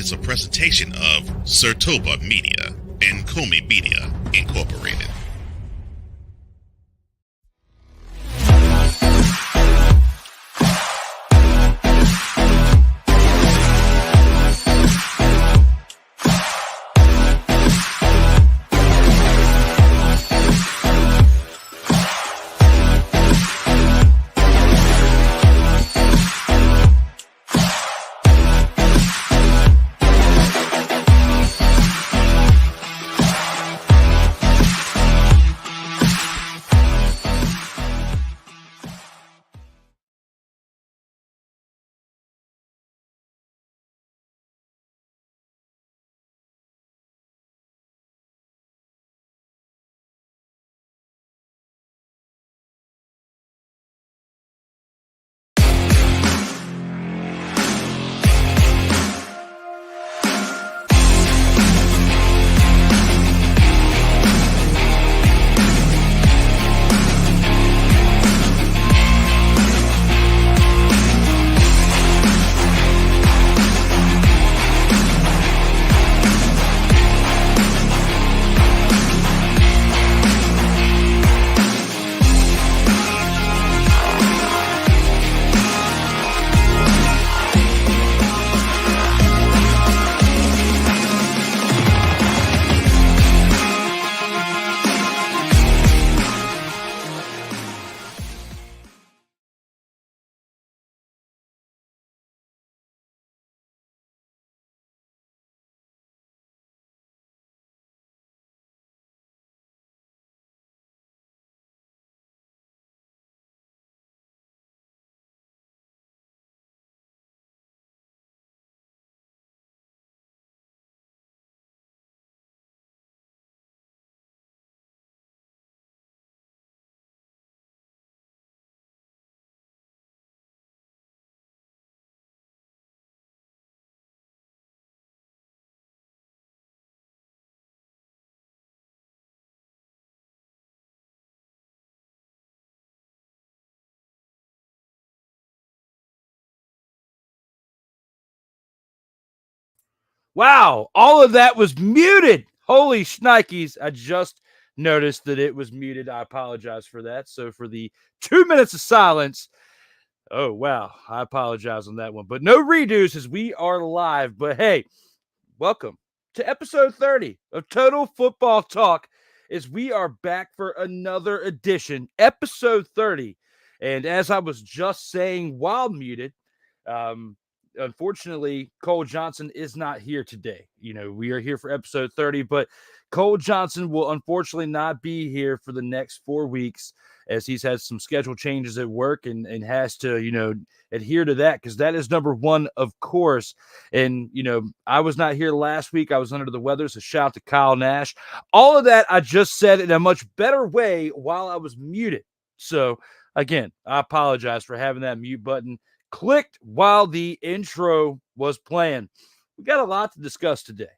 is a presentation of Sertoba Media and Comey Media Incorporated. Wow, all of that was muted. Holy shnikes. I just noticed that it was muted. I apologize for that. So for the 2 minutes of silence, oh, wow, I apologize on that one. But no redos as we are live. But hey, welcome to episode 30 of Total Football Talk as we are back for another edition, episode 30. And as I was just saying while muted, unfortunately, Cole Johnson is not here today. You know, we are here for episode 30, but Cole Johnson will unfortunately not be here for the next 4 weeks as he's had some schedule changes at work and has to, adhere to that because that is number one, of course. And, I was not here last week. I was under the weather, so shout out to Kyle Nash. All of that I just said in a much better way while I was muted. So, again, I apologize for having that mute button clicked while the intro was playing. We got a lot to discuss today.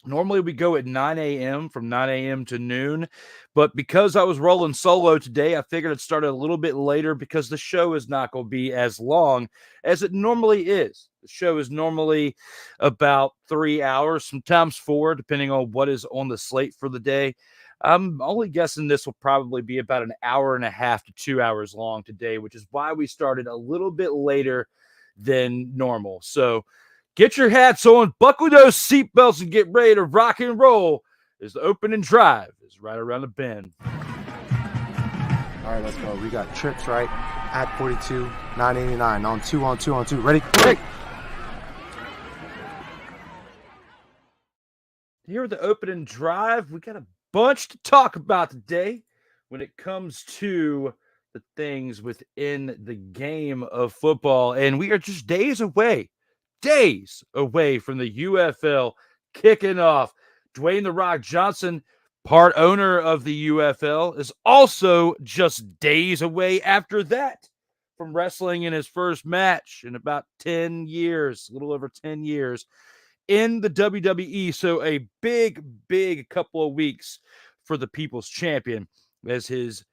Normally we go at 9 a.m. from 9 a.m. to noon, but because I was rolling solo today, I figured I'd start a little bit later because the show is not going to be as long as it normally is. The show is normally about 3 hours, sometimes 4, depending on what is on the slate for the day. I'm only guessing this will probably be about an hour and a half to 2 hours long today, which is why we started a little bit later than normal. So get your hats on, buckle those seatbelts, and get ready to rock and roll as the opening drive is right around the bend. All right, let's go. We got trips, right? At 42, 989. On two. Ready? Hey! Here at the opening drive, we got a bunch to talk about today when it comes to the things within the game of football. And we are just days away from the UFL kicking off. Dwayne "The Rock" Johnson, part owner of the UFL, is also just days away after that from wrestling in his first match in about 10 years, a little over 10 years in the WWE. So a big couple of weeks for the People's Champion as his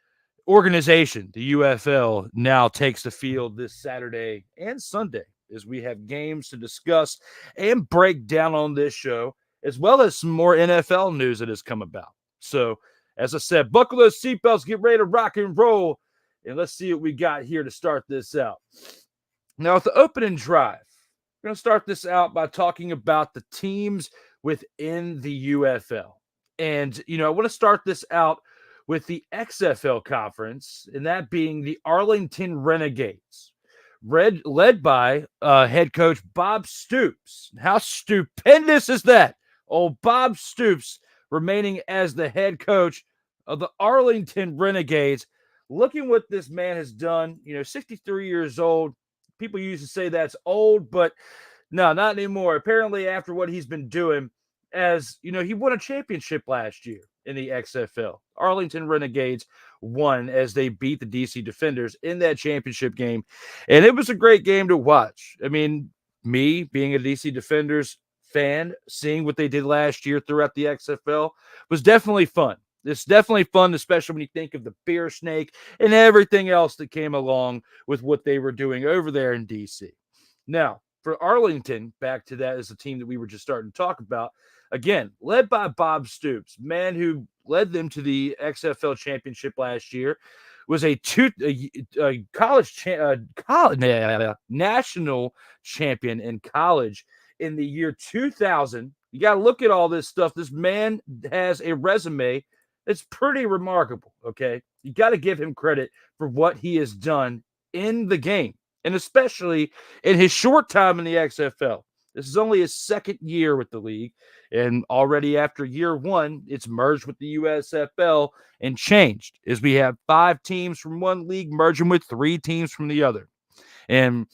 organization, the UFL, now takes the field this Saturday and Sunday as we have games to discuss and break down on this show, as well as some more NFL news that has come about. So, as I said, buckle those seatbelts, get ready to rock and roll, and let's see what we got here to start this out. Now, with the opening drive, we're going to start this out by talking about the teams within the UFL. And, I want to start this out with the XFL conference, and that being the Arlington Renegades, led by head coach Bob Stoops. How stupendous is that? Oh, Bob Stoops remaining as the head coach of the Arlington Renegades. Looking what this man has done, 63 years old. People used to say that's old, but no, not anymore. Apparently, after what he's been doing, as he won a championship last year in the XFL. Arlington Renegades won as they beat the DC Defenders in that championship game. And it was a great game to watch. I mean, me being a DC Defenders fan, seeing what they did last year throughout the XFL was definitely fun. It's definitely fun, especially when you think of the beer snake and everything else that came along with what they were doing over there in DC. Now, for Arlington, back to that as the team that we were just starting to talk about, again, led by Bob Stoops, man who led them to the XFL championship last year, was a national champion in college in the year 2000. You got to look at all this stuff. This man has a resume that's pretty remarkable, okay? You got to give him credit for what he has done in the game, and especially in his short time in the XFL. This is only his second year with the league, and already after year one, it's merged with the USFL and changed, as we have 5 teams from one league merging with 3 teams from the other. And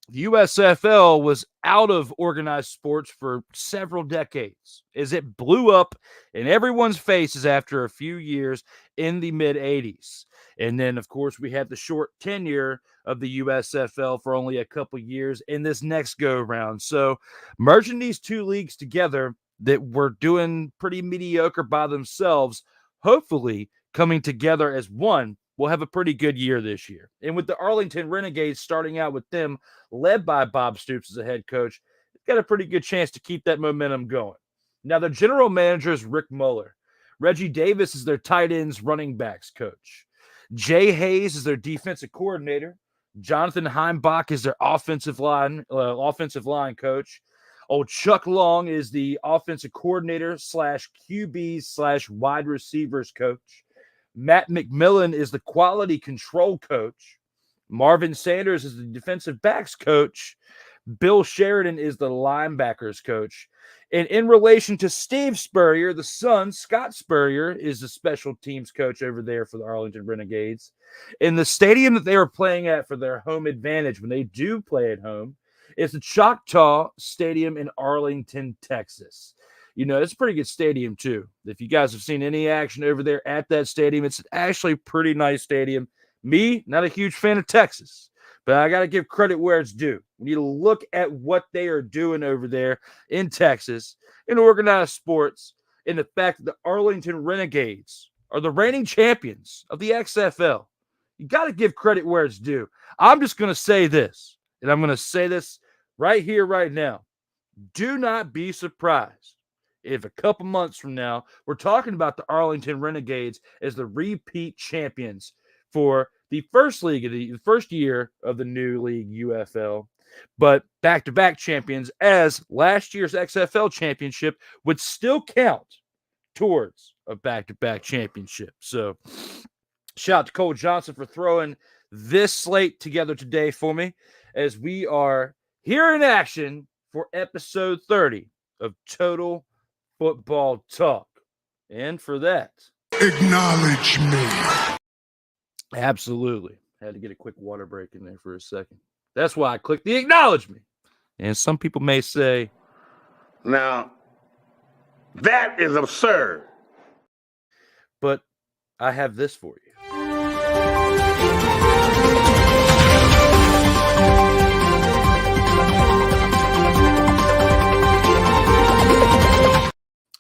the USFL was out of organized sports for several decades as it blew up in everyone's faces after a few years in the mid-'80s. And then, of course, we had the short tenure of the USFL for only a couple years in this next go-around. So merging these 2 leagues together that were doing pretty mediocre by themselves, hopefully coming together as one, will have a pretty good year this year. And with the Arlington Renegades starting out with them, led by Bob Stoops as a head coach, it's got a pretty good chance to keep that momentum going. Now, the general manager is Rick Muller. Reggie Davis is their tight ends running backs coach. Jay Hayes is their defensive coordinator. Jonathan Heimbach is their offensive line coach. Old Chuck Long is the offensive coordinator / QB / wide receivers coach. Matt McMillan is the quality control coach. Marvin Sanders is the defensive backs coach. Bill Sheridan is the linebackers coach. And in relation to Steve Spurrier, the son, Scott Spurrier, is the special teams coach over there for the Arlington Renegades. In the stadium that they are playing at for their home advantage when they do play at home, it's the Choctaw Stadium in Arlington, Texas. It's a pretty good stadium, too. If you guys have seen any action over there at that stadium, it's actually a pretty nice stadium. Me, not a huge fan of Texas, but I got to give credit where it's due. We need to look at what they are doing over there in Texas in organized sports, and the fact that the Arlington Renegades are the reigning champions of the XFL. You got to give credit where it's due. I'm just going to say this, and I'm going to say this right here, right now. Do not be surprised if a couple months from now, we're talking about the Arlington Renegades as the repeat champions for the first year of the new league UFL, but back-to-back champions, as last year's XFL championship would still count towards a back-to-back championship. So shout out to Cole Johnson for throwing this slate together today for me, as we are here in action for episode 30 of Total Football Talk. And for that, acknowledge me. Absolutely. Had to get a quick water break in there for a second. That's why I clicked the acknowledge me. And some people may say, now, that is absurd. But I have this for you.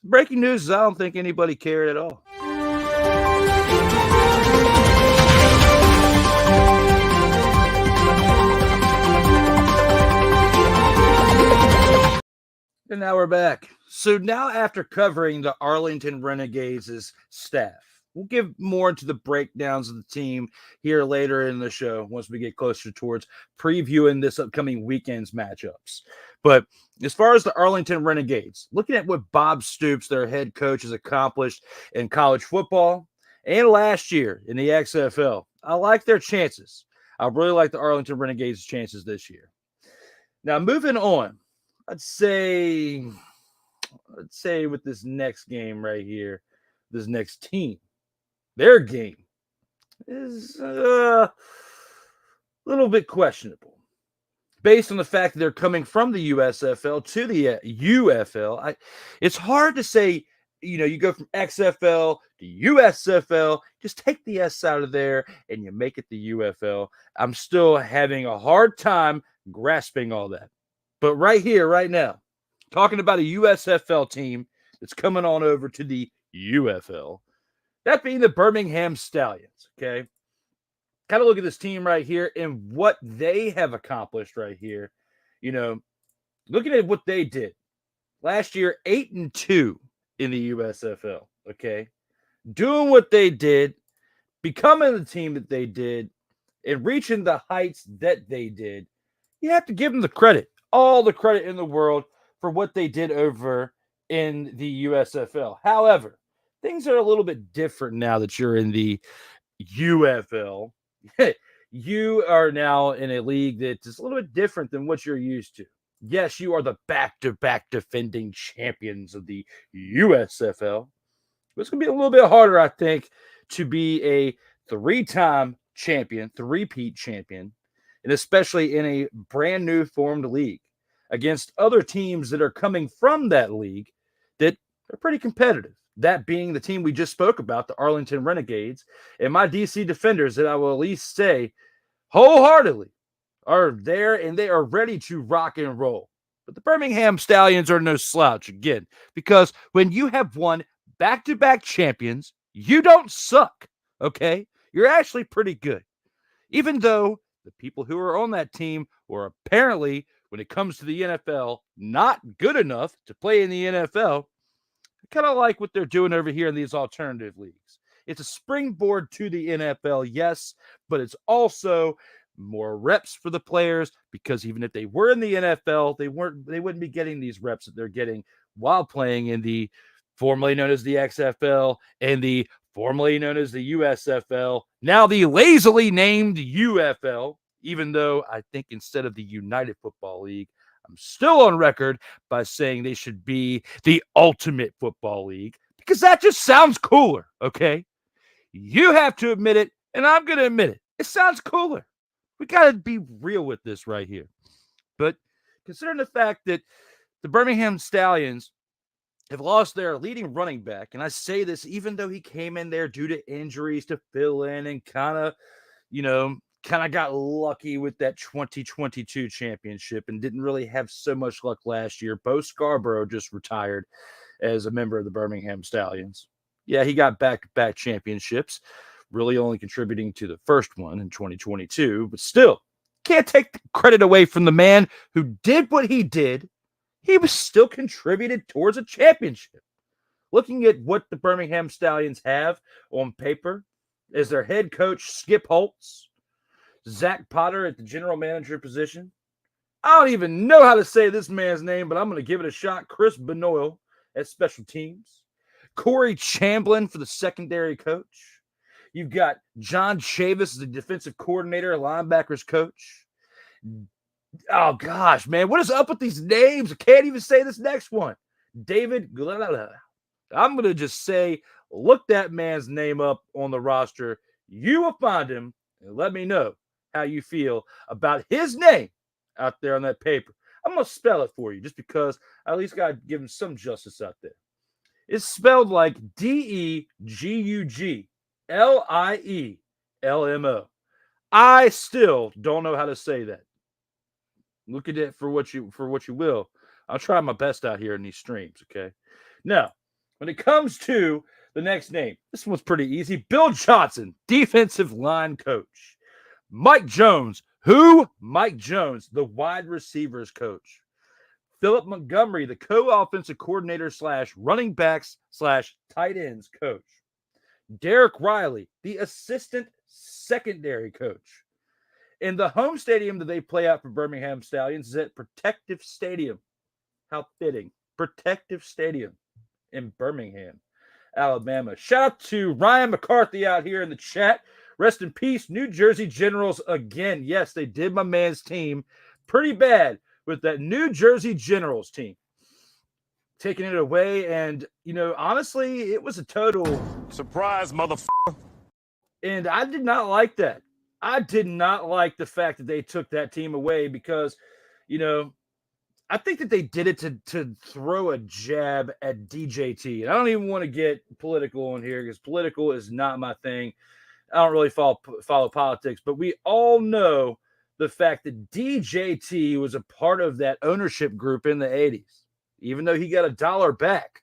Breaking news is I don't think anybody cared at all. And now we're back. So now after covering the Arlington Renegades' staff, we'll give more into the breakdowns of the team here later in the show once we get closer towards previewing this upcoming weekend's matchups. But as far as the Arlington Renegades, looking at what Bob Stoops, their head coach, has accomplished in college football and last year in the XFL, I like their chances. I really like the Arlington Renegades' chances this year. Now, moving on, I'd say with this next game right here, this next team, their game is a little bit questionable based on the fact that they're coming from the USFL to the UFL. It's hard to say, you go from XFL to USFL, just take the S out of there and you make it the UFL. I'm still having a hard time grasping all that. But right here, right now, talking about a USFL team that's coming on over to the UFL, that being the Birmingham Stallions, okay? Kind of look at this team right here and what they have accomplished right here. Looking at what they did. Last year, 8-2 in the USFL, okay? Doing what they did, becoming the team that they did, and reaching the heights that they did. You have to give them the credit. All the credit in the world for what they did over in the USFL. However, things are a little bit different now that you're in the UFL. You are now in a league that is a little bit different than what you're used to. Yes, you are the back-to-back defending champions of the USFL. But it's going to be a little bit harder, I think, to be a three-time champion, three-peat champion, and especially in a brand new formed league against other teams that are coming from that league that are pretty competitive. That being the team we just spoke about, the Arlington Renegades, and my DC Defenders that I will at least say wholeheartedly are there and they are ready to rock and roll. But the Birmingham Stallions are no slouch again, because when you have won back-to-back champions, you don't suck, okay? You're actually pretty good. Even though the people who are on that team were apparently, when it comes to the NFL, not good enough to play in the NFL, I kind of like what they're doing over here in these alternative leagues. It's a springboard to the NFL, yes, but it's also more reps for the players, because even if they were in the NFL, they wouldn't be getting these reps that they're getting while playing in the formerly known as the XFL and the formerly known as the USFL, now the lazily named UFL, even though I think instead of the United Football League, I'm still on record by saying they should be the Ultimate Football League, because that just sounds cooler, okay? You have to admit it, and I'm going to admit it. It sounds cooler. We got to be real with this right here. But considering the fact that the Birmingham Stallions have lost their leading running back, and I say this even though he came in there due to injuries to fill in and kind of got lucky with that 2022 championship and didn't really have so much luck last year. Bo Scarborough just retired as a member of the Birmingham Stallions. Yeah, he got back-to-back championships, really only contributing to the first one in 2022, but still can't take the credit away from the man who did what he did. He was still contributed towards a championship. Looking at what the Birmingham Stallions have on paper as their head coach, Skip Holtz, Zach Potter at the general manager position. I don't even know how to say this man's name, but I'm going to give it a shot. Chris Benoit at special teams. Corey Chamblin for the secondary coach. You've got John Chavis as the defensive coordinator, linebackers coach. Oh, gosh, man. What is up with these names? I can't even say this next one. David. I'm going to just say, look that man's name up on the roster. You will find him, and let me know how you feel about his name out there on that paper. I'm going to spell it for you just because I at least got to give him some justice out there. It's spelled like Deguglielmo. I still don't know how to say that. Look at it for what you will. I'll try my best out here in these streams, okay? Now, when it comes to the next name, this one's pretty easy. Bill Johnson, defensive line coach. Mike Jones. Who? Mike Jones, the wide receivers coach. Philip Montgomery, the co-offensive coordinator / running backs / tight ends coach. Derek Riley, the assistant secondary coach. And the home stadium that they play out for Birmingham Stallions is at Protective Stadium. How fitting. Protective Stadium in Birmingham, Alabama. Shout out to Ryan McCarthy out here in the chat. Rest in peace, New Jersey Generals again. Yes, they did my man's team pretty bad with that New Jersey Generals team. Taking it away, and, honestly, it was a total surprise, motherfucker. And I did not like that. I did not like the fact that they took that team away because, I think that they did it to throw a jab at DJT. And I don't even want to get political in here because political is not my thing. I don't really follow politics, but we all know the fact that DJT was a part of that ownership group in the 80s. Even though he got $1 back,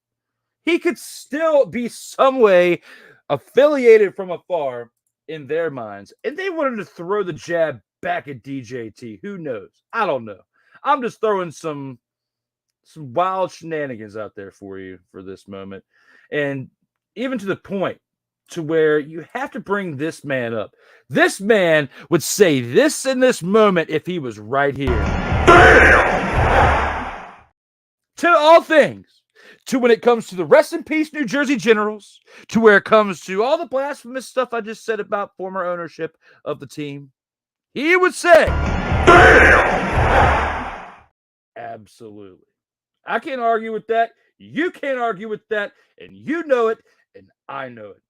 he could still be some way affiliated from afar in their minds. And they wanted to throw the jab back at DJT. Who knows? I don't know. I'm just throwing some wild shenanigans out there for you for this moment. And even to the point to where you have to bring this man up. This man would say this in this moment if he was right here. To all things. To when it comes to the rest in peace New Jersey Generals, to where it comes to all the blasphemous stuff I just said about former ownership of the team, he would say, damn! Absolutely. I can't argue with that. You can't argue with that. And you know it, and I know it.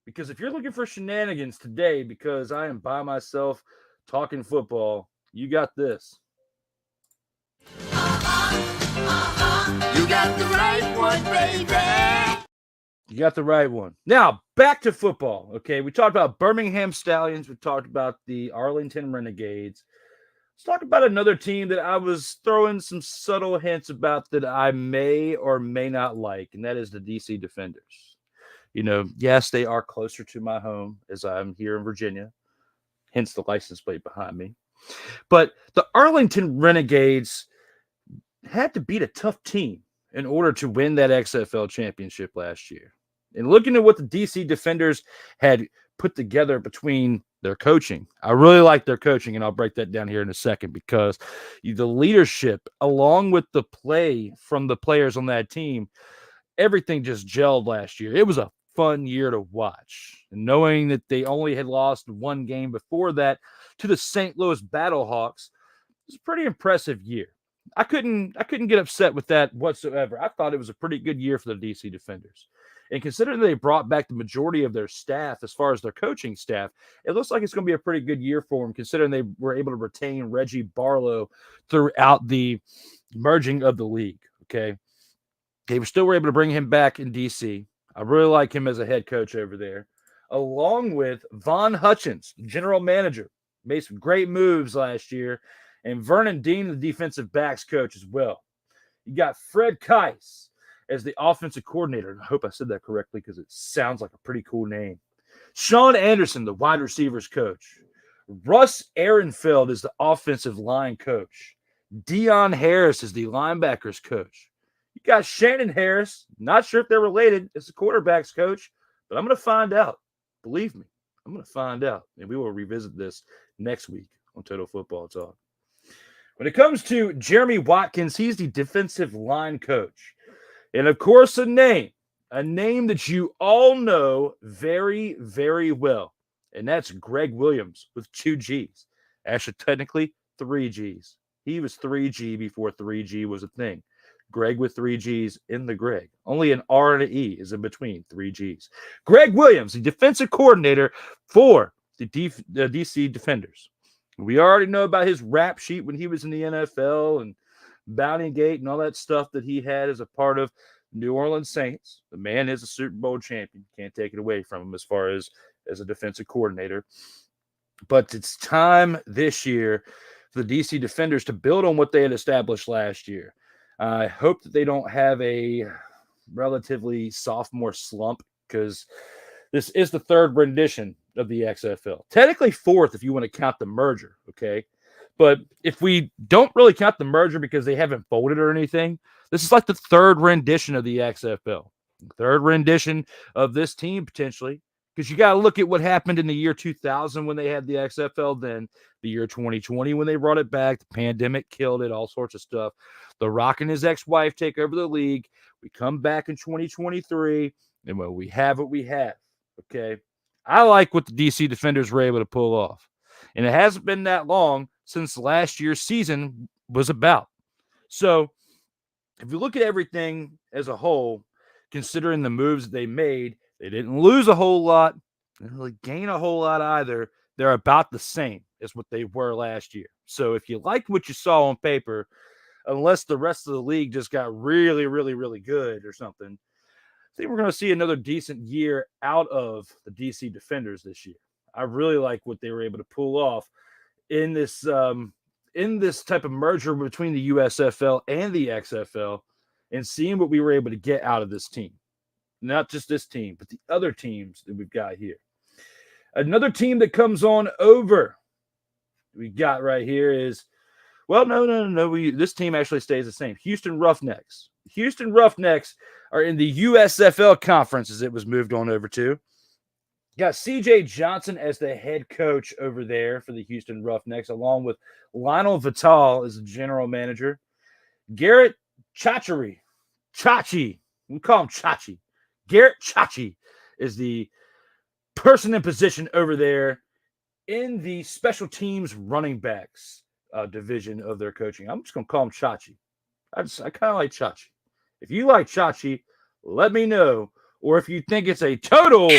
Because if you're looking for shenanigans today, because I am by myself talking football, you got this. You got the right one, baby. You got the right one. Now, back to football, okay? We talked about Birmingham Stallions. We talked about the Arlington Renegades. Let's talk about another team that I was throwing some subtle hints about that I may or may not like, and that is the DC Defenders. Yes, they are closer to my home as I'm here in Virginia, hence the license plate behind me. But the Arlington Renegades had to beat a tough team in order to win that XFL championship last year. And looking at what the DC Defenders had put together between their coaching, I really like their coaching, and I'll break that down here in a second because the leadership, along with the play from the players on that team, everything just gelled last year. It was a fun year to watch. And knowing that they only had lost one game before that to the St. Louis Battlehawks, it was a pretty impressive year. I couldn't get upset with that whatsoever. I thought it was a pretty good year for the DC Defenders. And considering they brought back the majority of their staff as far as their coaching staff, it looks like it's going to be a pretty good year for them, considering they were able to retain Reggie Barlow throughout the merging of the league, okay? They were able to bring him back in DC. I really like him as a head coach over there, along with Von Hutchins, general manager. Made some great moves last year. And Vernon Dean, the defensive backs coach as well. You got Fred Keiss as the offensive coordinator. And I hope I said that correctly because it sounds like a pretty cool name. Sean Anderson, the wide receivers coach. Russ Ehrenfeld is the offensive line coach. Dion Harris is the linebackers coach. You got Shannon Harris. Not sure if they're related as the quarterbacks coach, but I'm going to find out. Believe me, I'm going to find out. And we will revisit this next week on Total Football Talk. When it comes to Jeremy Watkins, he's the defensive line coach. And, of course, a name that you all know very, very well, and that's Greg Williams with 2 Gs. Actually, technically, 3 Gs. He was 3G before 3G was a thing. Greg with 3 Gs in the Greg. Only an R and an E is in between 3 Gs. Greg Williams, the defensive coordinator for the DC Defenders. We already know about his rap sheet when he was in the NFL and Bounty Gate and all that stuff that he had as a part of New Orleans Saints. The man is a Super Bowl champion. Can't take it away from him as far as a defensive coordinator. But it's time this year for the DC Defenders to build on what they had established last year. I hope that they don't have a relatively sophomore slump because this is the 3rd rendition of the XFL. Technically 4th if you want to count the merger, okay? But if we don't really count the merger because they haven't folded or anything, this is like the third rendition of the XFL, third rendition of this team potentially. Because you got to look at what happened in the year 2000 when they had the XFL, then the year 2020 when they brought it back. The pandemic killed it, all sorts of stuff. The Rock and his ex-wife take over the league. We come back in 2023, and well, we have what we have. Okay. I like what the DC Defenders were able to pull off. And it hasn't been that long since last year's season was about. So if you look at everything as a whole, considering the moves that they made, they didn't lose a whole lot, they didn't really gain a whole lot either. They're about the same as what they were last year. So if you liked what you saw on paper, unless the rest of the league just got really, really, really good or something, I think we're going to see another decent year out of the DC Defenders this year. I really like what they were able to pull off in this type of merger between the USFL and the XFL, and seeing what we were able to get out of this team. Not just this team, but the other teams that we've got here. Another team that comes on over we got right here is, well, no. This team actually stays the same. Houston Roughnecks. Houston Roughnecks are in the USFL conference as it was moved on over to. Got CJ Johnson as the head coach over there for the Houston Roughnecks, along with Lionel Vital as the general manager. Garrett Chachi. We call him Chachi. Garrett Chachi is the person in position over there in the special teams running backs division of their coaching. I'm just going to call him Chachi. I kind of like Chachi. If you like Chachi, let me know. Or if you think it's a total...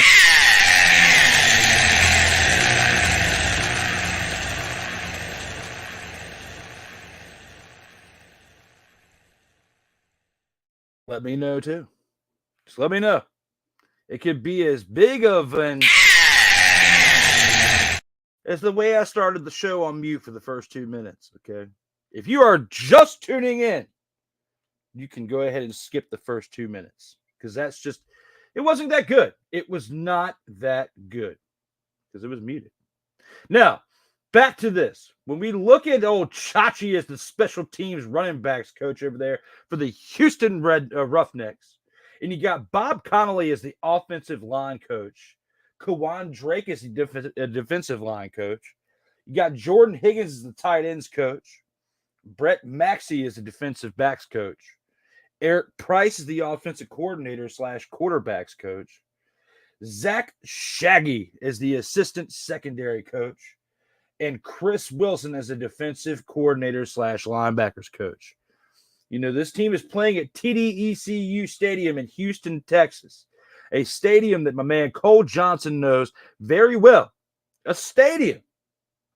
let me know too. Just let me know. It could be as big of an as the way I started the show on mute for the first 2 minutes. Okay. If you are just tuning in, you can go ahead and skip the first 2 minutes because that's just, it wasn't that good. It was not that good because it was muted. Now, back to this. When we look at old Chachi as the special teams running backs coach over there for the Houston Roughnecks, and you got Bob Connolly as the offensive line coach, Kawan Drake is the defensive line coach, you got Jordan Higgins as the tight ends coach, Brett Maxey is the defensive backs coach, Eric Price is the offensive coordinator / quarterbacks coach, Zach Shaggy is the assistant secondary coach, and Chris Wilson as a defensive coordinator / linebackers coach. You know, this team is playing at TDECU Stadium in Houston, Texas, a stadium that my man Cole Johnson knows very well, a stadium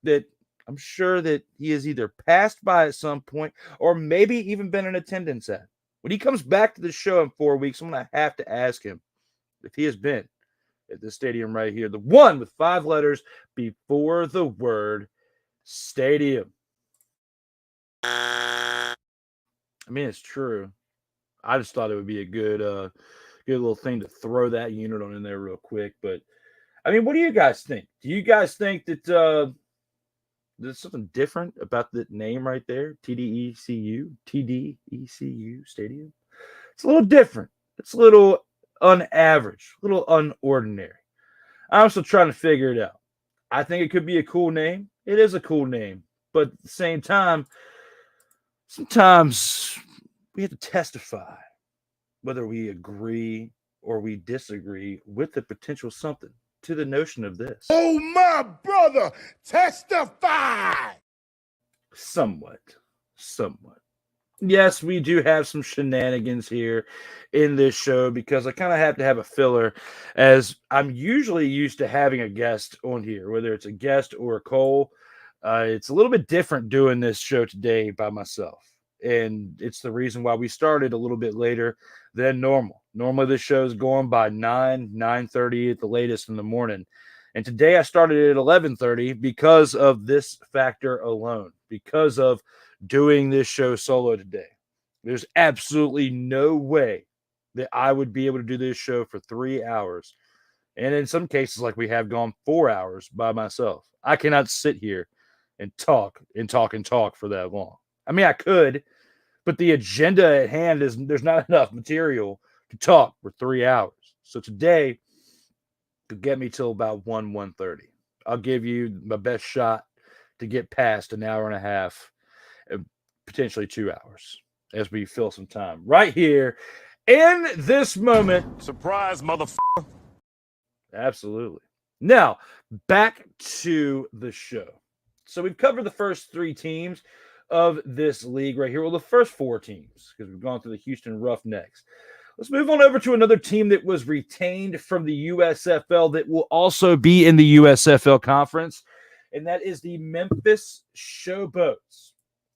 that I'm sure that he has either passed by at some point or maybe even been in attendance at. When he comes back to the show in 4 weeks, I'm going to have to ask him if he has been at this stadium right here, the one with 5 letters before the word stadium. I mean, it's true. I just thought it would be a good little thing to throw that unit on in there real quick. But I mean, what do you guys think? Do you guys think that there's something different about the name right there? TDECU Stadium. It's a little different. It's a little unaverage, a little unordinary. I'm still trying to figure it out. I think it could be a cool name. It is a cool name. But at the same time, sometimes we have to testify whether we agree or we disagree with the potential something to the notion of this. Oh, my brother, testify! Somewhat. Yes, we do have some shenanigans here in this show because I kind of have to have a filler, as I'm usually used to having a guest on here, whether it's a guest or a Cole. It's a little bit different doing this show today by myself. And it's the reason why we started a little bit later than normal. Normally this show is going by 9:30 at the latest in the morning. And today I started at 11:30 because of this factor alone, because of doing this show solo today. There's absolutely no way that I would be able to do this show for 3 hours. And in some cases, like we have gone 4 hours by myself. I cannot sit here and talk for that long. I mean, I could, but the agenda at hand is there's not enough material to talk for 3 hours. So today could get me till about 1:30. I'll give you my best shot to get past an hour and a half, potentially 2 hours, as we fill some time right here in this moment. Surprise, motherfucker. Absolutely. Now, back to the show. So we've covered the first 3 teams of this league right here. Well, the first 4 teams, because we've gone through the Houston Roughnecks. Let's move on over to another team that was retained from the USFL that will also be in the USFL conference, and that is the Memphis Showboats.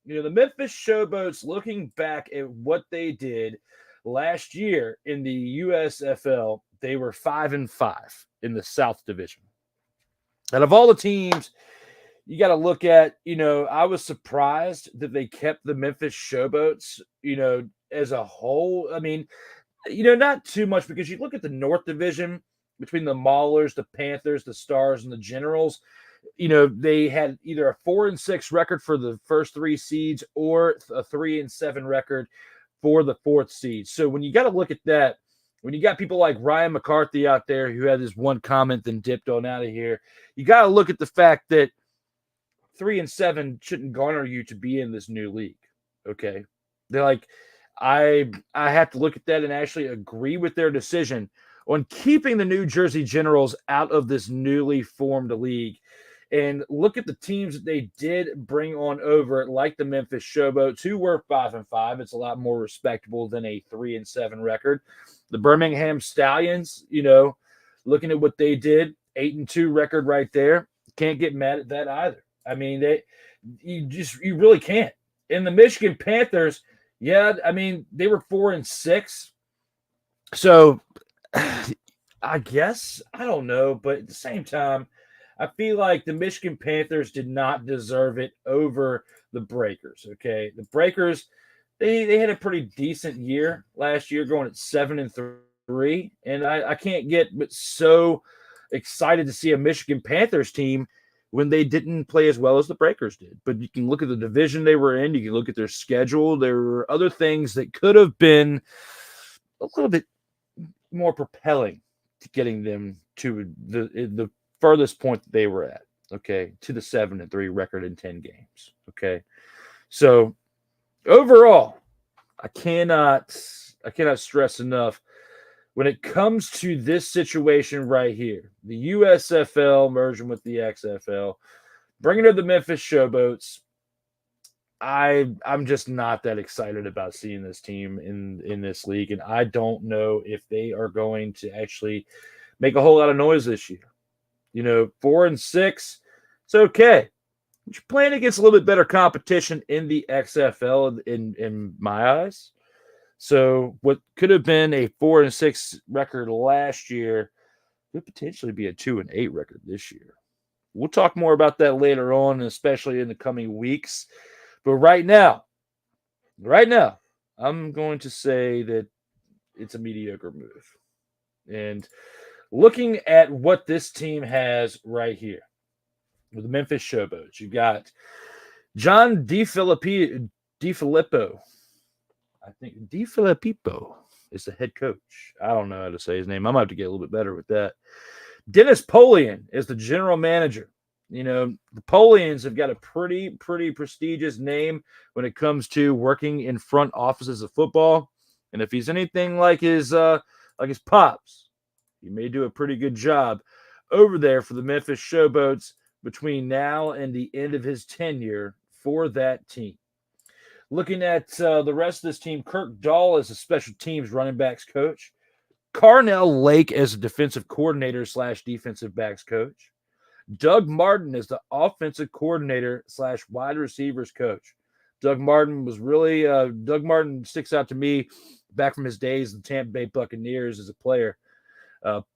You know, the Memphis Showboats, looking back at what they did last year in the USFL, they were 5-5 in the South Division. Out of all the teams you got to look at, you know, I was surprised that they kept the Memphis Showboats, you know, as a whole. I mean, you know, not too much, because you look at the North Division between the Maulers, the Panthers, the Stars, and the Generals. You know, they had either a 4-6 record for the first 3 seeds or a 3-7 record for the 4th seed. So when you got to look at that, when you got people like Ryan McCarthy out there who had this one comment then dipped on out of here, you got to look at the fact that 3-7 shouldn't garner you to be in this new league. Okay. They're like, I have to look at that and actually agree with their decision on keeping the New Jersey Generals out of this newly formed league. And look at the teams that they did bring on over, like the Memphis Showboats, who were 5-5. It's a lot more respectable than a 3-7 record. The Birmingham Stallions, you know, looking at what they did, 8-2 record right there. Can't get mad at that either. I mean, you really can't. And the Michigan Panthers, yeah, I mean, they were 4-6. So I guess, I don't know, but at the same time, I feel like the Michigan Panthers did not deserve it over the Breakers. Okay. The Breakers, they had a pretty decent year last year, going at 7-3. And I can't get but so excited to see a Michigan Panthers team when they didn't play as well as the Breakers did. But you can look at the division they were in. You can look at their schedule. There were other things that could have been a little bit more propelling to getting them to the furthest point that they were at, okay, to the 7-3 record in 10 games, okay? So overall, I cannot stress enough when it comes to this situation right here, the USFL merging with the XFL, bringing in the Memphis Showboats, I'm just not that excited about seeing this team in this league, and I don't know if they are going to actually make a whole lot of noise this year. You know, 4-6, it's okay. But you're playing against a little bit better competition in the XFL in my eyes. So what could have been a 4-6 record last year could potentially be a 2-8 record this year. We'll talk more about that later on, especially in the coming weeks. But right now, I'm going to say that it's a mediocre move. And looking at what this team has right here with the Memphis Showboats, you got John DiFilippo. I think DiFilippo is the head coach. I don't know how to say his name. I might have to get a little bit better with that. Dennis Polian is the general manager. You know, the Polians have got a pretty prestigious name when it comes to working in front offices of football. And if he's anything like his pops, he may do a pretty good job over there for the Memphis Showboats between now and the end of his tenure for that team. Looking at the rest of this team, Kirk Dahl is a special teams running backs coach. Carnell Lake as a defensive coordinator / defensive backs coach. Doug Martin is the offensive coordinator / wide receivers coach. Doug Martin sticks out to me back from his days in the Tampa Bay Buccaneers as a player.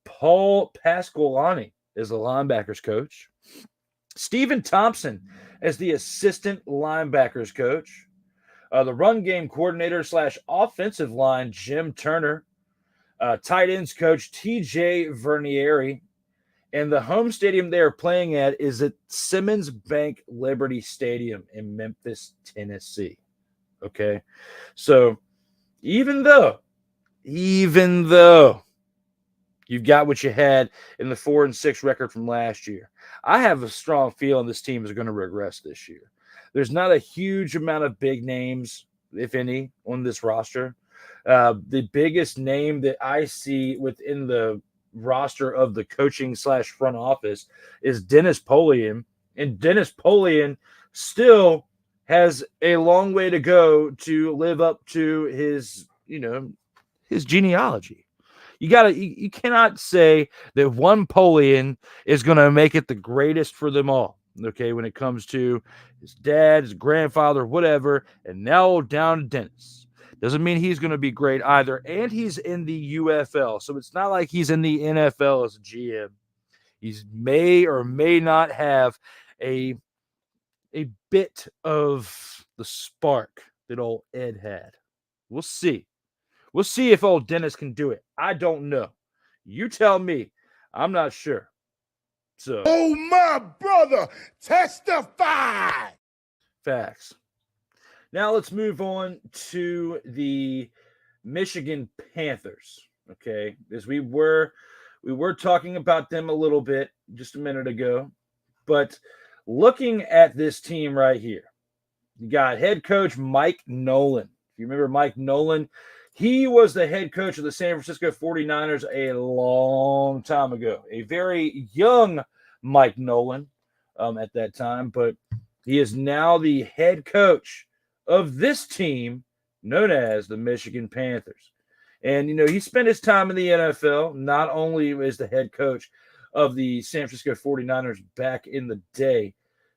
Paul Pasqualani is the linebackers coach. Stephen Thompson as the assistant linebackers coach. The run game coordinator / offensive line, Jim Turner. Tight ends coach, TJ Vernieri. And the home stadium they are playing at is at Simmons Bank Liberty Stadium in Memphis, Tennessee. Okay. So even though you've got what you had in the 4-6 record from last year, I have a strong feeling this team is going to regress this year. There's not a huge amount of big names, if any, on this roster. The biggest name that I see within the roster of the coaching / front office is Dennis Polian. And Dennis Polian still has a long way to go to live up to his genealogy. You cannot say that one Polian is going to make it the greatest for them all. Okay, when it comes to his dad, his grandfather, whatever, and now down to Dennis. Doesn't mean he's going to be great either. And he's in the UFL. So it's not like he's in the NFL as a GM. He may or may not have a bit of the spark that old Ed had. We'll see. We'll see if old Dennis can do it. I don't know. You tell me. I'm not sure. So, Oh, my brother, testify. facts. Now let's move on to the Michigan Panthers. Okay, as we were talking about them a little bit just a minute ago, but looking at this team right here, you got head coach Mike Nolan. If you remember Mike Nolan, he was the head coach of the San Francisco 49ers a long time ago. A very young Mike Nolan at that time, but he is now the head coach of this team known as the Michigan Panthers. And, he spent his time in the NFL, not only as the head coach of the San Francisco 49ers back in the day,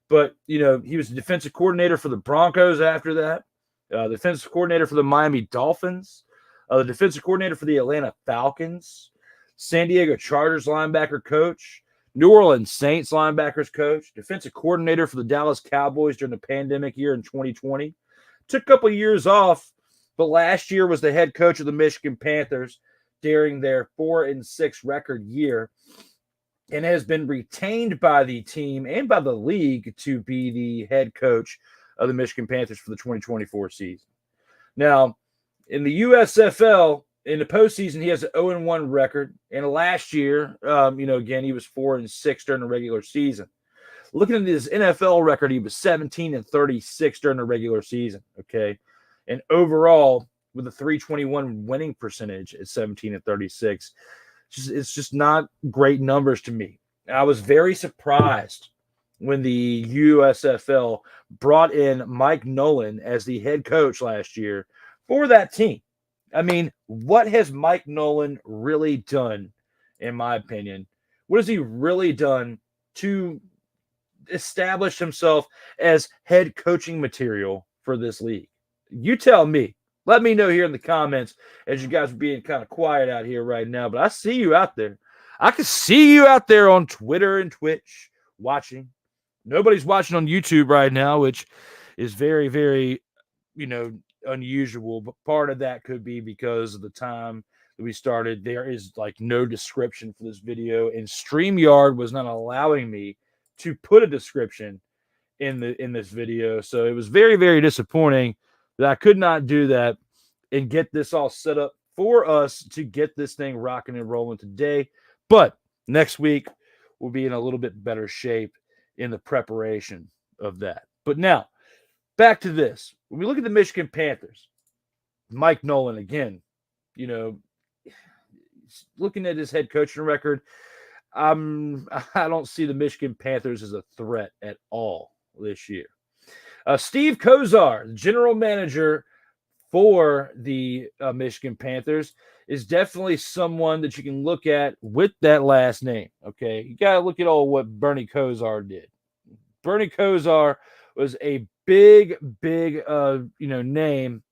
but, he was the defensive coordinator for the Broncos after that, the defensive coordinator for the Miami Dolphins, the defensive coordinator for the Atlanta Falcons, San Diego Chargers linebacker coach, New Orleans Saints linebackers coach, defensive coordinator for the Dallas Cowboys during the pandemic year in 2020. Took a couple of years off, but last year was the head coach of the Michigan Panthers during their 4-6 record year, and has been retained by the team and by the league to be the head coach of the Michigan Panthers for the 2024 season. Now, in the USFL, in the postseason, he has an 0-1 record, and last year, again, he was 4-6 during the regular season. Looking at his NFL record, he was 17-36 during the regular season. Okay. And overall, with a 321 winning percentage at 17-36, it's just not great numbers to me. I was very surprised when the USFL brought in Mike Nolan as the head coach last year for that team. I mean, what has Mike Nolan really done, in my opinion? What has he really done to establish himself as head coaching material for this league? You tell me. Let me know here in the comments, as you guys are being kind of quiet out here right now, but I see you out there. I can see you out there on Twitter and Twitch watching. Nobody's watching on YouTube right now, which is very, very, unusual, but part of that could be because of the time that we started. There is no description for this video, and StreamYard was not allowing me to put a description in this video. So it was very, very disappointing that I could not do that and get this all set up for us to get this thing rocking and rolling today. But next week we'll be in a little bit better shape in the preparation of that. But now back to this. When we look at the Michigan Panthers, Mike Nolan again, looking at his head coaching record, I don't see the Michigan Panthers as a threat at all this year. Steve Kozar, general manager for the Michigan Panthers, is definitely someone that you can look at with that last name. Okay, you got to look at what Bernie Kosar did. Bernie Kosar was a big name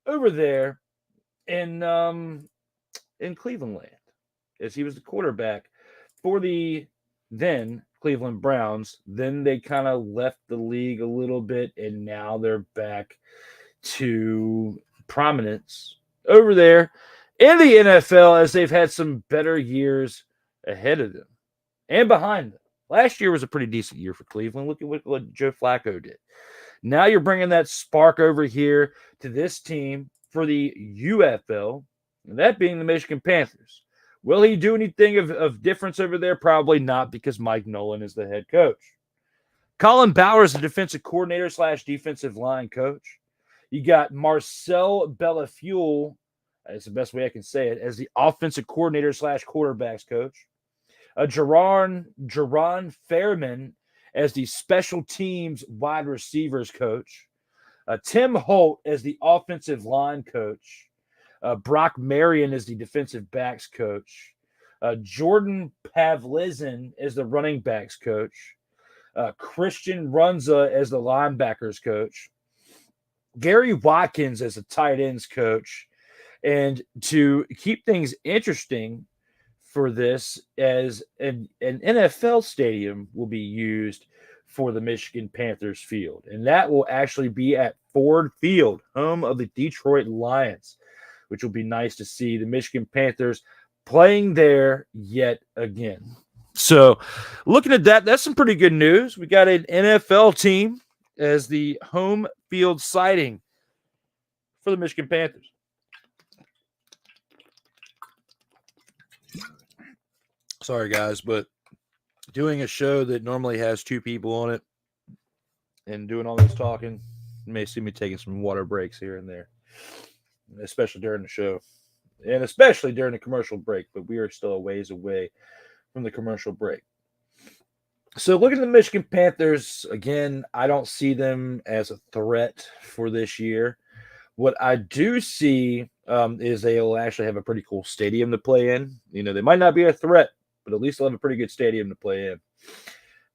over there in Cleveland land, as he was the quarterback for the then Cleveland Browns. Then they kind of left the league a little bit, and now they're back to prominence over there in the NFL, as they've had some better years ahead of them. and behind them. Last year was a pretty decent year for Cleveland. Look at what Joe Flacco did. Now you're bringing that spark over here to this team for the UFL, and that being the Michigan Panthers. Will he do anything of difference over there? Probably not, because Mike Nolan is the head coach. Colin Bowers, the defensive coordinator / defensive line coach. You got Marcel Bellafuel, that's the best way I can say it, as the offensive coordinator / quarterbacks coach. Jerron Fairman as the special teams wide receivers coach. Tim Holt as the offensive line coach. Brock Marion as the defensive backs coach. Jordan Pavlizin as the running backs coach. Christian Runza as the linebackers coach. Gary Watkins as the tight ends coach. And to keep things interesting for this, as an NFL stadium will be used for the Michigan Panthers field. And that will actually be at Ford Field, home of the Detroit Lions, which will be nice to see the Michigan Panthers playing there yet again. So looking at that, that's some pretty good news. We got an NFL team as the home field sighting for the Michigan Panthers. Sorry, guys, but doing a show that normally has 2 people on it and doing all this talking, you may see me taking some water breaks here and there, especially during the show and especially during the commercial break, but we are still a ways away from the commercial break. So looking at the Michigan Panthers, again, I don't see them as a threat for this year. What I do see is they will actually have a pretty cool stadium to play in. You know, they might not be a threat, but at least they'll have a pretty good stadium to play in.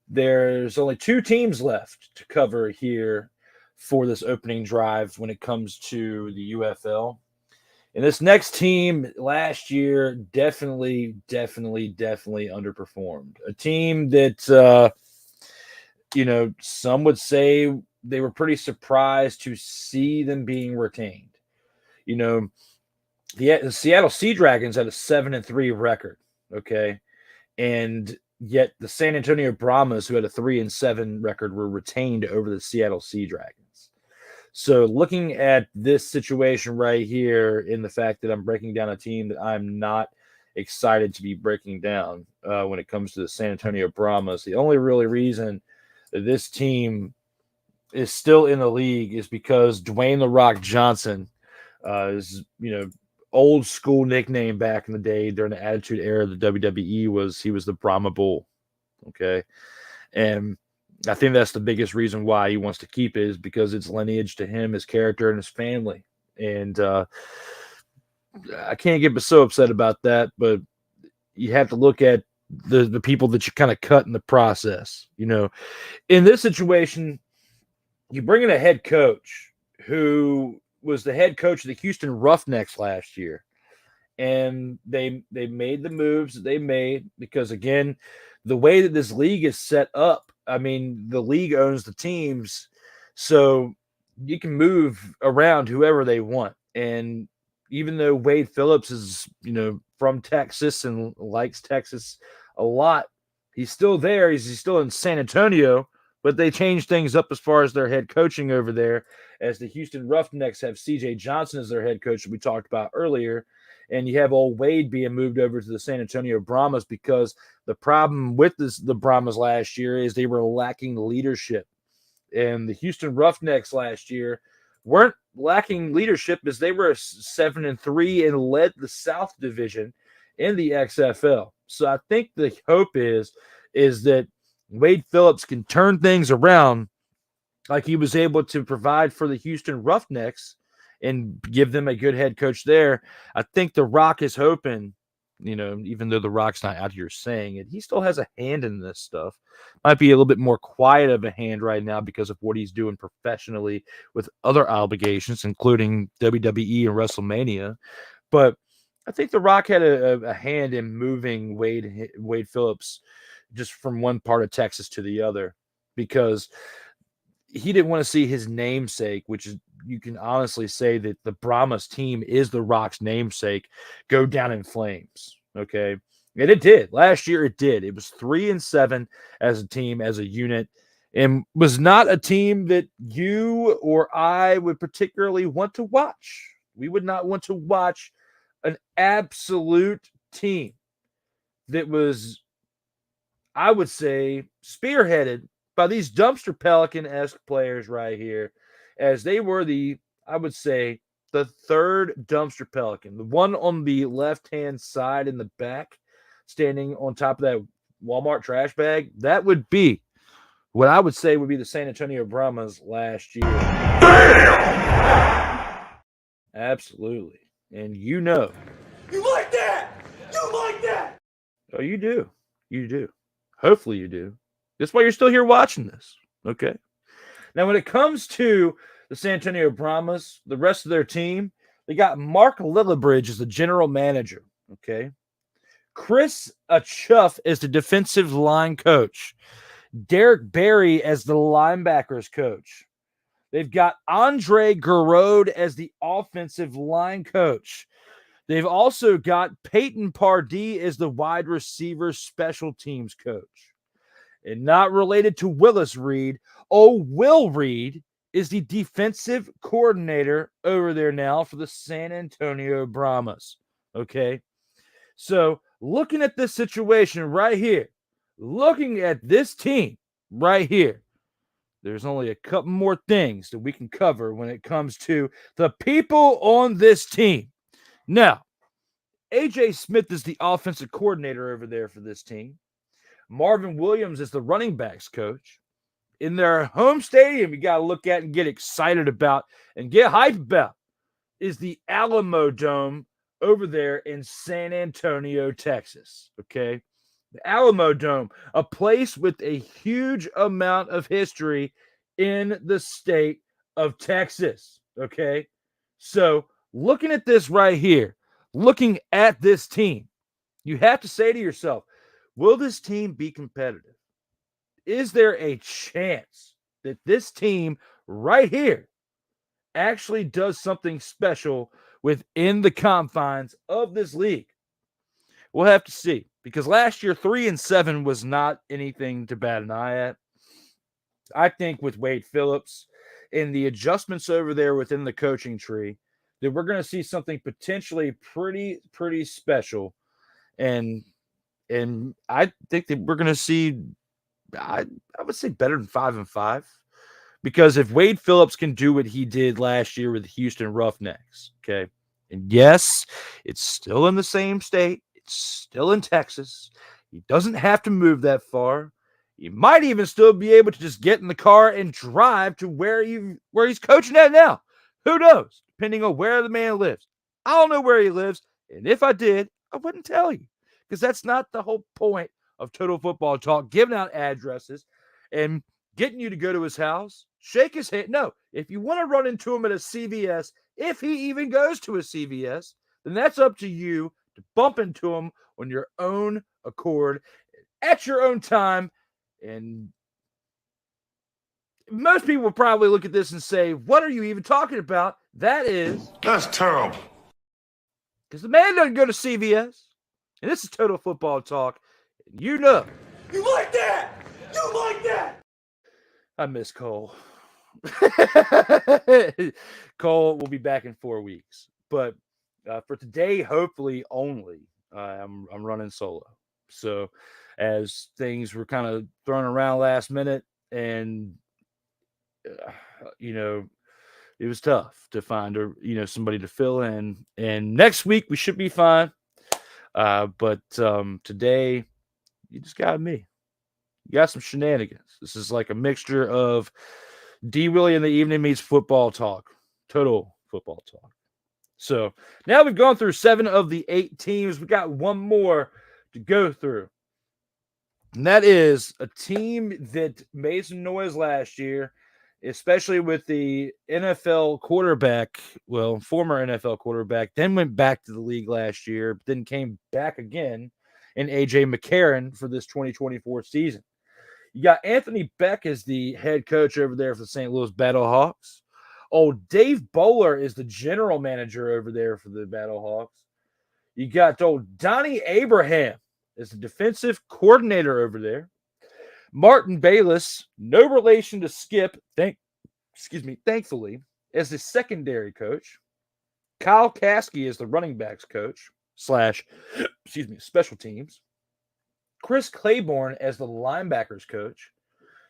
There's only 2 teams left to cover here for this opening drive when it comes to the UFL. And this next team last year definitely underperformed. A team that, some would say they were pretty surprised to see them being retained. You know, the Seattle Sea Dragons had a 7-3 record, okay? And yet the San Antonio Brahmas, who had a 3-7 record, were retained over the Seattle Sea Dragons. So looking at this situation right here, in the fact that I'm breaking down a team that I'm not excited to be breaking down when it comes to the San Antonio Brahmas, the only really reason that this team is still in the league is because Dwayne "The Rock" Johnson is, old school nickname back in the day during the Attitude Era of the WWE was he was the Brahma Bull. Okay. And I think that's the biggest reason why he wants to keep it, is because it's lineage to him, his character, and his family. And I can't get so upset about that, but you have to look at the people that you kind of cut in the process. In this situation, you bring in a head coach who was the head coach of the Houston Roughnecks last year. And they made the moves that they made because, again, the way that this league is set up, I mean, the league owns the teams, so you can move around whoever they want. And even though Wade Phillips is, from Texas and likes Texas a lot, he's still there. He's still in San Antonio, but they changed things up as far as their head coaching over there, as the Houston Roughnecks have C.J. Johnson as their head coach that we talked about earlier. And you have old Wade being moved over to the San Antonio Brahmas, because the problem with the Brahmas last year is they were lacking leadership. And the Houston Roughnecks last year weren't lacking leadership, as they were 7-3 and led the South Division in the XFL. So I think the hope is that Wade Phillips can turn things around like he was able to provide for the Houston Roughnecks and give them a good head coach there. I think The Rock is hoping, even though The Rock's not out here saying it, he still has a hand in this stuff. Might be a little bit more quiet of a hand right now because of what he's doing professionally with other obligations, including WWE and WrestleMania. But I think The Rock had a hand in moving Wade Phillips just from one part of Texas to the other, because he didn't want to see his namesake, which is, you can honestly say that the Brahmas team is The Rock's namesake, go down in flames. Okay. And it did. Last year it did. It was 3-7 as a team, as a unit, and was not a team that you or I would particularly want to watch. We would not want to watch an absolute team that was, I would say, spearheaded by these dumpster Pelican-esque players right here, as they were I would say, the third dumpster Pelican, the one on the left-hand side in the back, standing on top of that Walmart trash bag. That would be what I would say would be the San Antonio Brahmas last year. Absolutely. And you know. You like that? You like that? Oh, you do. You do. Hopefully you do. That's why you're still here watching this. Okay. Now, when it comes to the San Antonio Brahmas, the rest of their team, they got Mark Lillibridge as the general manager. Okay. Chris Achuff as the defensive line coach. Derek Berry as the linebackers coach. They've got Andre Garode as the offensive line coach. They've also got Peyton Pardee as the wide receiver special teams coach. And not related to Willis Reed, Will Reed is the defensive coordinator over there now for the San Antonio Brahmas. Okay? So, looking at this situation right here, looking at this team right here, there's only a couple more things that we can cover when it comes to the people on this team. Now, AJ Smith is the offensive coordinator over there for this team. Marvin Williams is the running backs coach. In their home stadium, you got to look at and get excited about and get hyped about is the Alamo Dome over there in San Antonio, Texas. Okay. The Alamo Dome, a place with a huge amount of history in the state of Texas. Okay. So looking at this right here, looking at this team, you have to say to yourself, will this team be competitive? Is there a chance that this team right here actually does something special within the confines of this league? We'll have to see, because last year 3-7 was not anything to bat an eye at. I think with Wade Phillips and the adjustments over there within the coaching tree, that we're going to see something potentially pretty special. And I think that we're going to see, I would say, better than 5-5, because if Wade Phillips can do what he did last year with the Houston Roughnecks, okay, and yes, it's still in the same state, it's still in Texas, he doesn't have to move that far. He might even still be able to just get in the car and drive to where he's coaching at now. Who knows? Depending on where the man lives. I don't know where he lives, and if I did, I wouldn't tell you, because that's not the whole point of Total Football Talk, giving out addresses and getting you to go to his house, shake his hand. No, if you want to run into him at a CVS, if he even goes to a CVS, then that's up to you to bump into him on your own accord, at your own time. And most people will probably look at this and say, what are you even talking about? That's terrible. Because the man doesn't go to CVS. And this is Total Football Talk. And you know. You like that? You like that? I miss Cole. Cole will be back in 4 weeks. But for today, hopefully only, I'm running solo. So as things were kind of thrown around last minute, and it was tough to find somebody to fill in. And next week we should be fine. But today you just got me. You got some shenanigans. This is like a mixture of D. Willie in the Evening meets football talk. Total football talk. So now we've gone through 7 of the 8 teams. We got one more to go through. And that is a team that made some noise last year, especially with the NFL quarterback, former NFL quarterback, then went back to the league last year, but then came back again in A.J. McCarron for this 2024 season. You got Anthony Beck as the head coach over there for the St. Louis Battlehawks. Dave Bowler is the general manager over there for the Battlehawks. You got Donnie Abraham is the defensive coordinator over there. Martin Bayless, no relation to Skip, thankfully, as the secondary coach. Kyle Caskey is the running backs coach / special teams. Chris Claiborne as the linebackers coach.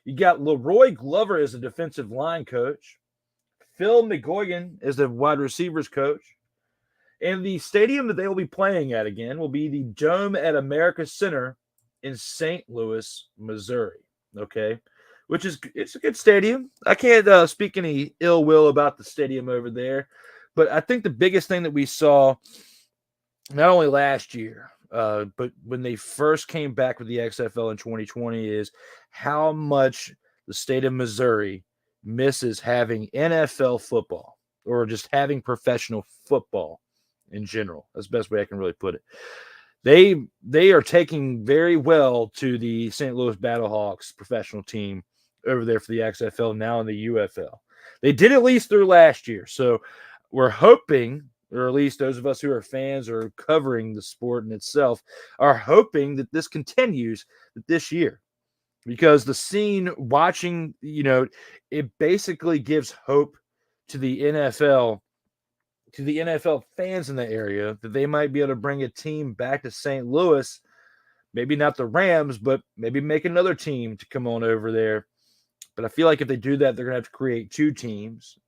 You got Leroy Glover as the defensive line coach. Phil McGuigan as the wide receivers coach. And the stadium that they will be playing at again will be the Dome at America Center in St. Louis, Missouri. Okay, it's a good stadium. I can't speak any ill will about the stadium over there, but I think the biggest thing that we saw, not only last year, but when they first came back with the XFL in 2020, is how much the state of Missouri misses having NFL football or just having professional football in general. That's the best way I can really put it. They are taking very well to the St. Louis Battlehawks professional team over there for the XFL, now in the UFL. They did at least through last year. So we're hoping, or at least those of us who are fans or covering the sport in itself, are hoping that this continues this year. Because the scene watching, it basically gives hope to the NFL fans in the area that they might be able to bring a team back to St. Louis. Maybe not the Rams, but maybe make another team to come on over there. But I feel like if they do that, they're going to have to create two teams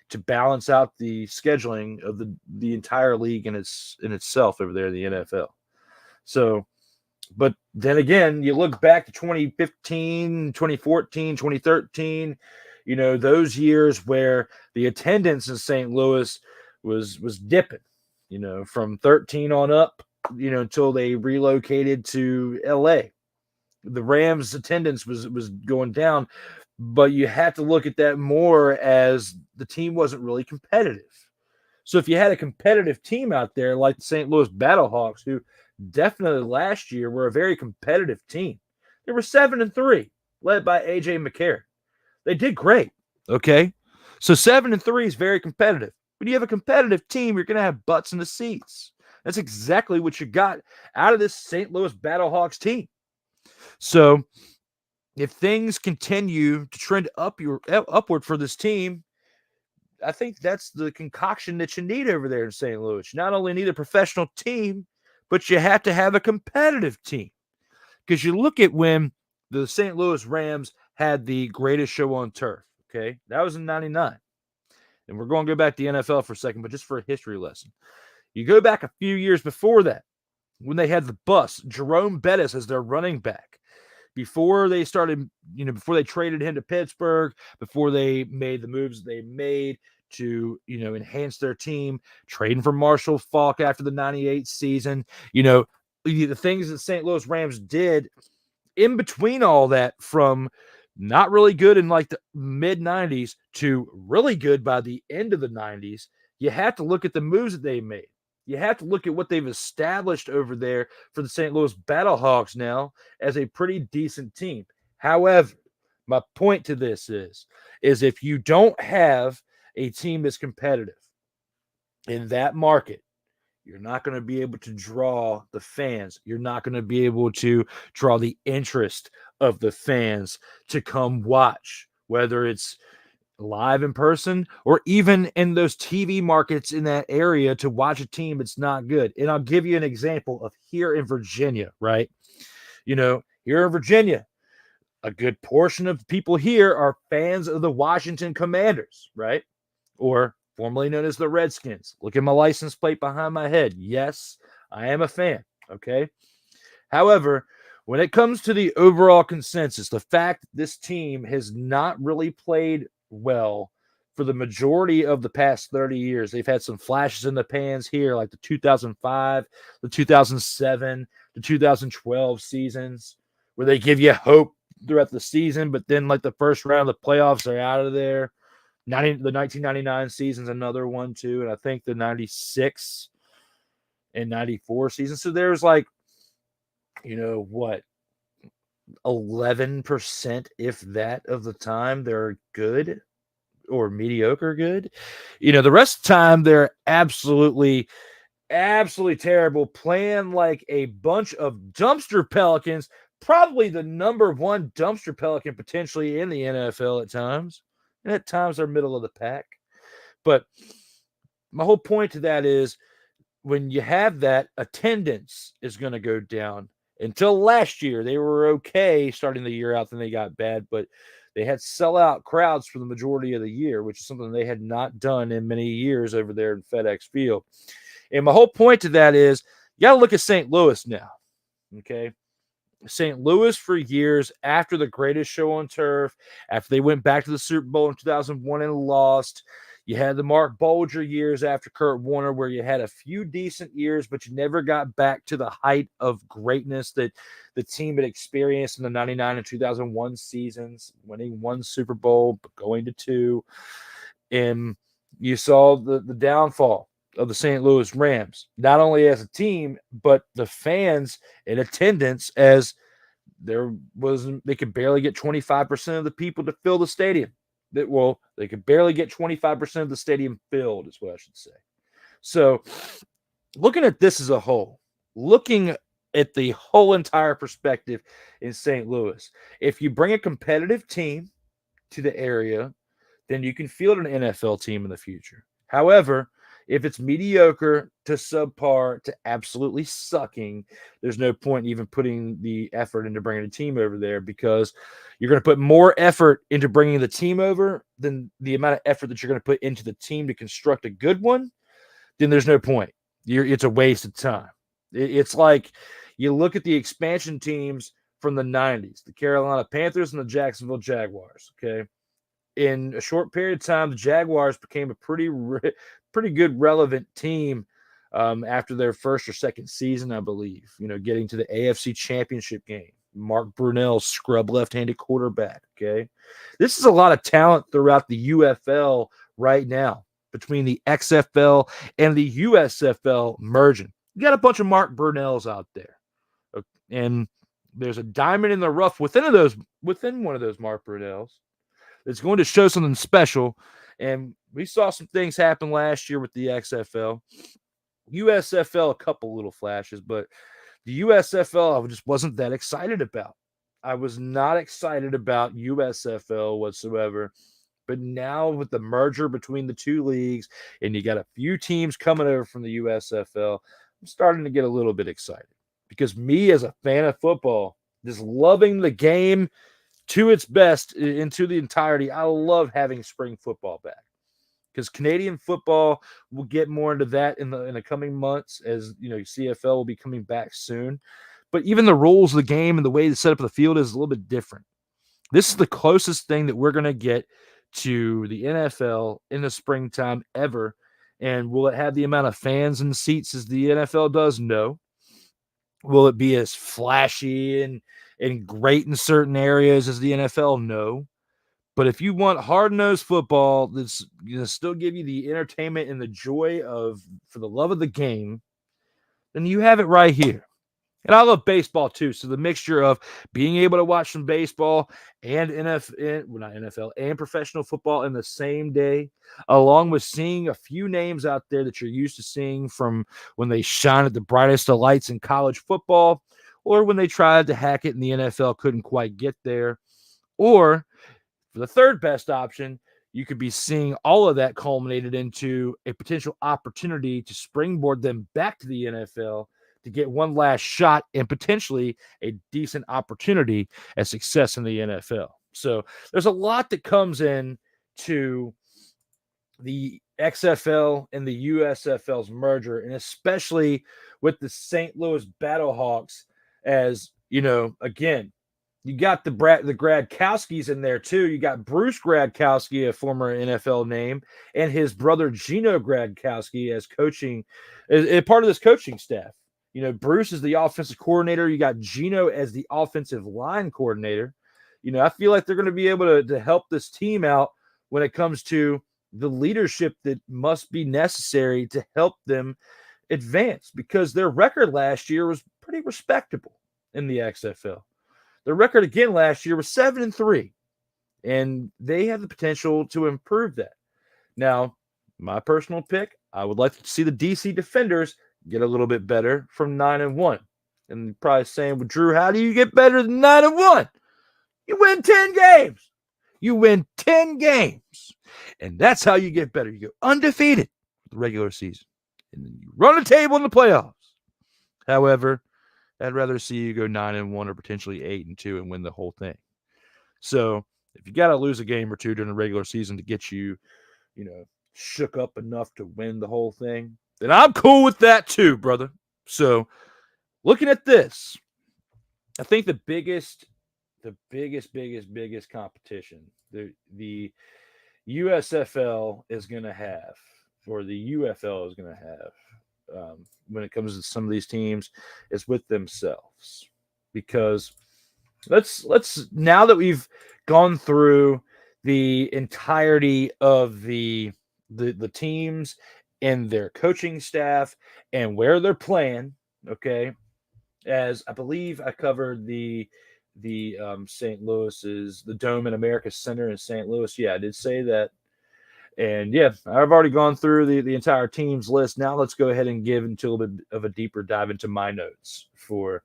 to balance out the scheduling of the entire league in itself over there in the NFL. So, but then again, you look back to 2015, 2014, 2013, those years where the attendance in St. Louis was dipping, from 13 on up, until they relocated to LA. The Rams attendance was going down, but you have to look at that more as the team wasn't really competitive. So if you had a competitive team out there like the St. Louis Battlehawks, who definitely last year were a very competitive team. They were 7-3, led by AJ McCarron. They did great. Okay. So 7-3 is very competitive. When you have a competitive team, you're going to have butts in the seats. That's exactly what you got out of this St. Louis Battlehawks team. So if things continue to trend upward for this team, I think that's the concoction that you need over there in St. Louis. You not only need a professional team, but you have to have a competitive team. Because you look at when the St. Louis Rams had the greatest show on turf, okay? That was in 99. And we're going to go back to the NFL for a second, but just for a history lesson. You go back a few years before that, when they had the bus, Jerome Bettis as their running back. Before they started, before they traded him to Pittsburgh, before they made the moves they made to, enhance their team, trading for Marshall Faulk after the 98 season, the things that St. Louis Rams did in between all that, from not really good in like the mid 90s to really good by the end of the 90s, you have to look at the moves that they made. You have to look at what they've established over there for the St. Louis Battlehawks now as a pretty decent team. However, my point to this is if you don't have a team that's competitive in that market, you're not going to be able to draw the fans. You're not going to be able to draw the interest of the fans to come watch, whether it's live in person or even in those TV markets in that area to watch a team that's not good. And I'll give you an example of here in Virginia, right? Here in Virginia, a good portion of people here are fans of the Washington Commanders, right? Or formerly known as the Redskins. Look at my license plate behind my head. Yes, I am a fan, okay? However, when it comes to the overall consensus, the fact that this team has not really played well for the majority of the past 30 years. They've had some flashes in the pans here, like the 2005, the 2007, the 2012 seasons, where they give you hope throughout the season, but then like the first round of the playoffs, they're out of there. The 1999 season's another one too, and I think the 96 and 94 season. So there's like, 11%, if that, of the time they're good or mediocre good. The rest of the time they're absolutely absolutely terrible, playing like a bunch of dumpster Pelicans, probably the number one dumpster Pelican potentially in the NFL at times. And at times they're middle of the pack. But my whole point to that is when you have that, attendance is going to go down. Until last year, they were okay starting the year out, then they got bad, but they had sellout crowds for the majority of the year, which is something they had not done in many years over there in FedEx Field. And my whole point to that is you got to look at St. Louis now. Okay. St. Louis for years after the greatest show on turf, after they went back to the Super Bowl in 2001 and lost. You had the Mark Bulger years after Kurt Warner where you had a few decent years, but you never got back to the height of greatness that the team had experienced in the 99 and 2001 seasons, winning one Super Bowl, but going to two. And you saw the downfall of the St. Louis Rams, not only as a team, but the fans in attendance, as they could barely get 25% of the people to fill the stadium. They could barely get 25% of the stadium filled, is what I should say. So, looking at this as a whole, looking at the whole entire perspective in St. Louis, if you bring a competitive team to the area, then you can field an NFL team in the future. However, if it's mediocre to subpar to absolutely sucking, there's no point in even putting the effort into bringing a team over there because you're going to put more effort into bringing the team over than the amount of effort that you're going to put into the team to construct a good one. Then there's no point. It's a waste of time. It's like you look at the expansion teams from the 90s, the Carolina Panthers and the Jacksonville Jaguars, okay? In a short period of time, the Jaguars became a pretty good relevant team after their first or second season, I believe, getting to the AFC Championship game. Mark Brunell's scrub left-handed quarterback, okay? This is a lot of talent throughout the UFL right now between the XFL and the USFL merging. You got a bunch of Mark Brunells out there. And there's a diamond in the rough within one of those Mark Brunells. It's going to show something special. And we saw some things happen last year with the XFL. USFL, a couple little flashes, but the USFL, I just wasn't that excited about. I was not excited about USFL whatsoever. But now with the merger between the two leagues, and you got a few teams coming over from the USFL, I'm starting to get a little bit excited. Because me, as a fan of football, just loving the game to its best into the entirety, I love having spring football back. Because Canadian football, we'll get more into that in the coming months, as CFL will be coming back soon. But even the rules of the game and the way the setup of the field is a little bit different. This is the closest thing that we're going to get to the NFL in the springtime ever. And will it have the amount of fans and seats as the NFL does? No. Will it be as flashy and great in certain areas as the NFL? No. But if you want hard-nosed football that's going to still give you the entertainment and the joy for the love of the game, then you have it right here. And I love baseball too. So the mixture of being able to watch some baseball and not NFL and professional football in the same day, along with seeing a few names out there that you're used to seeing from when they shine at the brightest of lights in college football, or when they tried to hack it and the NFL couldn't quite get there, or for the third best option, you could be seeing all of that culminated into a potential opportunity to springboard them back to the NFL to get one last shot and potentially a decent opportunity at success in the NFL. So there's a lot that comes in to the XFL and the USFL's merger, and especially with the St. Louis Battlehawks, as again, you got the Gradkowskis in there too. You got Bruce Gradkowski, a former NFL name, and his brother Gino Gradkowski as coaching, as part of this coaching staff. Bruce is the offensive coordinator. You got Gino as the offensive line coordinator. I feel like they're going to be able to help this team out when it comes to the leadership that must be necessary to help them advance, because their record last year was pretty respectable in the XFL. Their record again last year was 7-3, and they have the potential to improve that. Now, my personal pick, I would like to see the DC Defenders get a little bit better from 9-1. And you're probably saying, well, Drew, how do you get better than 9-1? You win 10 games. You win 10 games. And that's how you get better. You go undefeated the regular season. And then you run the table in the playoffs. However, I'd rather see you go 9-1 or potentially 8-2 and win the whole thing. So if you got to lose a game or two during the regular season to get you, shook up enough to win the whole thing, then I'm cool with that too, brother. So looking at this, I think the biggest competition the USFL is going to have, or the UFL is going to have, when it comes to some of these teams, is with themselves. Because let's now that we've gone through the entirety of the teams and their coaching staff and where they're playing, okay, as I believe I covered the St. Louis's, the Dome in America Center in St. Louis. Yeah, I did say that. And yeah, I've already gone through the entire team's list. Now let's go ahead and give into a little bit of a deeper dive into my notes for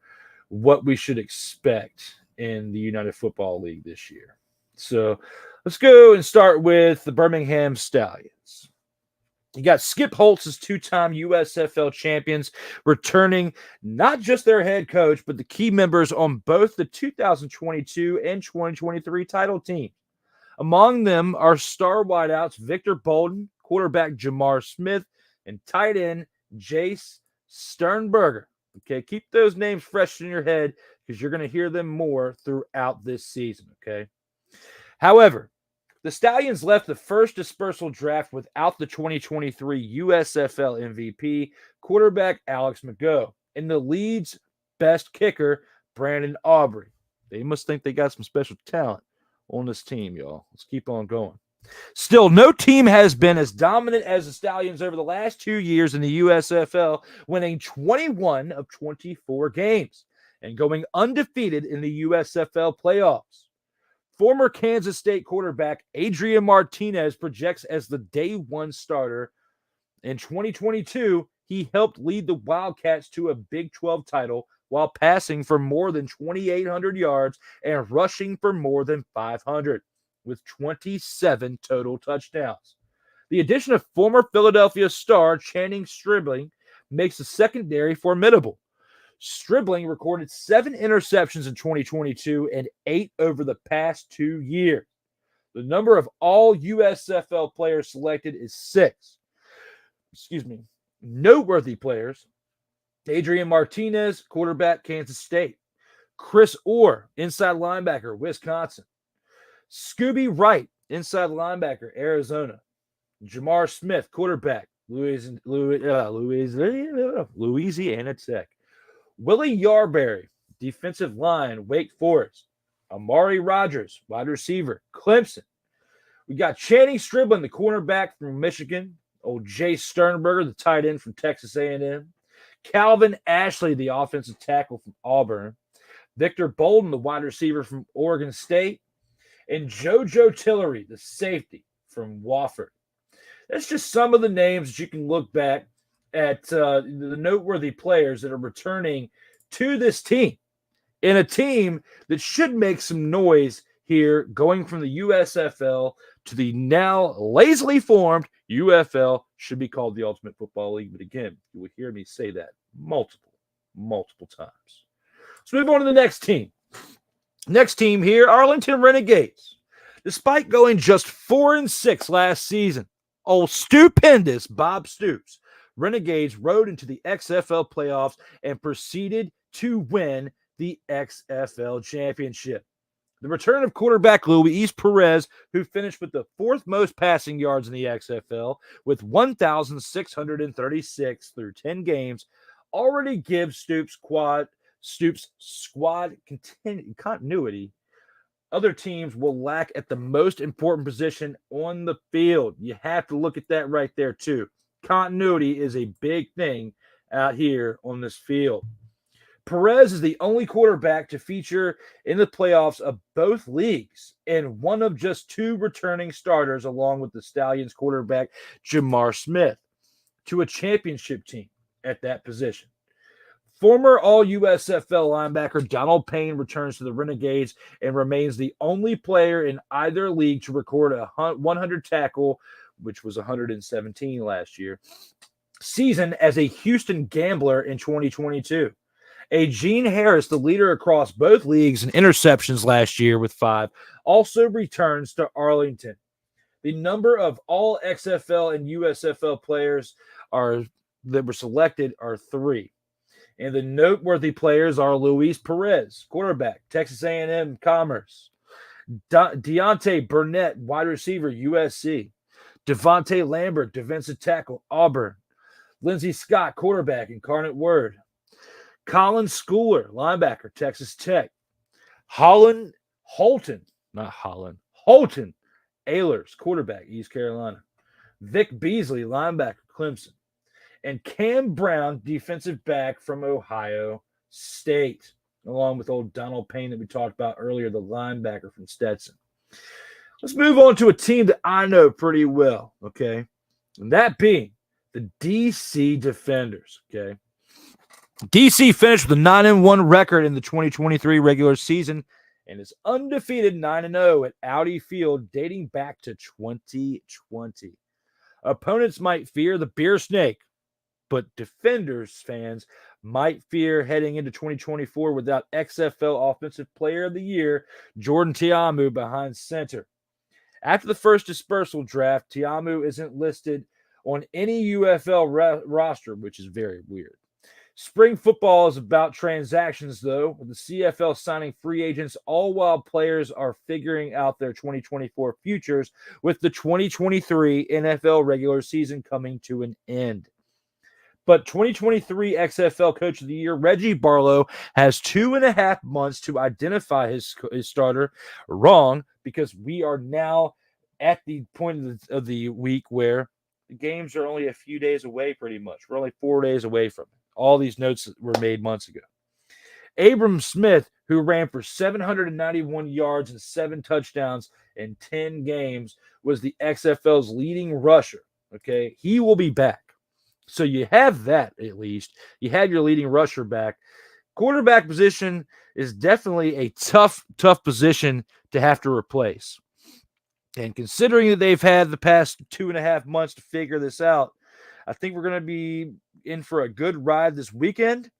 what we should expect in the United Football League this year. So let's go and start with the Birmingham Stallions. You got Skip Holtz as two-time USFL champions, returning not just their head coach, but the key members on both the 2022 and 2023 title team. Among them are star wideouts Victor Bolden, quarterback Jamar Smith, and tight end Jace Sternberger. Okay, keep those names fresh in your head because you're going to hear them more throughout this season, okay? However, the Stallions left the first dispersal draft without the 2023 USFL MVP, quarterback Alex McGough, and the league's best kicker, Brandon Aubrey. They must think they got some special talent on this team, y'all. Let's keep on going. Still, no team has been as dominant as the Stallions over the last 2 years in the USFL, winning 21 of 24 games and going undefeated in the USFL playoffs. Former Kansas State quarterback Adrian Martinez projects as the day one starter. In 2022, he helped lead the Wildcats to a Big 12 title while passing for more than 2,800 yards and rushing for more than 500, with 27 total touchdowns. The addition of former Philadelphia star Channing Stribling makes the secondary formidable. Stribling recorded 7 interceptions in 2022 and 8 over the past 2 years. The number of all USFL players selected is 6. Noteworthy players: Adrian Martinez, quarterback, Kansas State. Chris Orr, inside linebacker, Wisconsin. Scooby Wright, inside linebacker, Arizona. Jamar Smith, quarterback, Louisiana Tech. Willie Yarberry, defensive line, Wake Forest. Amari Rogers, wide receiver, Clemson. We got Channing Stribling, the cornerback from Michigan. Old Jay Sternberger, the tight end from Texas A&M. Calvin Ashley, the offensive tackle from Auburn. Victor Bolden, the wide receiver from Oregon State. And JoJo Tillery, the safety from Wofford. That's just some of the names that you can look back at, the noteworthy players that are returning to this team, in a team that should make some noise here, going from the USFL to the now lazily formed UFL, should be called the Ultimate Football League. But again, you will hear me say that multiple times. Let's move on to the next team. Next team here, Arlington Renegades. Despite going just 4-6 last season, old stupendous Bob Stoops, Renegades rode into the XFL playoffs and proceeded to win the XFL championship. The return of quarterback Luis Perez, who finished with the 4th most passing yards in the XFL with 1,636 through 10 games, already gives Stoops' squad continuity. Other teams will lack at the most important position on the field. You have to look at that right there too. Continuity is a big thing out here on this field. Perez is the only quarterback to feature in the playoffs of both leagues and one of just 2 returning starters, along with the Stallions quarterback Jamar Smith, to a championship team. at that position. Former All-USFL linebacker Donald Payne returns to the Renegades and remains the only player in either league to record a 100 tackle, which was 117 last year, season as a Houston Gambler in 2022. Gene Harris, the leader across both leagues in interceptions last year with 5, also returns to Arlington. The number of all XFL and USFL players that were selected are 3. And the noteworthy players are Luis Perez, quarterback, Texas A&M Commerce; Deontay Burnett, wide receiver, USC; Devontae Lambert, defensive tackle, Auburn; Lindsey Scott, quarterback, Incarnate Word; Colin Schooler, linebacker, Texas Tech; Holton Ehlers, quarterback, East Carolina; Vic Beasley, linebacker, Clemson; and Cam Brown, defensive back from Ohio State, along with old Donald Payne that we talked about earlier, the linebacker from Stetson. Let's move on to a team that I know pretty well, okay? And that being the DC Defenders, okay? DC finished with a 9-1 record in the 2023 regular season and is undefeated 9-0 at Audi Field dating back to 2020. Opponents might fear the Beer Snake, but Defenders fans might fear heading into 2024 without XFL Offensive Player of the Year Jordan Tiamu behind center. After the first dispersal draft, Tiamu isn't listed on any UFL roster, which is very weird. Spring football is about transactions, though, with the CFL signing free agents, all while players are figuring out their 2024 futures with the 2023 NFL regular season coming to an end. But 2023 XFL Coach of the Year, Reggie Barlow, has 2.5 months to identify his starter. Wrong, because we are now at the point of the week where the games are only a few days away, pretty much. We're only 4 days away from it. All these notes were made months ago. Abram Smith, who ran for 791 yards and 7 touchdowns in 10 games, was the XFL's leading rusher. Okay, he will be back. So you have that at least. You have your leading rusher back. Quarterback position is definitely a tough position to have to replace. And considering that they've had the past 2.5 months to figure this out, I think we're going to be in for a good ride this weekend,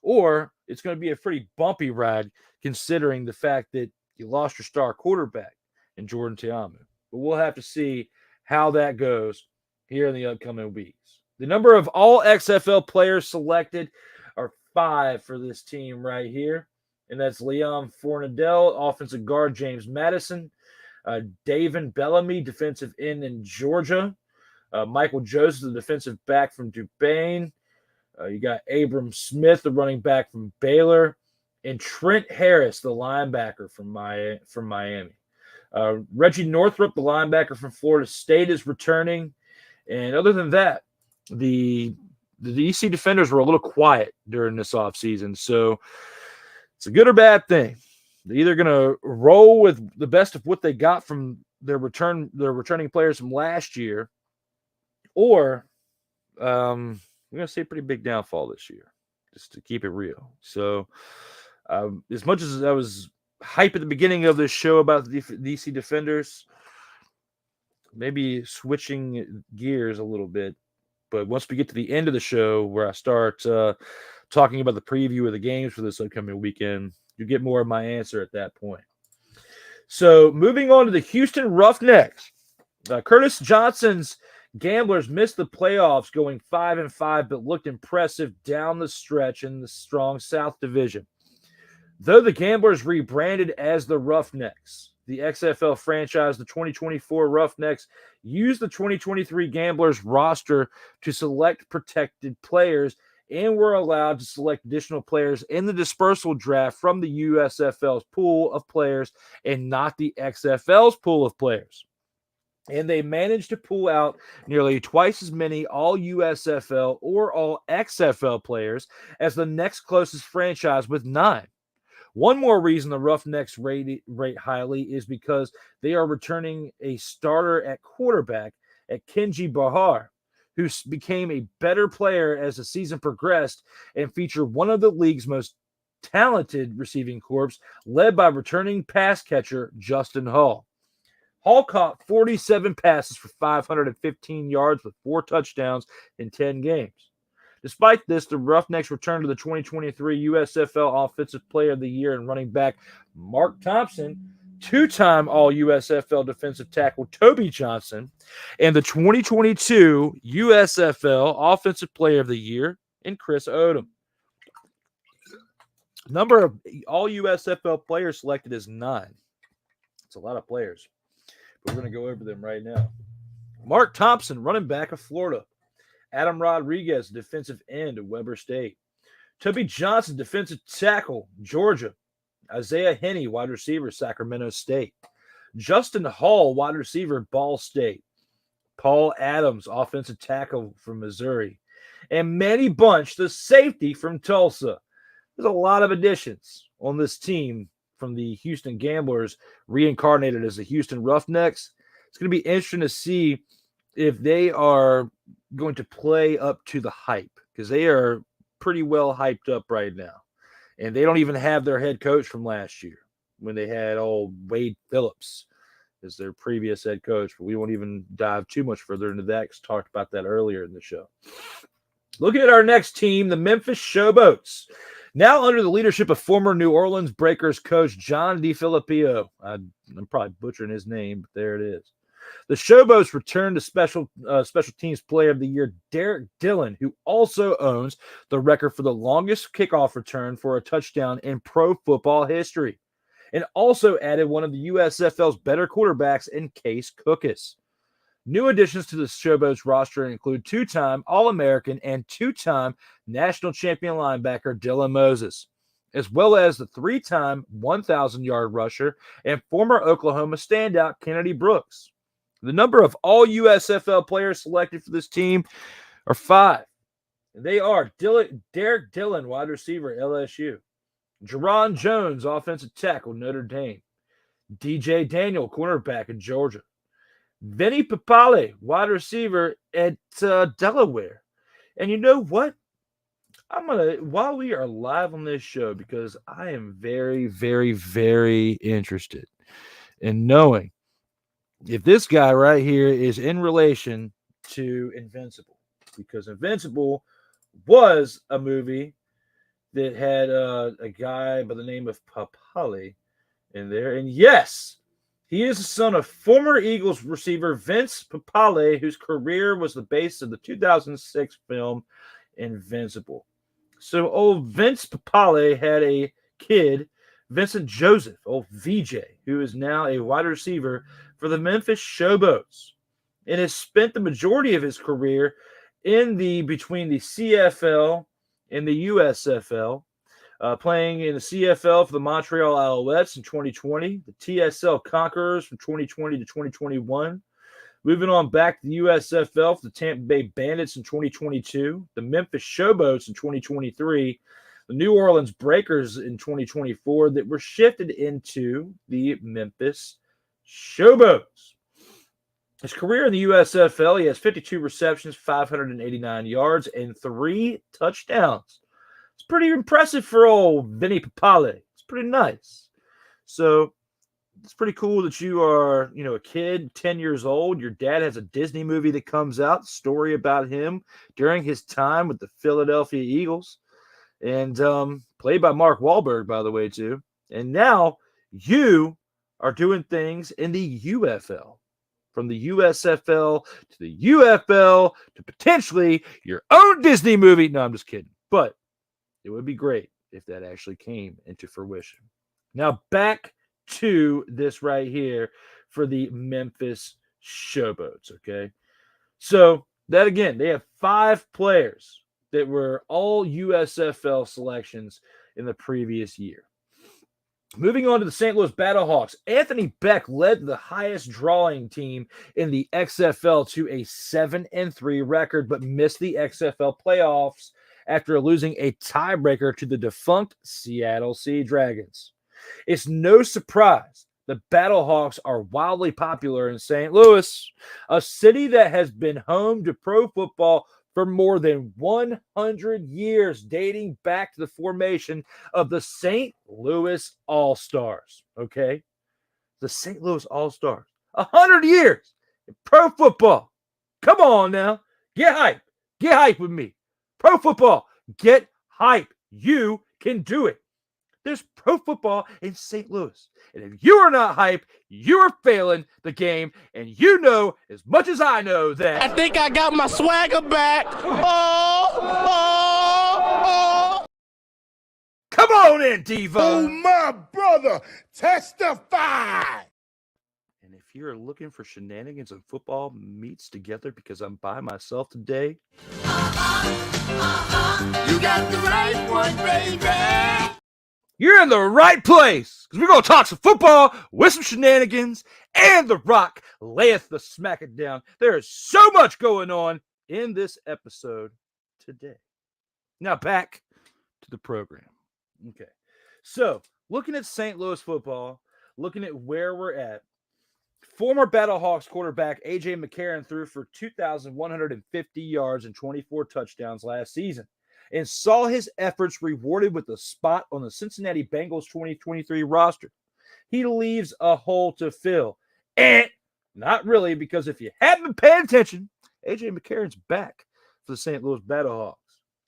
or it's going to be a pretty bumpy ride considering the fact that you lost your star quarterback in Jordan Tiamu. But we'll have to see how that goes here in the upcoming weeks. The number of all XFL players selected are 5 for this team right here. And that's Leon Fornadell, offensive guard James Madison, David Bellamy, defensive end in Georgia, Michael Joseph, the defensive back from Duquesne. You got Abram Smith, the running back from Baylor, and Trent Harris, the linebacker from Miami. Reggie Northrup, the linebacker from Florida State, is returning. And other than that, the DC Defenders were a little quiet during this offseason. So it's a good or bad thing. They're either going to roll with the best of what they got from their returning players from last year, or we're going to see a pretty big downfall this year, just to keep it real. So as much as I was hype at the beginning of this show about the DC Defenders, maybe switching gears a little bit. But once we get to the end of the show where I start talking about the preview of the games for this upcoming weekend, you get more of my answer at that point. So moving on to the Houston Roughnecks. Curtis Johnson's Gamblers missed the playoffs going 5-5, but looked impressive down the stretch in the strong South Division. Though the Gamblers rebranded as the Roughnecks, the XFL franchise, the 2024 Roughnecks, used the 2023 Gamblers roster to select protected players and were allowed to select additional players in the dispersal draft from the USFL's pool of players and not the XFL's pool of players. And they managed to pull out nearly twice as many all USFL or all XFL players as the next closest franchise with 9. One more reason the Roughnecks rate highly is because they are returning a starter at quarterback at Kenji Bahar, who became a better player as the season progressed and featured one of the league's most talented receiving corps, led by returning pass catcher Justin Hall. Hall caught 47 passes for 515 yards with 4 touchdowns in 10 games. Despite this, the Roughnecks returned to the 2023 USFL Offensive Player of the Year and running back Mark Thompson, 2-time All-USFL defensive tackle Toby Johnson, and the 2022 USFL Offensive Player of the Year in Chris Odom. Number of All-USFL players selected is 9. It's a lot of players. But we're going to go over them right now. Mark Thompson, running back of Florida. Adam Rodriguez, defensive end of Weber State. Toby Johnson, defensive tackle, Georgia. Isaiah Henney, wide receiver, Sacramento State. Justin Hall, wide receiver, Ball State. Paul Adams, offensive tackle from Missouri. And Manny Bunch, the safety from Tulsa. There's a lot of additions on this team from the Houston Gamblers, reincarnated as the Houston Roughnecks. It's going to be interesting to see if they are going to play up to the hype, because they are pretty well hyped up right now. And they don't even have their head coach from last year when they had old Wade Phillips as their previous head coach. But we won't even dive too much further into that because I talked about that earlier in the show. Looking at our next team, the Memphis Showboats. Now under the leadership of former New Orleans Breakers coach John DeFilippo. I'm probably butchering his name, but there it is. The Showboats returned to special teams player of the year Derek Dillon, who also owns the record for the longest kickoff return for a touchdown in pro football history, and also added one of the USFL's better quarterbacks in Case Cookus. New additions to the Showboats roster include 2-time All-American and 2-time national champion linebacker Dylan Moses, as well as the 3-time 1,000-yard rusher and former Oklahoma standout Kennedy Brooks. The number of all USFL players selected for this team are 5. They are Derek Dillon, wide receiver, LSU. Jerron Jones, offensive tackle, Notre Dame. DJ Daniel, cornerback in Georgia. Vinny Papale, wide receiver at Delaware. And you know what? While we are live on this show, because I am very, very, very interested in knowing if this guy right here is in relation to Invincible, because Invincible was a movie that had a guy by the name of Papale in there. And yes, he is the son of former Eagles receiver Vince Papale, whose career was the base of the 2006 film Invincible. So old Vince Papale had a kid, Vincent Joseph, old VJ, who is now a wide receiver for the Memphis Showboats and has spent the majority of his career between the CFL and the USFL, playing in the CFL for the Montreal Alouettes in 2020, the TSL Conquerors from 2020 to 2021, moving on back to the USFL for the Tampa Bay Bandits in 2022, the Memphis Showboats in 2023, the New Orleans Breakers in 2024 that were shifted into the Memphis Showboats. His career in the USFL, he has 52 receptions, 589 yards, and 3 touchdowns. It's pretty impressive for old Vinny Papale. It's pretty nice. So it's pretty cool that you are, a kid, 10 years old. Your dad has a Disney movie that comes out, story about him during his time with the Philadelphia Eagles, and played by Mark Wahlberg, by the way, too. And now you are doing things in the UFL. From the USFL to the UFL to potentially your own Disney movie. No, I'm just kidding. But it would be great if that actually came into fruition. Now back to this right here for the Memphis Showboats, okay? So that again, they have 5 players that were all USFL selections in the previous year. Moving on to the St. Louis Battlehawks, Anthony Beck led the highest drawing team in the XFL to a 7-3 record, but missed the XFL playoffs after losing a tiebreaker to the defunct Seattle Sea Dragons. It's no surprise The Battlehawks are wildly popular in St. Louis, a city that has been home to pro football for more than 100 years, dating back to the formation of the St. Louis All-Stars. Okay? The St. Louis All-Stars. 100 years in pro football. Come on now. Get hype. Get hype with me. Pro football. Get hype. You can do it. There's pro football in St. Louis. And if you are not hype, you are failing the game. And you know as much as I know that. I think I got my swagger back. Oh. Come on in, Devo. Oh, my brother, testify. And if you're looking for shenanigans and football meets together because I'm by myself today, You got the right one, baby. you're in the right place, because we're going to talk some football with some shenanigans, and The Rock layeth the smack it down. There is so much going on in this episode today. Now back to the program. Okay. So, looking at St. Louis football, looking at where we're at, former Battlehawks quarterback A.J. McCarron threw for 2,150 yards and 24 touchdowns last season, and saw his efforts rewarded with a spot on the Cincinnati Bengals 2023 roster. He leaves a hole to fill. And not really, because if you haven't been paying attention, A.J. McCarron's back for the St. Louis Battlehawks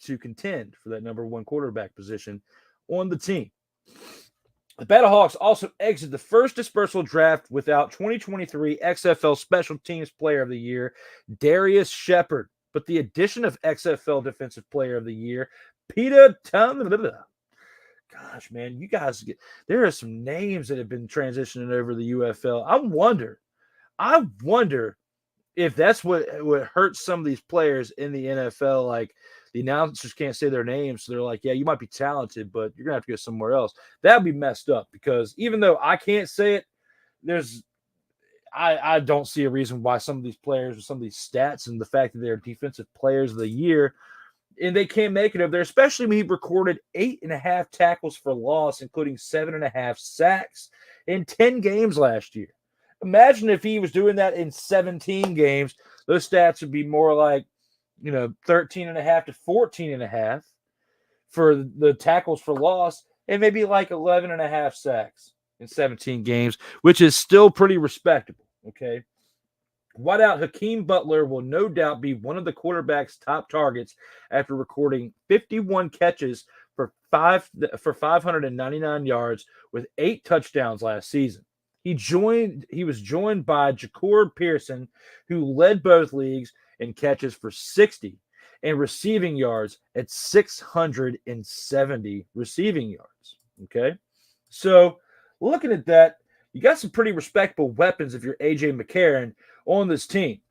to contend for that number one quarterback position on the team. The Battlehawks also exited the first dispersal draft without 2023 XFL Special Teams Player of the Year, Darius Shepard. But the addition of XFL Defensive Player of the Year, Peter gosh, man, you guys, there are some names that have been transitioning over the UFL. I wonder if that's what hurts some of these players in the NFL. Like, the announcers can't say their names, so they're like, yeah, you might be talented, but you're going to have to go somewhere else. That would be messed up, because even though I can't say it, I don't see a reason why some of these players with some of these stats and the fact that they're defensive players of the year and they can't make it over there, especially when he recorded 8.5 tackles for loss, including 7.5 sacks in 10 games last year. Imagine if he was doing that in 17 games, those stats would be more like, 13.5 to 14.5 for the tackles for loss, and maybe like 11.5 sacks in 17 games, which is still pretty respectable. Okay. Wideout Hakeem Butler will no doubt be one of the quarterback's top targets after recording 51 catches for 599 yards with 8 touchdowns last season. He was joined by Jacour Pearson, who led both leagues in catches for 60 and receiving yards at 670 receiving yards. Okay. So looking at that, you got some pretty respectable weapons if you're A.J. McCarron on this team.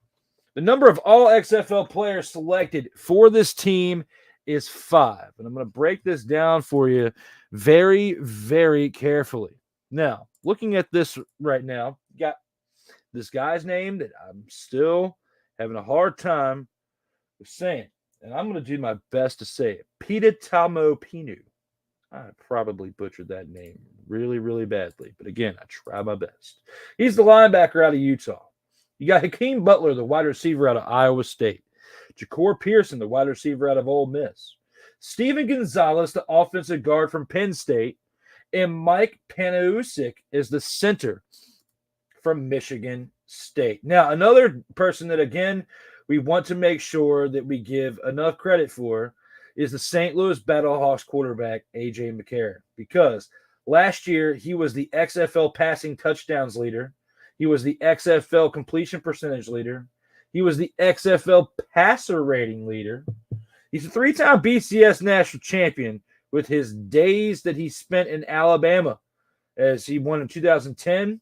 The number of all XFL players selected for this team is 5. And I'm going to break this down for you very, very carefully. Now, looking at this right now, you got this guy's name that I'm still having a hard time with saying. And I'm going to do my best to say it. Pita Tamo Pinu. I probably butchered that name really, really badly. But again, I try my best. He's the linebacker out of Utah. You got Hakeem Butler, the wide receiver out of Iowa State. Jacour Pearson, the wide receiver out of Ole Miss. Steven Gonzalez, the offensive guard from Penn State. And Mike Panusic is the center from Michigan State. Now, another person that, again, we want to make sure that we give enough credit for is the St. Louis Battlehawks quarterback, A.J. McCarron, because last year he was the XFL passing touchdowns leader. He was the XFL completion percentage leader. He was the XFL passer rating leader. He's a 3-time BCS national champion with his days that he spent in Alabama, as he won in 2010,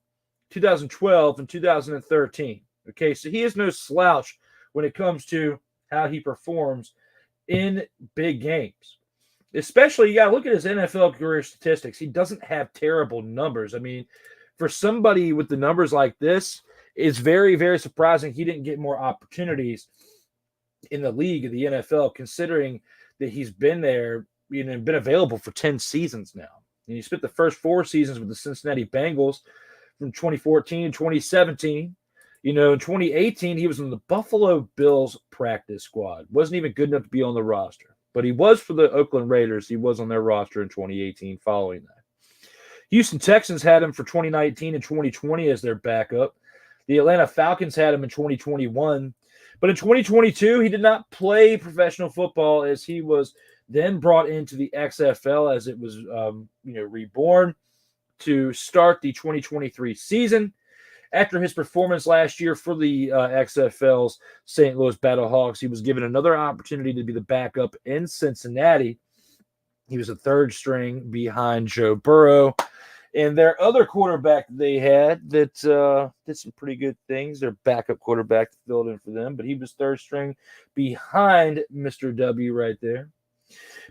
2012, and 2013. Okay, so he is no slouch when it comes to how he performs in big games. Especially, you got to look at his NFL career statistics. He doesn't have terrible numbers. I mean, for somebody with the numbers like this, it's very, very surprising he didn't get more opportunities in the league of the NFL, considering that he's been there, been available for 10 seasons now. And he spent the first 4 seasons with the Cincinnati Bengals from 2014 to 2017. In 2018, he was on the Buffalo Bills practice squad. Wasn't even good enough to be on the roster. But he was for the Oakland Raiders. He was on their roster in 2018 following that. Houston Texans had him for 2019 and 2020 as their backup. The Atlanta Falcons had him in 2021. But in 2022, he did not play professional football as he was then brought into the XFL as it was reborn to start the 2023 season. After his performance last year for the XFL's St. Louis Battlehawks, he was given another opportunity to be the backup in Cincinnati. He was a third string behind Joe Burrow. And their other quarterback they had that did some pretty good things, their backup quarterback filled in for them, but he was third string behind Mr. W right there.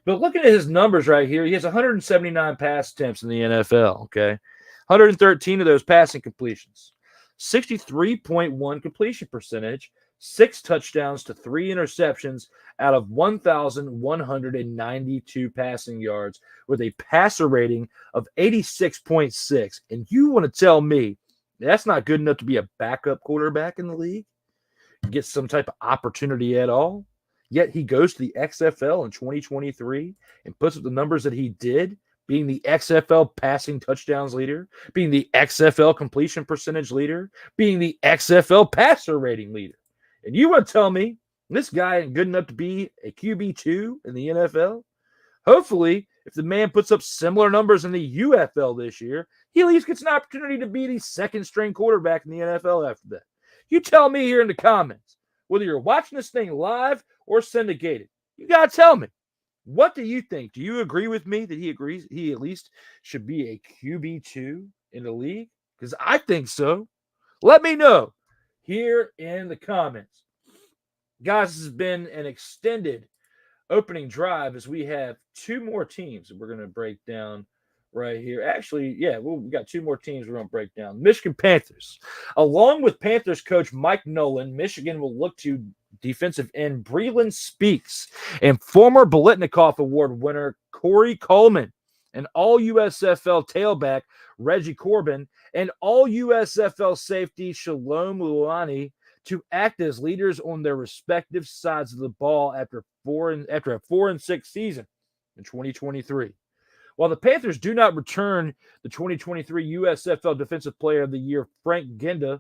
But looking at his numbers right here, he has 179 pass attempts in the NFL, okay? 113 of those passing completions. 63.1 completion percentage, 6 touchdowns to 3 interceptions out of 1,192 passing yards with a passer rating of 86.6. And you want to tell me that's not good enough to be a backup quarterback in the league? Get some type of opportunity at all? Yet he goes to the XFL in 2023 and puts up the numbers that he did, being the XFL passing touchdowns leader, being the XFL completion percentage leader, being the XFL passer rating leader. And you want to tell me this guy ain't good enough to be a QB2 in the NFL? Hopefully, if the man puts up similar numbers in the UFL this year, he at least gets an opportunity to be the second string quarterback in the NFL after that. You tell me here in the comments, whether you're watching this thing live or syndicated, you got to tell me. What do you think? Do you agree with me that he agrees he at least should be a QB2 in the league? Because I think so. Let me know here in the comments. Guys, this has been an extended opening drive as we have 2 more teams that we're going to break down right here. Actually, we got 2 more teams we're going to break down. Michigan Panthers. Along with Panthers coach Mike Nolan, Michigan will look to defensive end Breland Speaks and former Biletnikoff Award winner Corey Coleman, and all-USFL tailback Reggie Corbin, and all-USFL safety Shalom Luani to act as leaders on their respective sides of the ball after a 4-6 season in 2023. While the Panthers do not return the 2023 USFL Defensive Player of the Year Frank Ginda,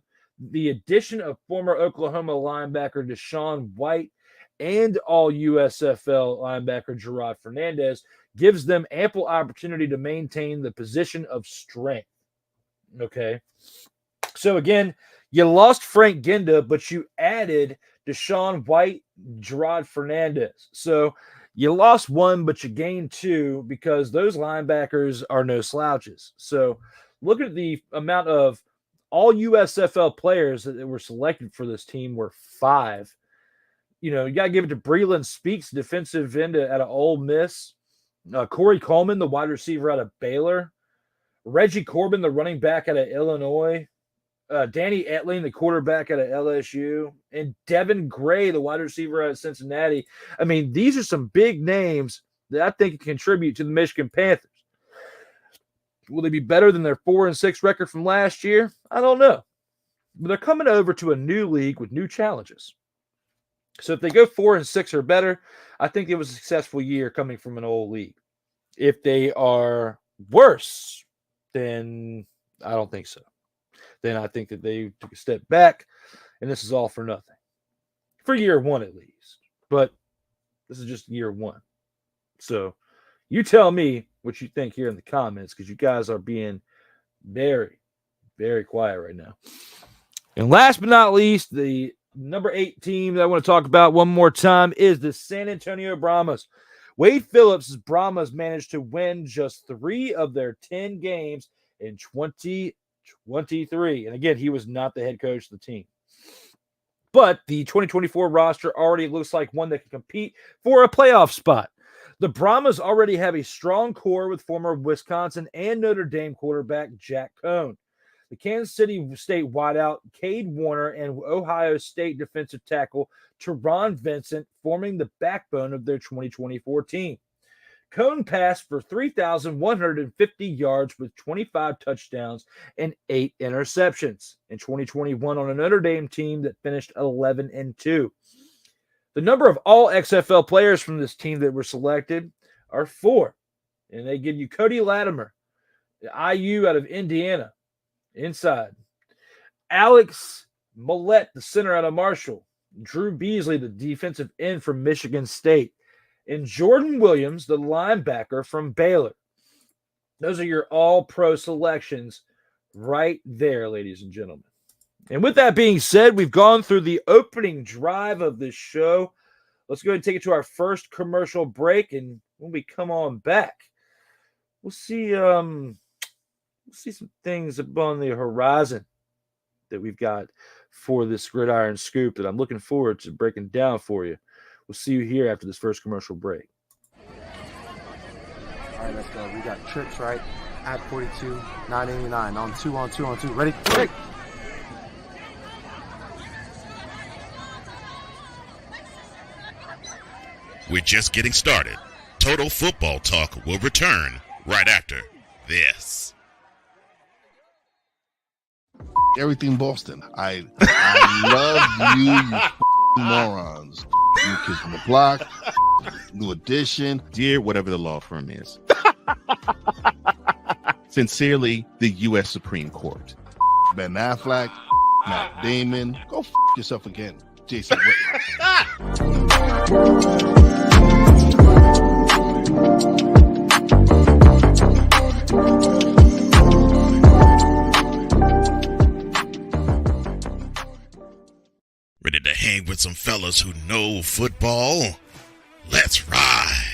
the addition of former Oklahoma linebacker Deshaun White and all-USFL linebacker Gerard Fernandez gives them ample opportunity to maintain the position of strength. Okay. So again, you lost Frank Ginda, but you added Deshaun White, Gerard Fernandez. So you lost one, but you gained 2 because those linebackers are no slouches. So look at the amount of all USFL players that were selected for this team were 5. You got to give it to Breland Speaks, defensive end out of Ole Miss. Corey Coleman, the wide receiver out of Baylor. Reggie Corbin, the running back out of Illinois. Danny Etling, the quarterback out of LSU. And Devin Gray, the wide receiver out of Cincinnati. I mean, these are some big names that I think can contribute to the Michigan Panthers. Will they be better than their 4-6 record from last year? I don't know. But they're coming over to a new league with new challenges. So if they go 4-6 or better, I think it was a successful year coming from an old league. If they are worse, then I don't think so. Then I think that they took a step back, and this is all for nothing. For year 1 at least. But this is just year 1. So you tell me what you think here in the comments, because you guys are being very, very quiet right now. And last but not least, the number 8 team that I want to talk about one more time is the San Antonio Brahmas. Wade Phillips' Brahmas managed to win just 3 of their 10 games in 2023. And again, he was not the head coach of the team. But the 2024 roster already looks like one that can compete for a playoff spot. The Brahmas already have a strong core with former Wisconsin and Notre Dame quarterback Jack Cohn. The Kansas City State wideout Cade Warner and Ohio State defensive tackle Teron Vincent forming the backbone of their 2024 team. Cone passed for 3,150 yards with 25 touchdowns and 8 interceptions in 2021 on a Notre Dame team that finished 11-2. The number of all XFL players from this team that were selected are 4. And they give you Cody Latimer, the IU out of Indiana, inside. Alex Millette, the center out of Marshall. Drew Beasley, the defensive end from Michigan State. And Jordan Williams, the linebacker from Baylor. Those are your all-pro selections right there, ladies and gentlemen. And with that being said, we've gone through the opening drive of this show. Let's go ahead and take it to our first commercial break. And when we come on back, we'll see some things upon the horizon that we've got for this Gridiron Scoop that I'm looking forward to breaking down for you. We'll see you here after this first commercial break. All right, let's go. We got trips, right? At 42, 989. On two. Ready? Break! We're just getting started. Total Football Talk will return right after this. Everything Boston. I love you morons. New Kids on the Block, New Edition. Dear whatever the law firm is. Sincerely, the U.S. Supreme Court. Ben Affleck, Matt Damon. Go yourself again, Jason Whitlock. Ready to hang with some fellas who know football? Let's ride.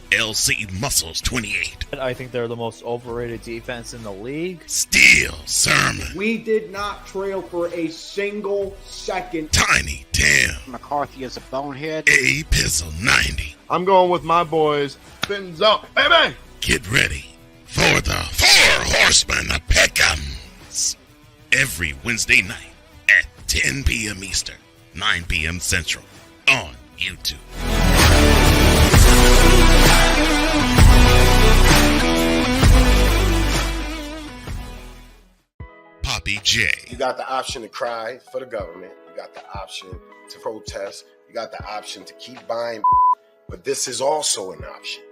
LC Muscles 28. I think they're the most overrated defense in the league. Steel Sermon. We did not trail for a single second. Tiny Tim. McCarthy is a bonehead. A Pizzle 90. I'm going with my boys. Fins up, baby! Get ready for the Four Horsemen of Peckham's. Every Wednesday night at 10 p.m. Eastern, 9 p.m. Central on YouTube. Poppy J. You got the option to cry for the government. You got the option to protest. You got the option to keep buying. But this is also an option.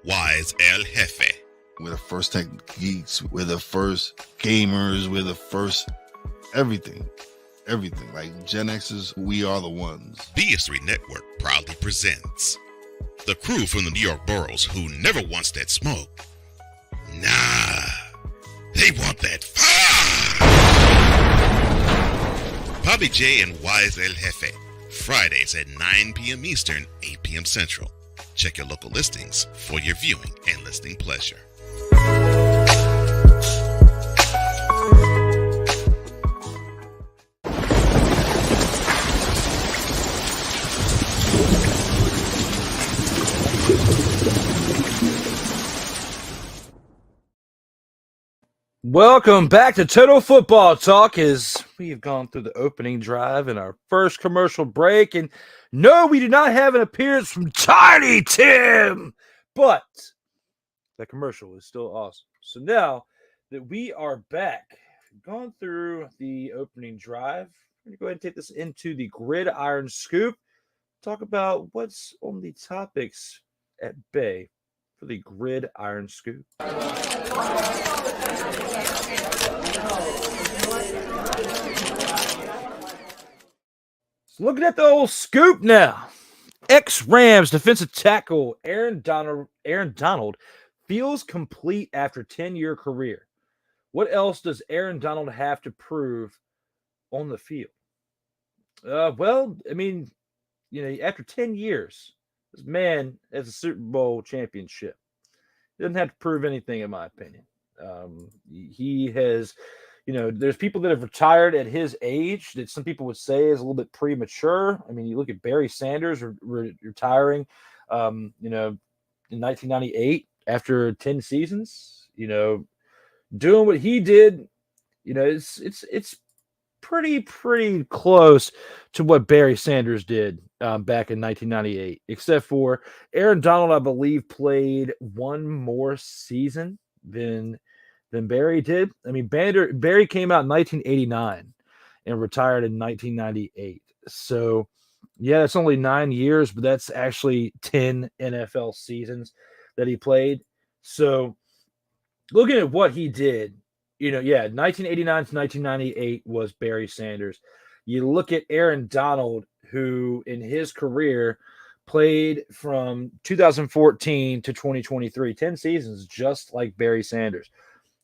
Wise El Jefe. We're the first tech geeks. We're the first gamers. We're the first everything. Everything. Like Gen X's, we are the ones. BS3 Network proudly presents the crew from the New York boroughs who never wants that smoke. Nah, they want that fire. Poppy J and Wise El Jefe. Fridays at 9 p.m. Eastern, 8 p.m. Central. Check your local listings for your viewing and listening pleasure. Welcome back to Total Football Talk as we have gone through the opening drive and our first commercial break. And no, we do not have an appearance from Tiny Tim, but the commercial is still awesome. So now that we are back, gone through the opening drive, we're going to go ahead and take this into the Gridiron Scoop, talk about what's on the topics at bay for the Gridiron Scoop. So looking at the old scoop now. Ex-Rams defensive tackle Aaron Donald feels complete after 10-year career. What else does Aaron Donald have to prove on the field? Well, I mean, after 10 years, this man has a Super Bowl championship. He doesn't have to prove anything, in my opinion. He has, there's people that have retired at his age that some people would say is a little bit premature. I mean, you look at Barry Sanders retiring, in 1998 after 10 seasons. Doing what he did, it's pretty close to what Barry Sanders did back in 1998, except for Aaron Donald, I believe, played one more season than Barry did. I mean, Barry came out in 1989 and retired in 1998. So, yeah, it's only 9 years, but that's actually 10 NFL seasons that he played. So, looking at what he did, 1989 to 1998 was Barry Sanders. You look at Aaron Donald, who in his career played from 2014 to 2023, 10 seasons, just like Barry Sanders.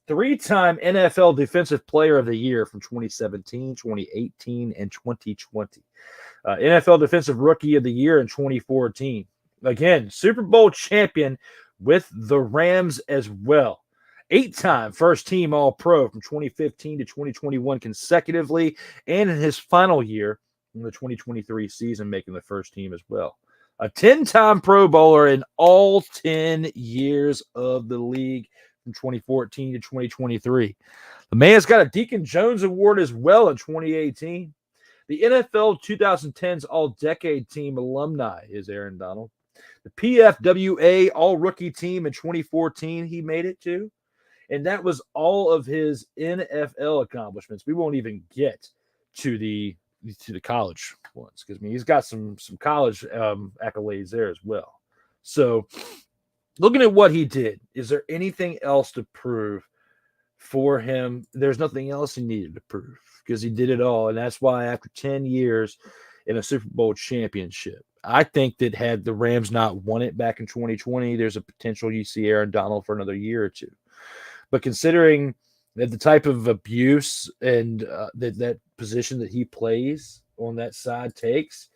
3-time NFL Defensive Player of the Year from 2017, 2018, and 2020. NFL Defensive Rookie of the Year in 2014. Again, Super Bowl champion with the Rams as well. 8-time first-team All-Pro from 2015 to 2021 consecutively, and in his final year in the 2023 season, making the first team as well. A 10-time Pro Bowler in all 10 years of the league from 2014 to 2023. The man's got a Deacon Jones Award as well in 2018. The NFL 2010s All-Decade Team alumni is Aaron Donald. The PFWA All-Rookie Team in 2014, he made it to. And that was all of his NFL accomplishments. We won't even get to the college ones because he's got some college accolades there as well. So, looking at what he did, is there anything else to prove for him? There's nothing else he needed to prove because he did it all, and that's why after 10 years in a Super Bowl championship, I think that had the Rams not won it back in 2020, there's a potential you see Aaron Donald for another year or two. But considering that the type of abuse and that position that he plays on that side takes,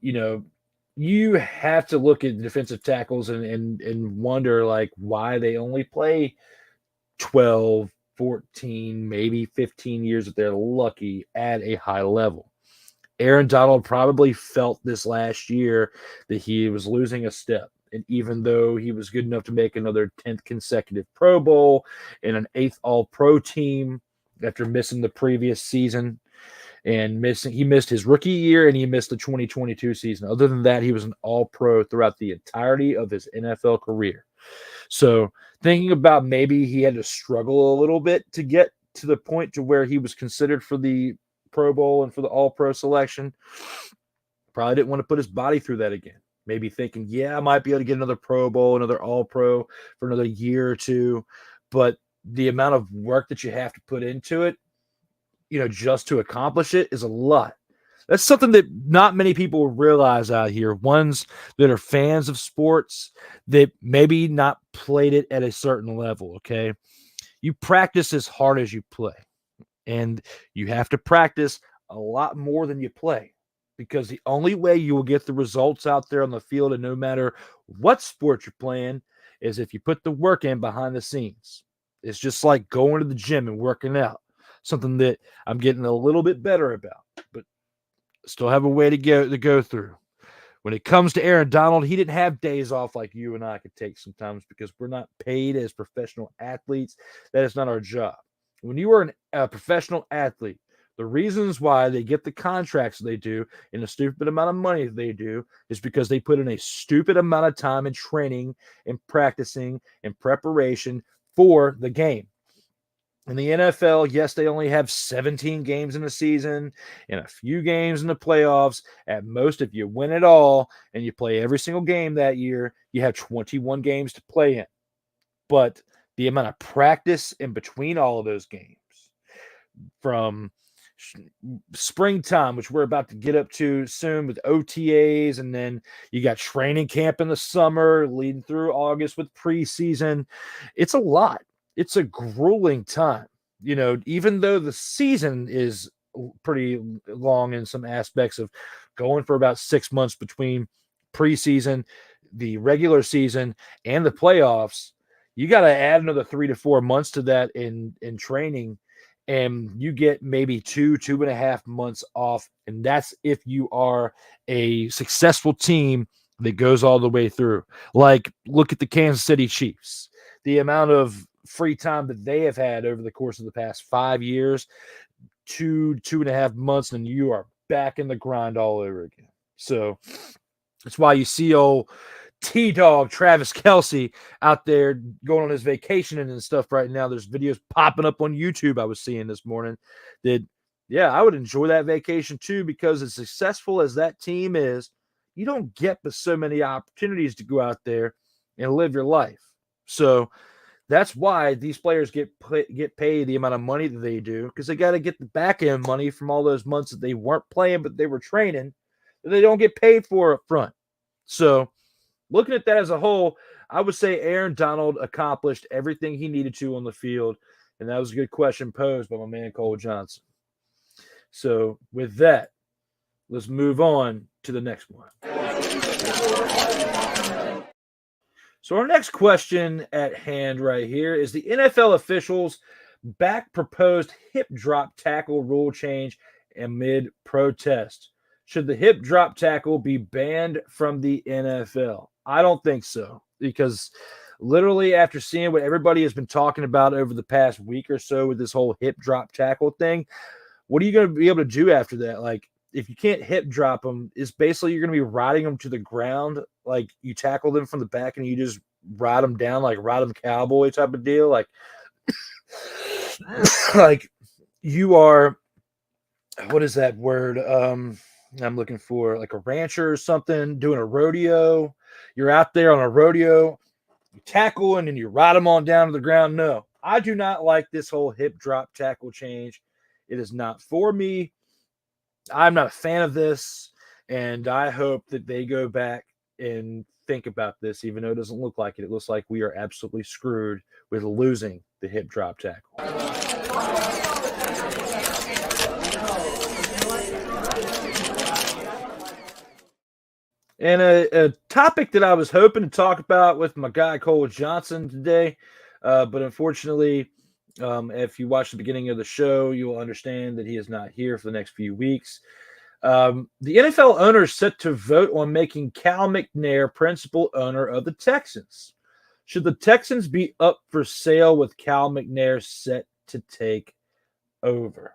you have to look at defensive tackles and wonder like why they only play 12, 14, maybe 15 years if they're lucky at a high level. Aaron Donald probably felt this last year that he was losing a step. And even though he was good enough to make another 10th consecutive Pro Bowl and an 8th All-Pro team after missing the previous season and he missed his rookie year and he missed the 2022 season. Other than that, he was an All-Pro throughout the entirety of his NFL career. So thinking about maybe he had to struggle a little bit to get to the point to where he was considered for the Pro Bowl and for the All-Pro selection, probably didn't want to put his body through that again. Maybe thinking, I might be able to get another Pro Bowl, another All-Pro for another year or two. But the amount of work that you have to put into it, just to accomplish it is a lot. That's something that not many people realize out here. Ones that are fans of sports that maybe not played it at a certain level, okay? You practice as hard as you play. And you have to practice a lot more than you play. Because the only way you will get the results out there on the field, and no matter what sport you're playing, is if you put the work in behind the scenes. It's just like going to the gym and working out, something that I'm getting a little bit better about, but still have a way to go through. When it comes to Aaron Donald, he didn't have days off like you and I could take sometimes because we're not paid as professional athletes. That is not our job. When you are a professional athlete, the reasons why they get the contracts they do and the stupid amount of money they do is because they put in a stupid amount of time in training and practicing and preparation for the game. In the NFL, yes, they only have 17 games in the season and a few games in the playoffs. At most, if you win it all and you play every single game that year, you have 21 games to play in. But the amount of practice in between all of those games, from springtime, which we're about to get up to soon with OTAs, and then you got training camp in the summer leading through August with preseason. It's a lot. It's a grueling time. Even though the season is pretty long in some aspects of going for about 6 months between preseason, the regular season, and the playoffs, you got to add another 3 to 4 months to that in training. And you get maybe 2.5 months off. And that's if you are a successful team that goes all the way through. Like, look at the Kansas City Chiefs. The amount of free time that they have had over the course of the past 5 years, two and a half months, and you are back in the grind all over again. So that's why you see old T-Dog Travis Kelce out there going on his vacation and stuff right now. There's videos popping up on YouTube I was seeing this morning that, yeah, I would enjoy that vacation too, because as successful as that team is, you don't get but so many opportunities to go out there and live your life. So that's why these players get paid the amount of money that they do, because they got to get the back end money from all those months that they weren't playing but they were training that they don't get paid for up front. So looking at that as a whole, I would say Aaron Donald accomplished everything he needed to on the field, and that was a good question posed by my man Cole Johnson. So with that, let's move on to the next one. So our next question at hand right here is the NFL officials back proposed hip drop tackle rule change amid protest. Should the hip drop tackle be banned from the NFL? I don't think so, because literally after seeing what everybody has been talking about over the past week or so with this whole hip drop tackle thing, what are you going to be able to do after that? Like, if you can't hip drop them, it's basically you're going to be riding them to the ground. Like, you tackle them from the back and you just ride them down, like ride them cowboy type of deal. Like, like you are, what is that word? I'm looking for, like a rancher or something doing a rodeo. You're out there on a rodeo, you tackle and then you ride them on down to the ground. No, I do not like this whole hip drop tackle change. It is not for me. I'm not a fan of this, and I hope that they go back and think about this, even though it doesn't look like it. It looks like we are absolutely screwed with losing the hip drop tackle. And a topic that I was hoping to talk about with my guy Cole Johnson today, but unfortunately, if you watch the beginning of the show, you will understand that he is not here for the next few weeks. The NFL owner is set to vote on making Cal McNair principal owner of the Texans. Should the Texans be up for sale with Cal McNair set to take over?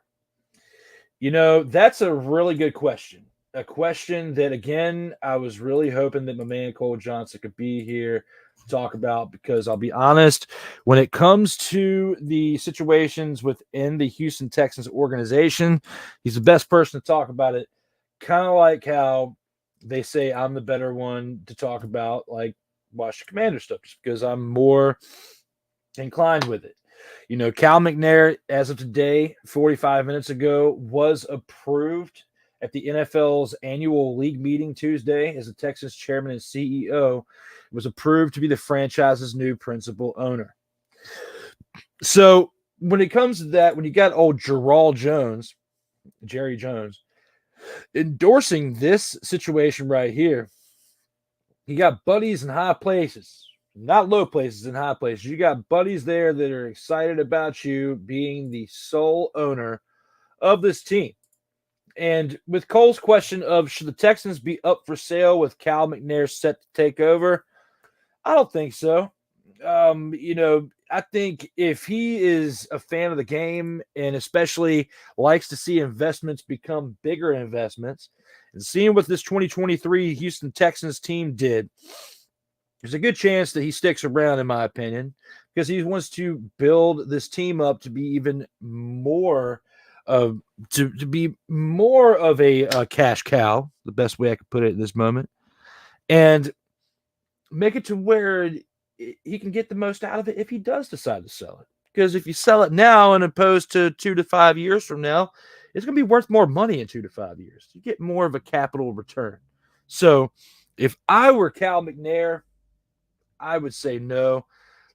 You know, that's a really good question. A question that, again, I was really hoping that my man Cole Johnson could be here to talk about, because I'll be honest, when it comes to the situations within the Houston Texans organization, he's the best person to talk about it. Kind of like how they say I'm the better one to talk about, like, Washington Commander stuff, just because I'm more inclined with it. You know, Cal McNair, as of today, 45 minutes ago, was approved at the NFL's annual league meeting Tuesday as the Texans chairman and CEO. Was approved to be the franchise's new principal owner. So when it comes to that, when you got old Jerry Jones, endorsing this situation right here, you got buddies in high places, not low places, in high places. You got buddies there that are excited about you being the sole owner of this team. And with Cole's question of should the Texans be up for sale with Cal McNair set to take over, I don't think so. You know, I think if he is a fan of the game and especially likes to see investments become bigger investments, and seeing what this 2023 Houston Texans team did, there's a good chance that he sticks around, in my opinion, because he wants to build this team up to be even more to be more of a cash cow, the best way I could put it at this moment, and make it to where he can get the most out of it if he does decide to sell it. Because if you sell it now and opposed to 2 to 5 years from now, it's going to be worth more money in 2 to 5 years. You get more of a capital return. So if I were Cal McNair, I would say no.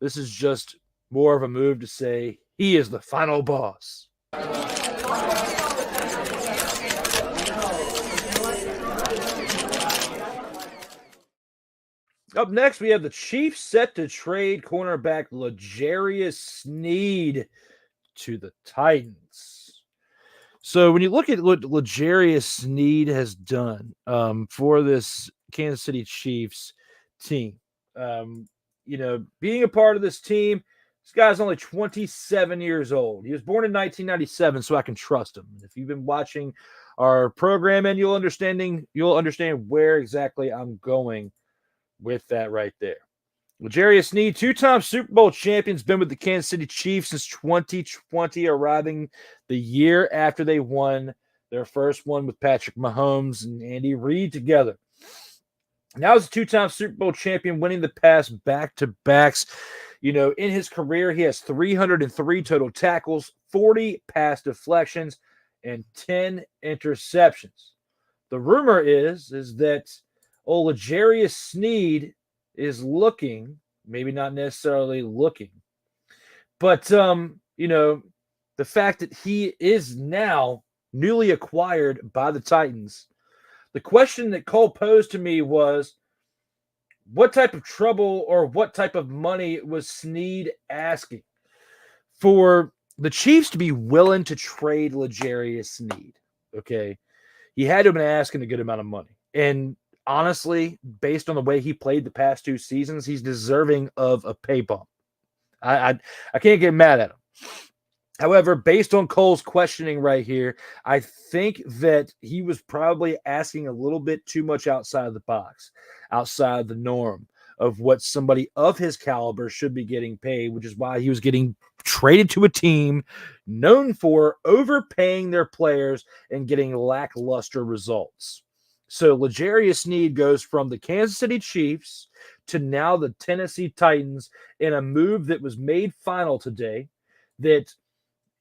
This is just more of a move to say he is the final boss. Up next, we have the Chiefs set to trade cornerback L'Jarius Sneed to the Titans. So when you look at what L'Jarius Sneed has done for this Kansas City Chiefs team, you know, being a part of this team This guy's only 27 years old. He was born in 1997, so I can trust him. If you've been watching our programming, you'll understand where exactly I'm going with that right there. L'Jarius Sneed, two-time Super Bowl champion, has been with the Kansas City Chiefs since 2020, arriving the year after they won their first one with Patrick Mahomes and Andy Reid together. Now as a two-time Super Bowl champion, winning the past back-to-backs. In his career, he has 303 total tackles, 40 pass deflections, and 10 interceptions. The rumor is that L'Jarius Sneed is looking, maybe not necessarily looking, but the fact that he is now newly acquired by the Titans. The question that Cole posed to me was, what type of trouble or what type of money was Sneed asking for the Chiefs to be willing to trade L'Jarius Sneed? Okay. He had to have been asking a good amount of money. And honestly, based on the way he played the past 2 seasons, he's deserving of a pay bump. I can't get mad at him. However, based on Cole's questioning right here, I think that he was probably asking a little bit too much outside the box, outside the norm of what somebody of his caliber should be getting paid, which is why he was getting traded to a team known for overpaying their players and getting lackluster results. So L'Jarius Sneed goes from the Kansas City Chiefs to now the Tennessee Titans in a move that was made final today, that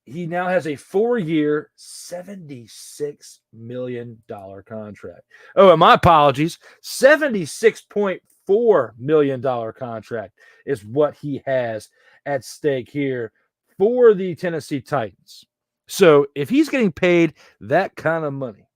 he now has a 4-year, $76 million contract. Oh, and my apologies, $76.4 million contract is what he has at stake here for the Tennessee Titans. So if he's getting paid that kind of money,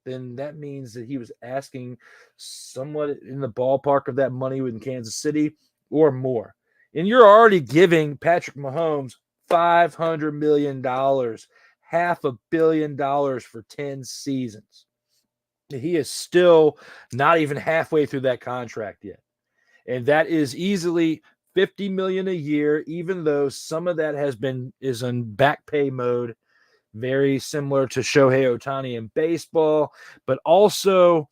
then that means that he was asking somewhat in the ballpark of that money in Kansas City or more. And you're already giving Patrick Mahomes $500 million, $500 million for 10 seasons. He is still not even halfway through that contract yet. And that is easily $50 million a year, even though some of that is in back pay mode, very similar to Shohei Ohtani in baseball, but also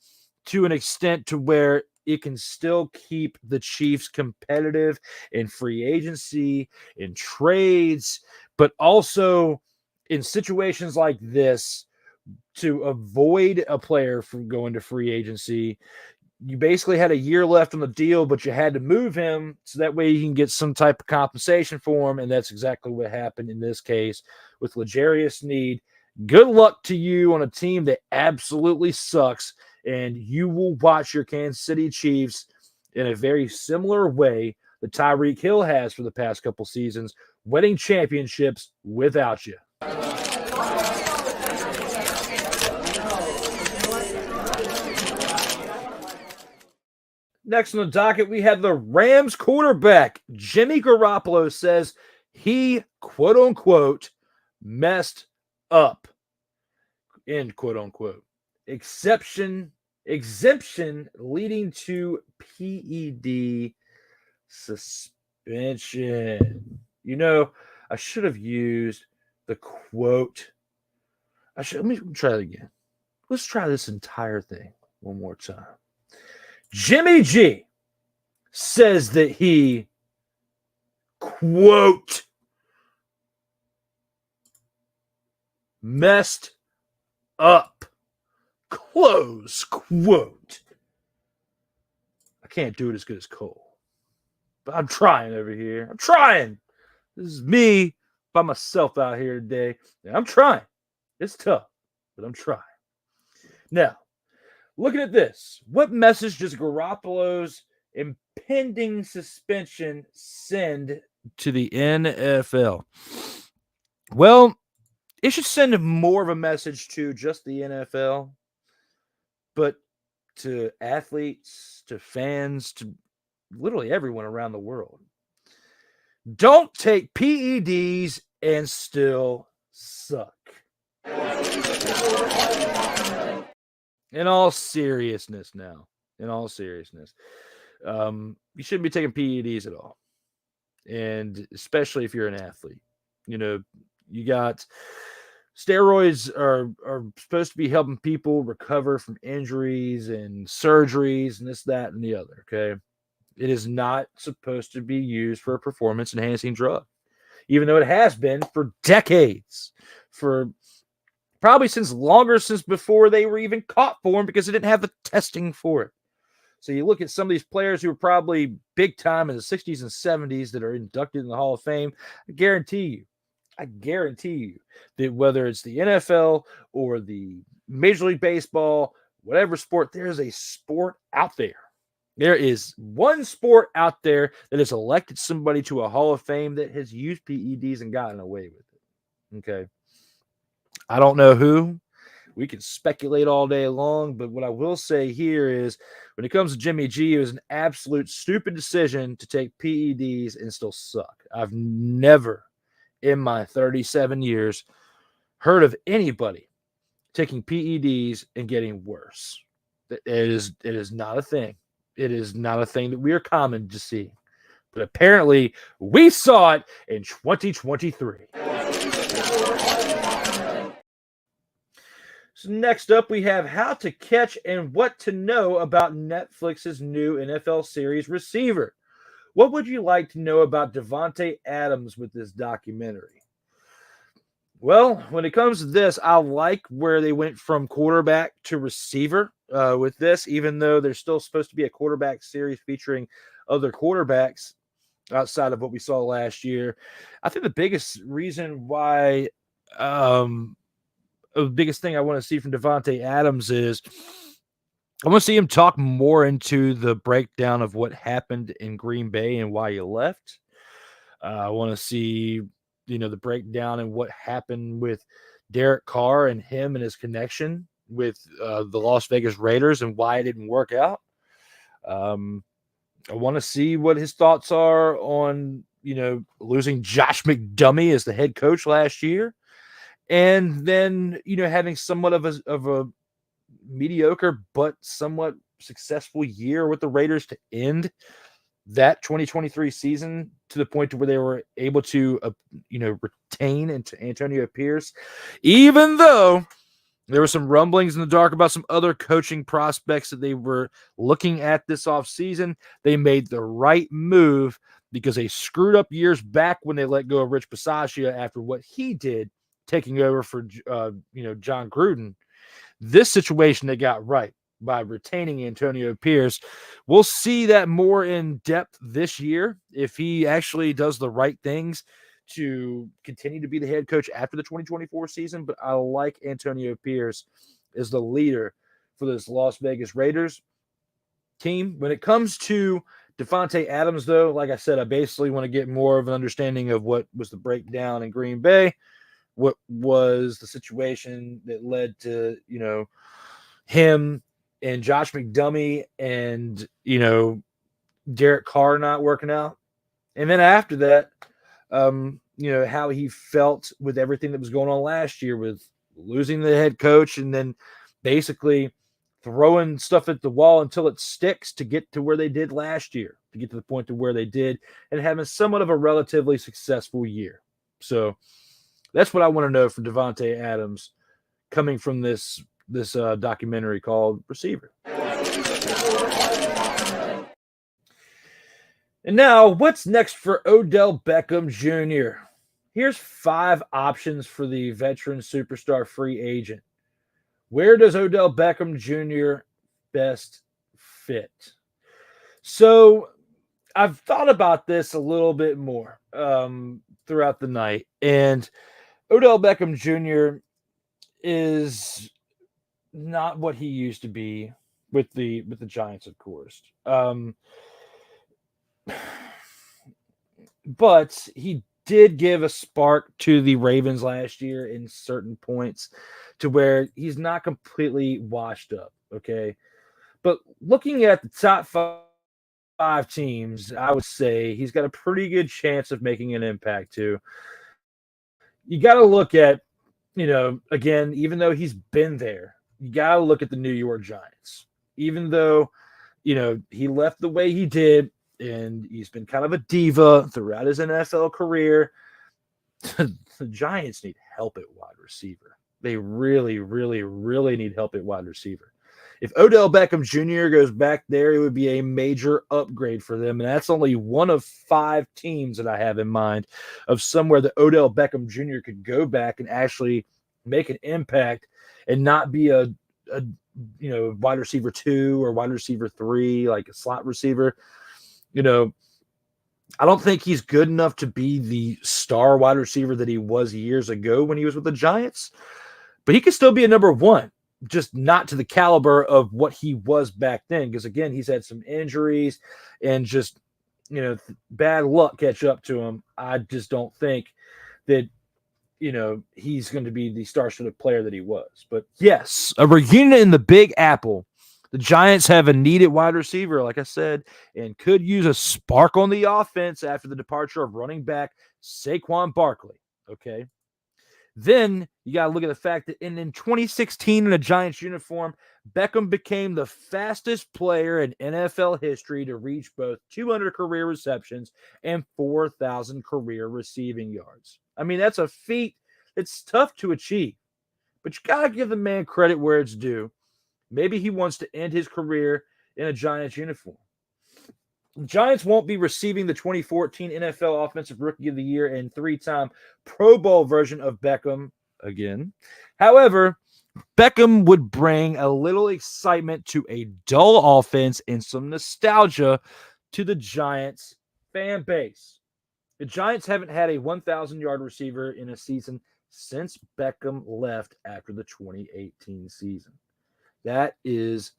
to an extent to where it can still keep the Chiefs competitive in free agency, in trades, but also in situations like this to avoid a player from going to free agency. You basically had a year left on the deal, but you had to move him so that way you can get some type of compensation for him, and that's exactly what happened in this case with L'Jarius Sneed. Good luck to you on a team that absolutely sucks, and you will watch your Kansas City Chiefs in a very similar way that Tyreek Hill has for the past couple seasons, winning championships without you. Next on the docket, we have the Rams quarterback. Jimmy Garoppolo says he, quote unquote, messed up, end quote unquote. Exemption leading to PED suspension. I should have used the quote. Let me try it again. Let's try this entire thing one more time. Jimmy G says that he, quote, messed up, close quote. I can't do it as good as Cole, but I'm trying over here. I'm trying. This is me by myself out here today. And I'm trying. It's tough, but I'm trying. Now, looking at this, what message does Garoppolo's impending suspension send to the NFL? Well, it should send more of a message to just the NFL, but to athletes, to fans, to literally everyone around the world. Don't take PEDs and still suck. In all seriousness now, you shouldn't be taking PEDs at all. and especially if you're an athlete. You know, you got steroids are supposed to be helping people recover from injuries and surgeries and this, that, and the other. Okay. It is not supposed to be used for a performance enhancing drug, even though it has been for decades, for probably since before they were even caught for them because they didn't have the testing for it. So you look at some of these players who were probably big time in the 60s and 70s that are inducted in the Hall of Fame. I guarantee you that whether it's the NFL or the Major League Baseball, whatever sport, there's a sport out there. There is one sport out there that has elected somebody to a Hall of Fame that has used PEDs and gotten away with it. Okay. I don't know who. We can speculate all day long, but what I will say here is when it comes to Jimmy G, it was an absolute stupid decision to take PEDs and still suck. I've never in my 37 years heard of anybody taking PEDs and getting worse. It is not a thing. It is not a thing that we are common to see. But apparently we saw it in 2023. So next up, we have how to catch and what to know about Netflix's new NFL series Receiver. What would you like to know about Davante Adams with this documentary? Well, when it comes to this, I like where they went from quarterback to receiver with this, even though there's still supposed to be a quarterback series featuring other quarterbacks outside of what we saw last year. I think the biggest reason why the biggest thing I want to see from Davante Adams is I want to see him talk more into the breakdown of what happened in Green Bay and why he left. I want to see, the breakdown and what happened with Derek Carr and him and his connection with the Las Vegas Raiders and why it didn't work out. I want to see what his thoughts are on, losing Josh McDummy as the head coach last year. And then, having somewhat of a mediocre but somewhat successful year with the Raiders to end that 2023 season to the point to where they were able to, retain Antonio Pierce, even though there were some rumblings in the dark about some other coaching prospects that they were looking at this offseason. They made the right move because they screwed up years back when they let go of Rich Bisaccia after what he did, taking over for, John Gruden. This situation they got right by retaining Antonio Pierce. We'll see that more in depth this year if he actually does the right things to continue to be the head coach after the 2024 season. But I like Antonio Pierce as the leader for this Las Vegas Raiders team. When it comes to Davante Adams, though, like I said, I basically want to get more of an understanding of what was the breakdown in Green Bay, what was the situation that led to, him and Josh McDummy and, Derek Carr not working out. And then after that, how he felt with everything that was going on last year with losing the head coach and then basically throwing stuff at the wall until it sticks to get to where they did last year, to get to the point to where they did and having somewhat of a relatively successful year. So that's what I want to know from Davante Adams coming from this documentary called Receiver. And now, what's next for Odell Beckham Jr.? Here's 5 options for the veteran superstar free agent. Where does Odell Beckham Jr. best fit? So I've thought about this a little bit more throughout the night, and Odell Beckham Jr. is not what he used to be with the Giants, of course. But he did give a spark to the Ravens last year in certain points to where he's not completely washed up, okay? But looking at the top 5 teams, I would say he's got a pretty good chance of making an impact too. You got to look at, again, even though he's been there, you got to look at the New York Giants. Even though, he left the way he did, and he's been kind of a diva throughout his NFL career. The Giants need help at wide receiver. They really, really, really need help at wide receiver. If Odell Beckham Jr. goes back there, it would be a major upgrade for them. And that's only one of 5 teams that I have in mind of somewhere that Odell Beckham Jr. could go back and actually make an impact and not be a wide receiver 2 or wide receiver 3, like a slot receiver. I don't think he's good enough to be the star wide receiver that he was years ago when he was with the Giants, but he could still be a number 1, just not to the caliber of what he was back then. Because again, he's had some injuries and just, bad luck catch up to him. I just don't think that, he's going to be the star-studded player that he was. But yes, a reunion in the Big Apple. The Giants have a needed wide receiver, like I said, and could use a spark on the offense after the departure of running back Saquon Barkley. Okay. Then you got to look at the fact that in 2016 in a Giants uniform, Beckham became the fastest player in NFL history to reach both 200 career receptions and 4,000 career receiving yards. I mean, that's a feat that's tough to achieve, but you got to give the man credit where it's due. Maybe he wants to end his career in a Giants uniform. The Giants won't be receiving the 2014 NFL Offensive Rookie of the Year and 3-time Pro Bowl version of Beckham again. However, Beckham would bring a little excitement to a dull offense and some nostalgia to the Giants fan base. The Giants haven't had a 1,000-yard receiver in a season since Beckham left after the 2018 season. That is,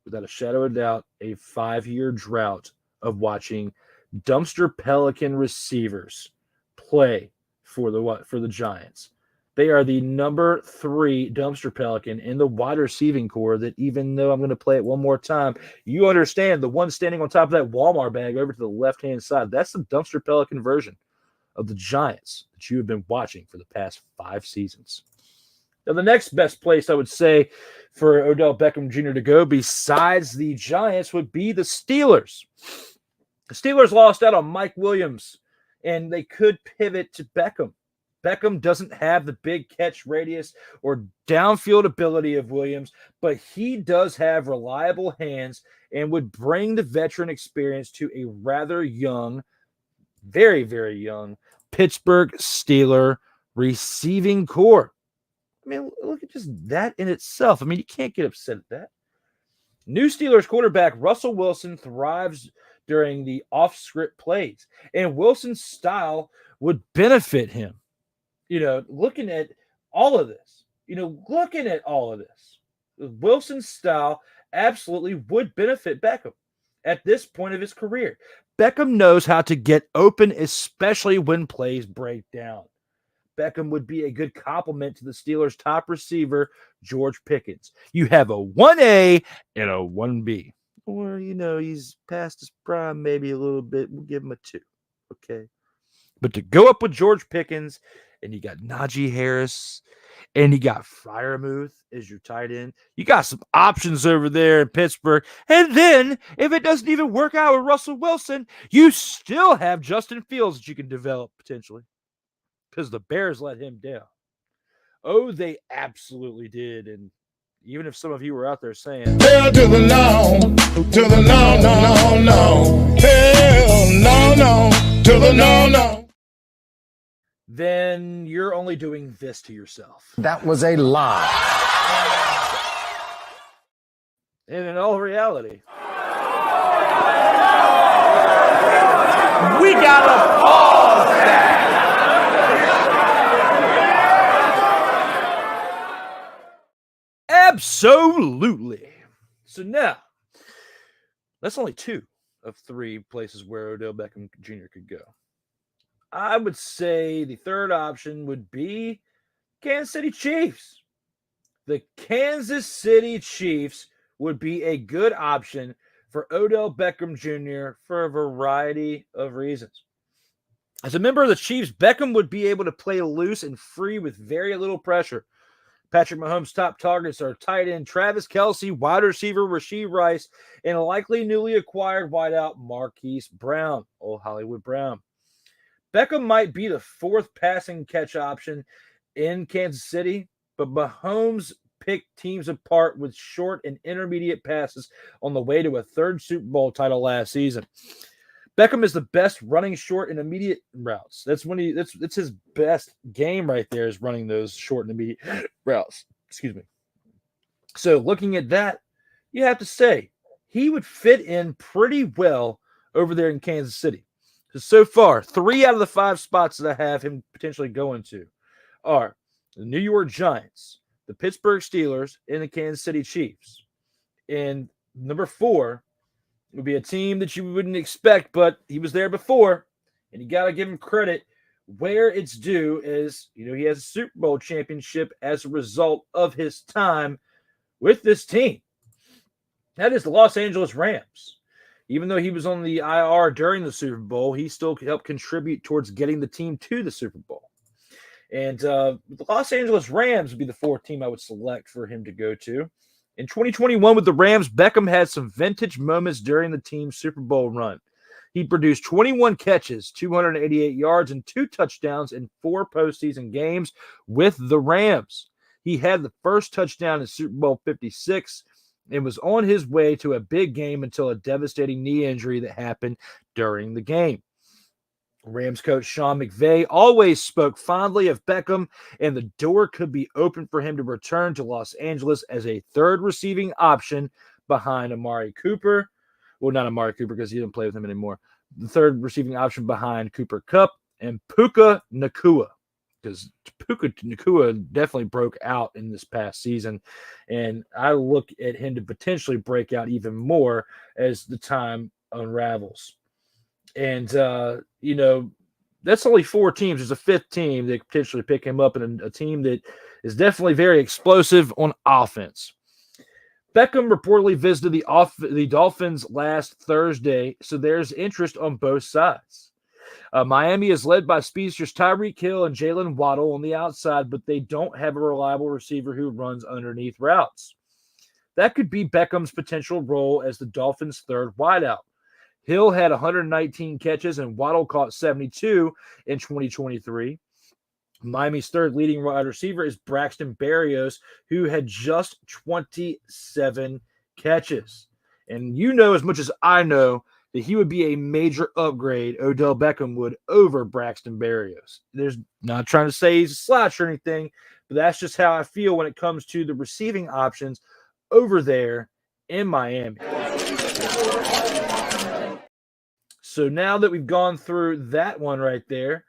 without a shadow of doubt, a 5-year drought of watching dumpster Pelican receivers play for the Giants. They are the number 3 dumpster Pelican in the wide receiving core that, even though I'm going to play it one more time, you understand the one standing on top of that Walmart bag over to the left-hand side, that's the dumpster Pelican version of the Giants that you have been watching for the past 5 seasons. Now, the next best place I would say for Odell Beckham Jr. to go besides the Giants would be the Steelers. The Steelers lost out on Mike Williams, and they could pivot to Beckham. Beckham doesn't have the big catch radius or downfield ability of Williams, but he does have reliable hands and would bring the veteran experience to a rather young, very, very young Pittsburgh Steeler receiving core. I mean, look at just that in itself. I mean, you can't get upset at that. New Steelers quarterback Russell Wilson thrives during the off-script plays, and Wilson's style would benefit him. Looking at all of this, Wilson's style absolutely would benefit Beckham at this point of his career. Beckham knows how to get open, especially when plays break down. Beckham would be a good complement to the Steelers' top receiver, George Pickens. You have a 1A and a 1B. Or, he's past his prime maybe a little bit. We'll give him a 2. Okay. But to go up with George Pickens, and you got Najee Harris, and you got Freiermuth as your tight end. You got some options over there in Pittsburgh. And then, if it doesn't even work out with Russell Wilson, you still have Justin Fields that you can develop potentially. Because the Bears let him down. Oh, they absolutely did. And even if some of you were out there saying, hell to the no, no. Hell no, to the no. Then you're only doing this to yourself. That was a lie. And in all reality, we gotta pause that. Absolutely. So now, that's only 2 of 3 places where Odell Beckham Jr. could go. I would say the third option would be Kansas City Chiefs. The Kansas City Chiefs would be a good option for Odell Beckham Jr. for a variety of reasons. As a member of the Chiefs, Beckham would be able to play loose and free with very little pressure. Patrick Mahomes' top targets are tight end Travis Kelce, wide receiver Rashee Rice, and likely newly acquired wideout Marquise Brown, old Hollywood Brown. Beckham might be the fourth passing catch option in Kansas City, but Mahomes picked teams apart with short and intermediate passes on the way to a third Super Bowl title last season. Beckham is the best running short and immediate routes. That's his best game right there, is running those short and immediate routes. Excuse me. So looking at that, you have to say he would fit in pretty well over there in Kansas City. So far, 3 out of the 5 spots that I have him potentially going to are the New York Giants, the Pittsburgh Steelers, and the Kansas City Chiefs. And number 4 would be a team that you wouldn't expect, but he was there before, and you got to give him credit where it's due. Is, he has a Super Bowl championship as a result of his time with this team. That is the Los Angeles Rams. Even though he was on the IR during the Super Bowl, he still helped contribute towards getting the team to the Super Bowl. And the Los Angeles Rams would be the 4th team I would select for him to go to. In 2021 with the Rams, Beckham had some vintage moments during the team's Super Bowl run. He produced 21 catches, 288 yards, and 2 touchdowns in 4 postseason games with the Rams. He had the first touchdown in Super Bowl 56 and was on his way to a big game until a devastating knee injury that happened during the game. Rams coach Sean McVay always spoke fondly of Beckham, and the door could be open for him to return to Los Angeles as a third receiving option behind Amari Cooper. Well, not Amari Cooper because he didn't play with him anymore. The third receiving option behind Cooper Kupp and Puka Nacua, because Puka Nacua definitely broke out in this past season, and I look at him to potentially break out even more as the time unravels. And, that's only 4 teams. There's a 5th team that could potentially pick him up, and a team that is definitely very explosive on offense. Beckham reportedly visited the Dolphins last Thursday, so there's interest on both sides. Miami is led by speedsters Tyreek Hill and Jalen Waddle on the outside, but they don't have a reliable receiver who runs underneath routes. That could be Beckham's potential role as the Dolphins' third wideout. Hill had 119 catches and Waddle caught 72 in 2023. Miami's third leading wide receiver is Braxton Berrios, who had just 27 catches. And you know as much as I know that he would be a major upgrade, Odell Beckham would, over Braxton Berrios. There's not trying to say he's a slouch or anything, but that's just how I feel when it comes to the receiving options over there in Miami. So now that we've gone through that one right there,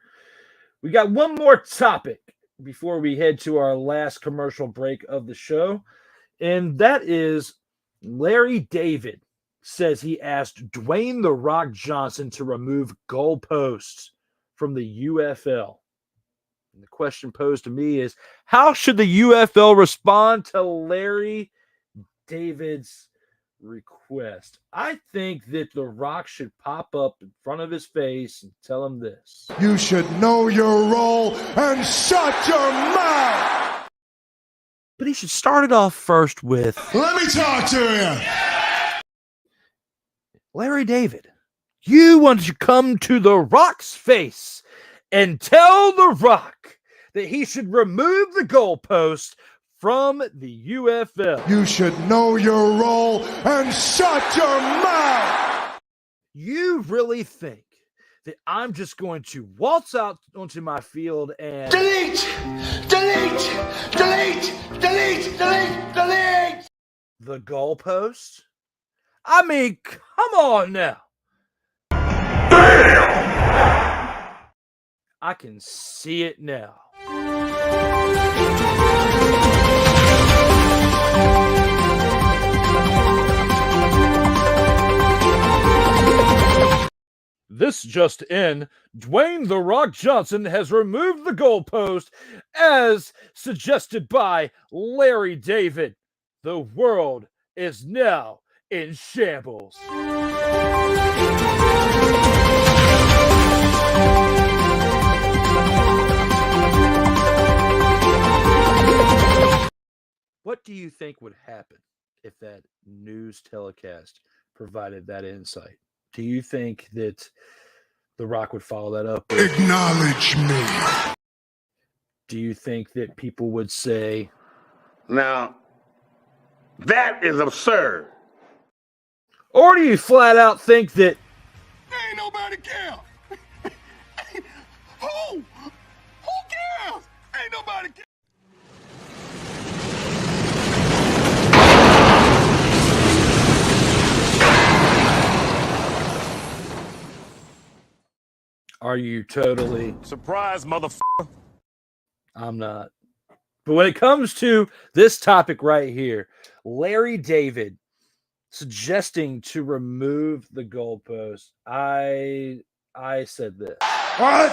we got one more topic before we head to our last commercial break of the show, and that is Larry David says he asked Dwayne "The Rock" Johnson to remove goalposts from the UFL. And the question posed to me is, how should the UFL respond to Larry David's request? I think that The Rock should pop up in front of his face and tell him this: you should know your role and shut your mouth. But he should start it off first with, let me talk to you. Larry David, you want to come to The Rock's face and tell The Rock that he should remove the goalpost from the UFL. You should know your role and shut your mouth. You really think that I'm just going to waltz out onto my field and delete the goalpost? I mean, come on now. Damn! I can see it now. This just in, Dwayne "The Rock" Johnson has removed the goalpost as suggested by Larry David. The world is now in shambles. what do you think would happen if that news telecast provided that insight? Do you think that The Rock would follow that up with, Acknowledge me. do you think that people would say, Now, that is absurd. or do you flat out think that Ain't nobody care. Who? Who cares? Ain't nobody care. are you totally? Surprise, motherfucker. I'm not. But when it comes to this topic right here, Larry David suggesting to remove the goalpost, I said this What?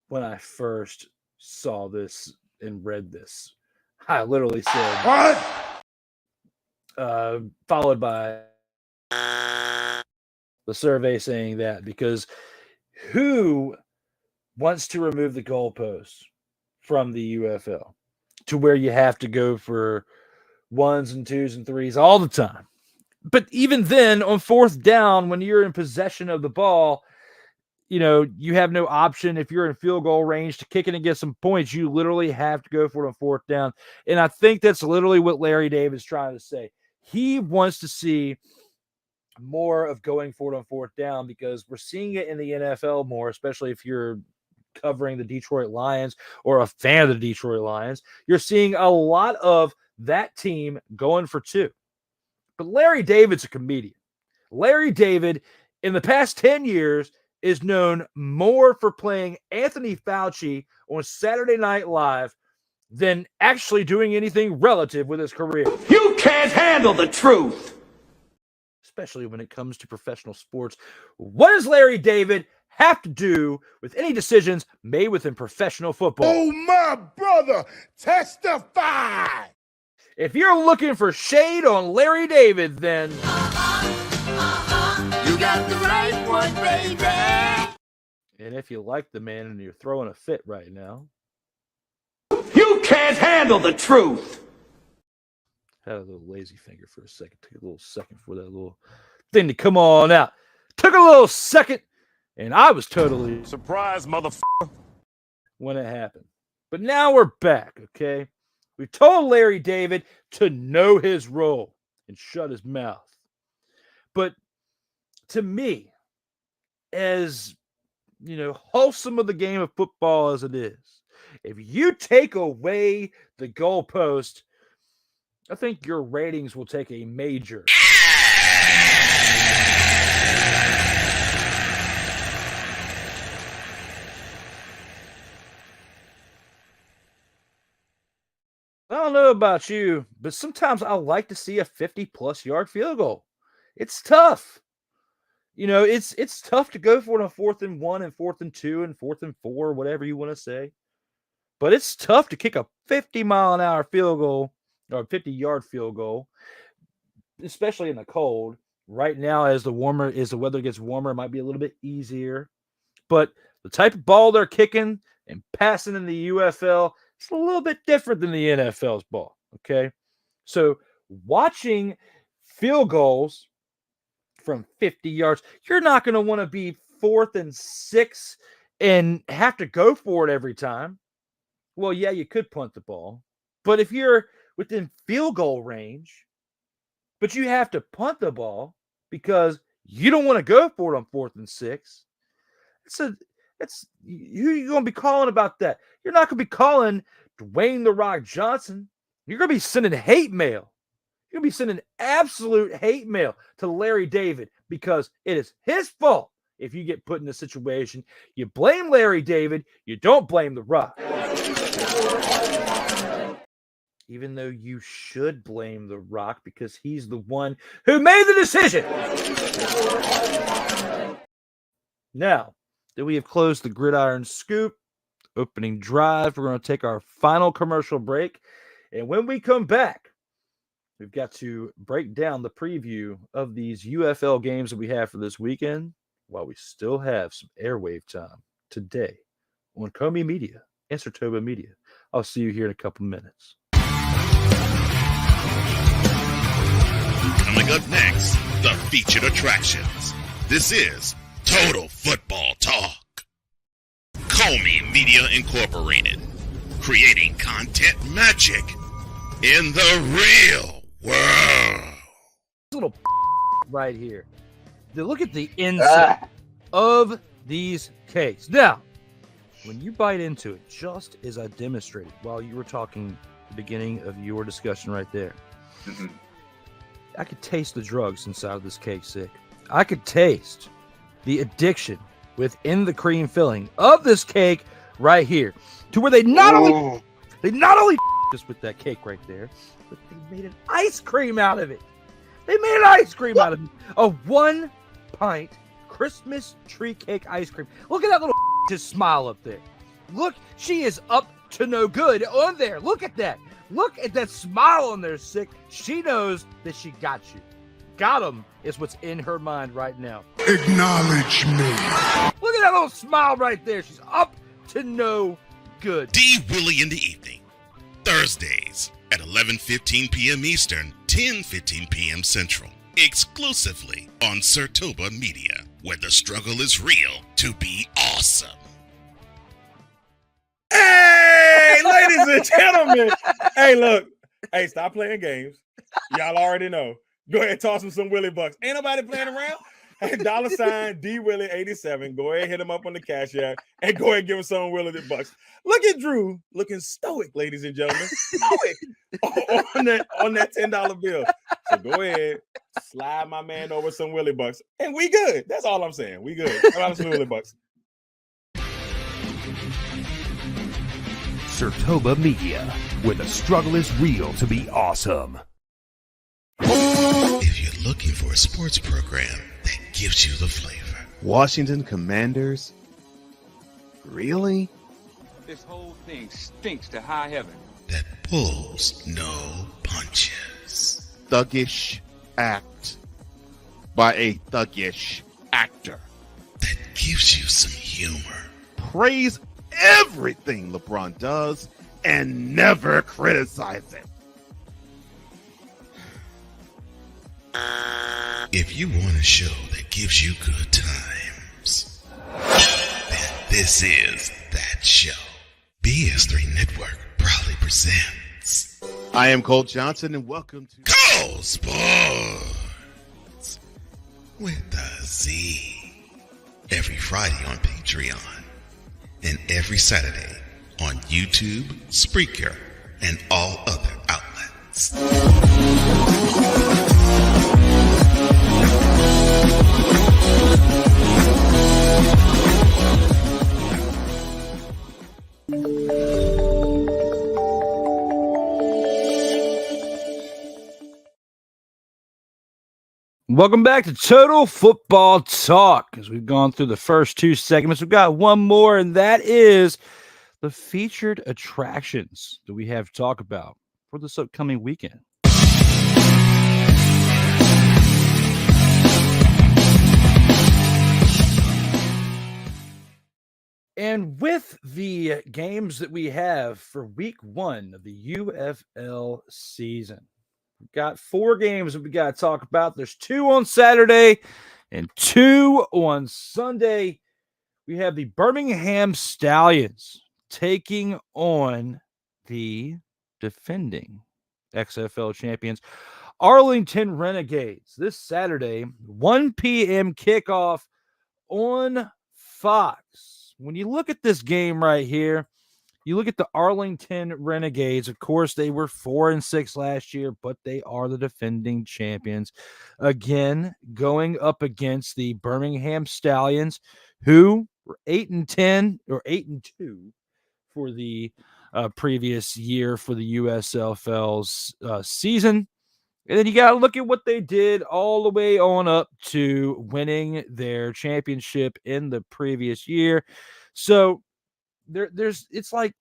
when I first saw this and read this. I literally said, What? followed by the survey saying that, because who wants to remove the goalposts from the UFL to where you have to go for ones and twos and threes all the time? But even then, on fourth down, when you're in possession of the ball, you have no option. If you're in field goal range to kick it and get some points, you literally have to go for it on fourth down. And I think that's literally what Larry Davis is trying to say. He wants to see more of going for it on fourth down, because we're seeing it in the NFL more, especially if you're covering the Detroit Lions or a fan of the Detroit Lions. You're seeing a lot of that team going for two. But Larry David's a comedian. Larry David, in the past 10 years, is known more for playing Anthony Fauci on Saturday Night Live than actually doing anything relative with his career. You can't handle the truth. Especially when it comes to professional sports. What does Larry David have to do with any decisions made within professional football? Oh, my brother, testify. If you're looking for shade on Larry David, then You got the right one, baby. and if you like the man and you're throwing a fit right now, You can't handle the truth. had a little lazy finger for a second. Took a little second for that little thing to come on out. Took a little second, and I was totally Surprise, motherfucker. when it happened. But now we're back, okay? We told Larry David to know his role and shut his mouth. But to me, as wholesome of the game of football as it is, if you take away the goalpost, I think your ratings will take a major. I don't know about you, but sometimes I like to see a 50-plus yard field goal. It's tough. It's tough to go for it on 4th and 1 and 4th and 2 and 4th and 4, whatever you want to say. But it's tough to kick a 50-mile-an-hour field goal or a 50-yard field goal, especially in the cold. Right now, as the weather gets warmer, it might be a little bit easier. But the type of ball they're kicking and passing in the UFL, it's a little bit different than the NFL's ball, okay? So watching field goals from 50 yards, you're not going to want to be 4th and 6 and have to go for it every time. Well, yeah, you could punt the ball. But if you're within field goal range, but you have to punt the ball because you don't want to go for it on 4th and 6, it's who are you going to be calling about that? You're not going to be calling Dwayne "The Rock" Johnson. You're going to be sending hate mail. You're going to be sending absolute hate mail to Larry David, because it is his fault if you get put in a situation. You blame Larry David. You don't blame The Rock. Even though you should blame The Rock, because he's the one who made the decision. Now that we have closed the Gridiron Scoop opening drive, we're going to take our final commercial break. And when we come back, we've got to break down the preview of these UFL games that we have for this weekend, while we still have some airwave time today on Comey Media and Sertoba Media. I'll see you here in a couple minutes. featured attractions. This is Total Football Talk. Comey Media Incorporated, creating content magic in the real world. Little right here. Look at the inside of these cakes. Now, when you bite into it, just as I demonstrated while you were talking at the beginning of your discussion right there, I could taste the drugs inside of this cake, Sick. I could taste the addiction within the cream filling of this cake right here, to where they not only us with that cake right there, but they made an ice cream out of it. They made an ice cream out of it. A 1-pint Christmas tree cake ice cream. Look at that little just smile up there. Look, she is up to no good on there. Look at that. Look at that smile on there, Sick. She knows that she got you. Got him is what's in her mind right now. Acknowledge me. Look at that little smile right there. She's up to no good. D. Willie in the evening. Thursdays at 11:15 p.m. Eastern, 10:15 p.m. Central. Exclusively on Sertoba Media, where the struggle is real to be awesome. Hey, ladies and gentlemen. Hey, look. Hey, stop playing games. Y'all already know. Go ahead and toss him some Willie Bucks. Ain't nobody playing around. Hey, $ D Willie 87. Go ahead and hit him up on the Cash App and go ahead and give him some Willie Bucks. Look at Drew looking stoic, ladies and gentlemen. Stoic on that $10 bill. So go ahead, slide my man over some Willie Bucks, and we good. That's all I'm saying. We good. How some Willie Bucks? Sertoba Media, where the struggle is real to be awesome. If you're looking for a sports program that gives you the flavor. Washington Commanders? Really? This whole thing stinks to high heaven. That pulls no punches. Thuggish act by a thuggish actor. That gives you some humor. Praise everything LeBron does and never criticize it. If you want a show that gives you good times, then this is that show. BS3 Network proudly presents. I am Cole Johnson, and welcome to Cole Sports with a Z. Every Friday on Patreon, and every Saturday on YouTube, Spreaker, and all other outlets. Welcome back to Total Football Talk. As we've gone through the first two segments, we've got one more, and that is the featured attractions that we have to talk about for this upcoming weekend. And with the games that we have for week 1 of the UFL season, we've got 4 games that we got to talk about. There's 2 on Saturday and 2 on Sunday. We have the Birmingham Stallions taking on the defending XFL champions, Arlington Renegades, this Saturday, 1 p.m. kickoff on Fox. When you look at this game right here, you look at the Arlington Renegades. Of course, they were 4-6 last year, but they are the defending champions. Again, going up against the Birmingham Stallions, who were 8-10 or 8-2 for the previous year for the USFL's season. And then you got to look at what they did all the way on up to winning their championship in the previous year. So it's like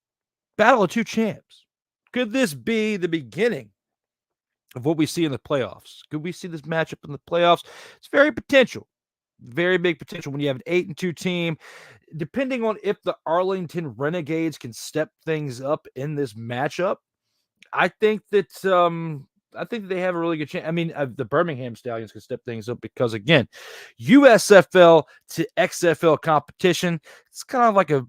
battle of 2 champs. Could this be the beginning of what we see in the playoffs? Could we see this matchup in the playoffs? It's very potential. Very big potential when you have an 8-2 team. Depending on if the Arlington Renegades can step things up in this matchup, I think that I think they have a really good chance. I mean, the Birmingham Stallions can step things up because, again, USFL to XFL competition, it's kind of like a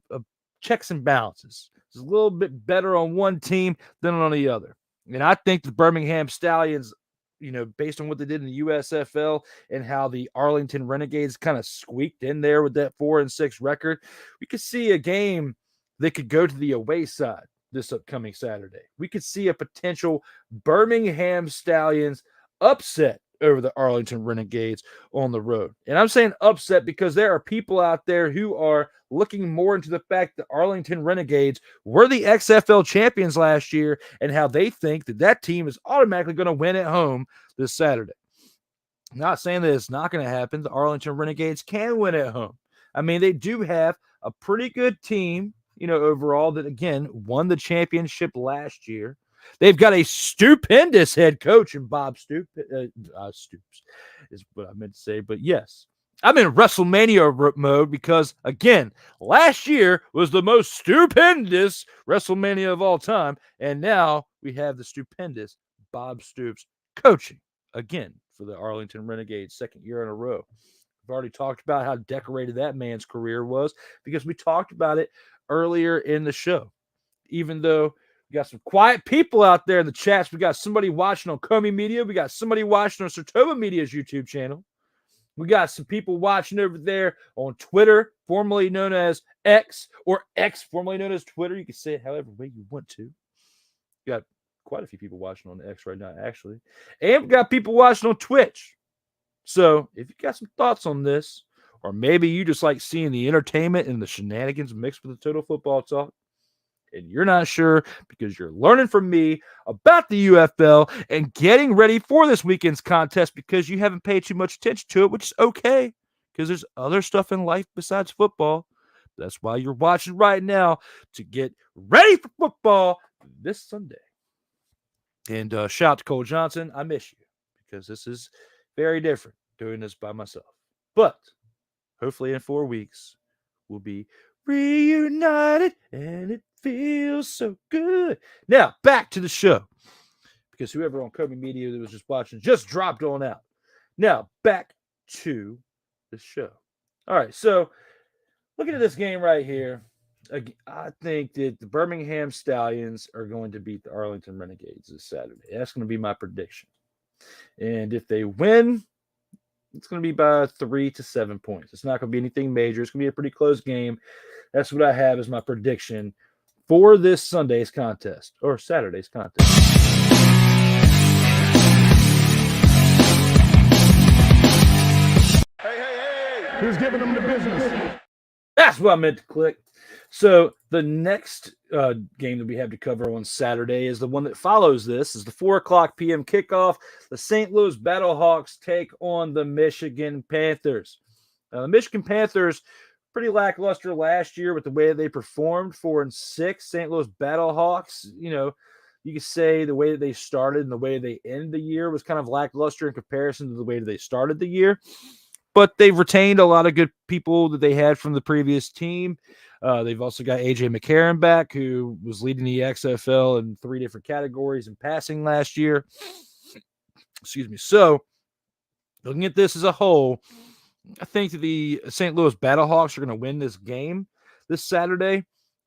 checks and balances. It's a little bit better on one team than on the other. And I think the Birmingham Stallions, based on what they did in the USFL and how the Arlington Renegades kind of squeaked in there with that 4-6 record, we could see a game that could go to the away side this upcoming Saturday. We could see a potential Birmingham Stallions upset over the Arlington Renegades on the road. And I'm saying upset because there are people out there who are looking more into the fact that Arlington Renegades were the XFL champions last year and how they think that team is automatically going to win at home this Saturday. Not saying that it's not going to happen. The Arlington Renegades can win at home. I mean, they do have a pretty good team, overall, that, again, won the championship last year. They've got a stupendous head coach in Bob Stoops is what I meant to say. But yes, I'm in WrestleMania mode because, again, last year was the most stupendous WrestleMania of all time. And now we have the stupendous Bob Stoops coaching again for the Arlington Renegades, second year in a row. We've already talked about how decorated that man's career was because we talked about it earlier in the show. Even though we got some quiet people out there in the chats, we got somebody watching on Comey Media, we got somebody watching on Sertoma Media's YouTube channel, we got some people watching over there on Twitter, formerly known as X, or X, formerly known as Twitter. You can say it however way you want to. We got quite a few people watching on X right now, actually. And we got people watching on Twitch. So if you got some thoughts on this, or maybe you just like seeing the entertainment and the shenanigans mixed with the total football talk, and you're not sure because you're learning from me about the UFL and getting ready for this weekend's contest because you haven't paid too much attention to it, which is okay because there's other stuff in life besides football. That's why you're watching right now, to get ready for football this Sunday. And shout out to Cole Johnson. I miss you because this is very different doing this by myself. But hopefully in 4 weeks, we'll be reunited and it feels so good. Now, back to the show. Because whoever on Kobe Media that was just watching just dropped on out. Now, back to the show. All right, so looking at this game right here, I think that the Birmingham Stallions are going to beat the Arlington Renegades this Saturday. That's going to be my prediction. And if they win, it's going to be by 3 to 7 points. It's not going to be anything major. It's going to be a pretty close game. That's what I have as my prediction for this Sunday's contest, or Saturday's contest. Who's giving them the business? That's what I meant to click. So the next game that we have to cover on Saturday is the one that follows this. Is the 4:00 p.m. kickoff. The St. Louis Battlehawks take on the Michigan Panthers. The Michigan Panthers, pretty lackluster last year with the way they performed, 4-6. St. Louis Battlehawks, you could say the way that they started and the way they ended the year was kind of lackluster in comparison to the way that they started the year. But they've retained a lot of good people that they had from the previous team. They've also got A.J. McCarron back, who was leading the XFL in 3 different categories in passing last year. Excuse me. So, looking at this as a whole, I think that the St. Louis Battlehawks are going to win this game this Saturday.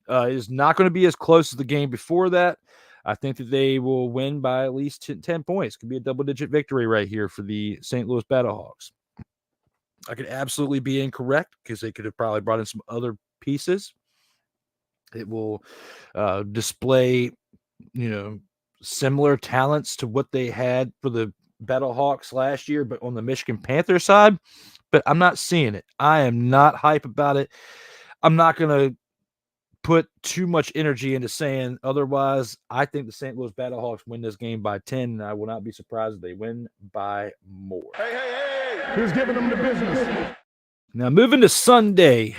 It is not going to be as close as the game before that. I think that they will win by at least 10 points. It could be a double-digit victory right here for the St. Louis Battlehawks. I could absolutely be incorrect because they could have probably brought in some other pieces. It will display, similar talents to what they had for the Battlehawks last year, but on the Michigan Panther side. But I'm not seeing it. I am not hype about it. I'm not going to put too much energy into saying otherwise. I think the St. Louis Battlehawks win this game by 10, and I will not be surprised if they win by more. Who's giving them the business? Now, moving to Sunday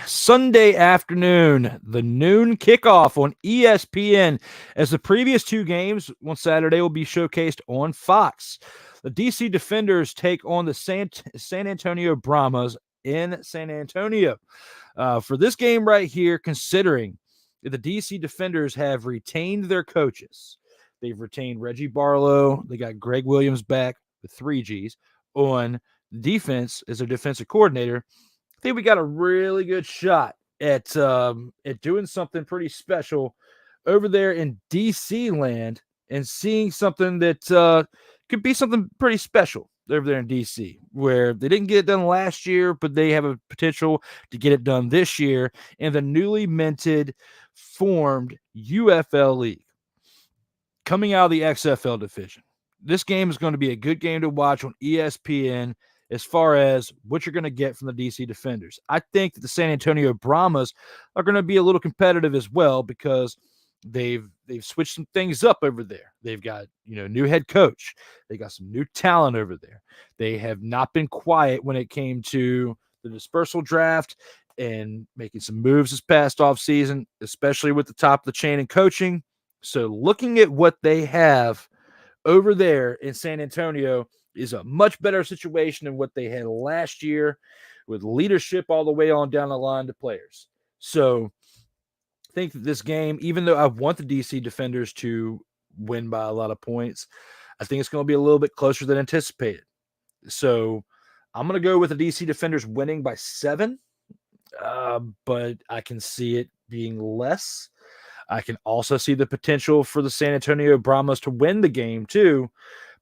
afternoon, the noon kickoff on ESPN, as the previous 2 games on Saturday will be showcased on Fox. The DC Defenders take on the San Antonio Brahmas in San Antonio. For this game right here, considering that the DC Defenders have retained their coaches, They've retained Reggie Barlow. They got Greg Williams back with 3 Gs on defense as their defensive coordinator. I think we got a really good shot at doing something pretty special over there in DC land and seeing something that could be something pretty special over there in DC, where they didn't get it done last year, but they have a potential to get it done this year in the newly formed UFL league coming out of the XFL division. This game is going to be a good game to watch on ESPN as far as what you're going to get from the DC Defenders. I think that the San Antonio Brahmas are going to be a little competitive as well because they've switched some things up over there. They've got, new head coach. They got some new talent over there. They have not been quiet when it came to the dispersal draft and making some moves this past offseason, especially with the top of the chain in coaching. So looking at what they have over there in San Antonio is a much better situation than what they had last year with leadership all the way on down the line to players. So I think that this game, even though I want the DC Defenders to win by a lot of points, I think it's going to be a little bit closer than anticipated. So I'm going to go with the DC Defenders winning by 7, but I can see it being less. I can also see the potential for the San Antonio Brahmas to win the game too,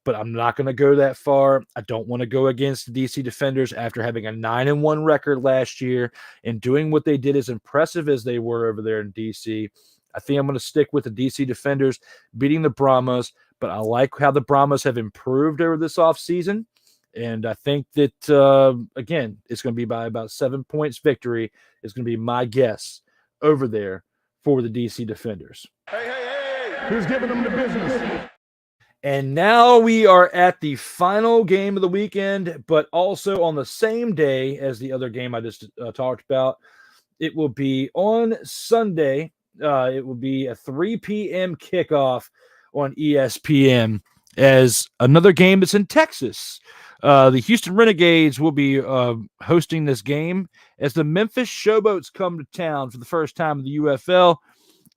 but I'm not going to go that far. I don't want to go against the DC Defenders after having a 9-1 record last year and doing what they did as impressive as they were over there in DC. I think I'm going to stick with the DC Defenders beating the Brahmas, but I like how the Brahmas have improved over this offseason. And I think that, again, it's going to be by about 7 points victory is going to be my guess over there for the DC Defenders. Hey, who's giving them the business? And now we are at the final game of the weekend, but also on the same day as the other game I just talked about. It will be on Sunday. It will be a 3 p.m. kickoff on ESPN as another game that's in Texas. The Houston Renegades will be hosting this game as the Memphis Showboats come to town for the first time in the UFL.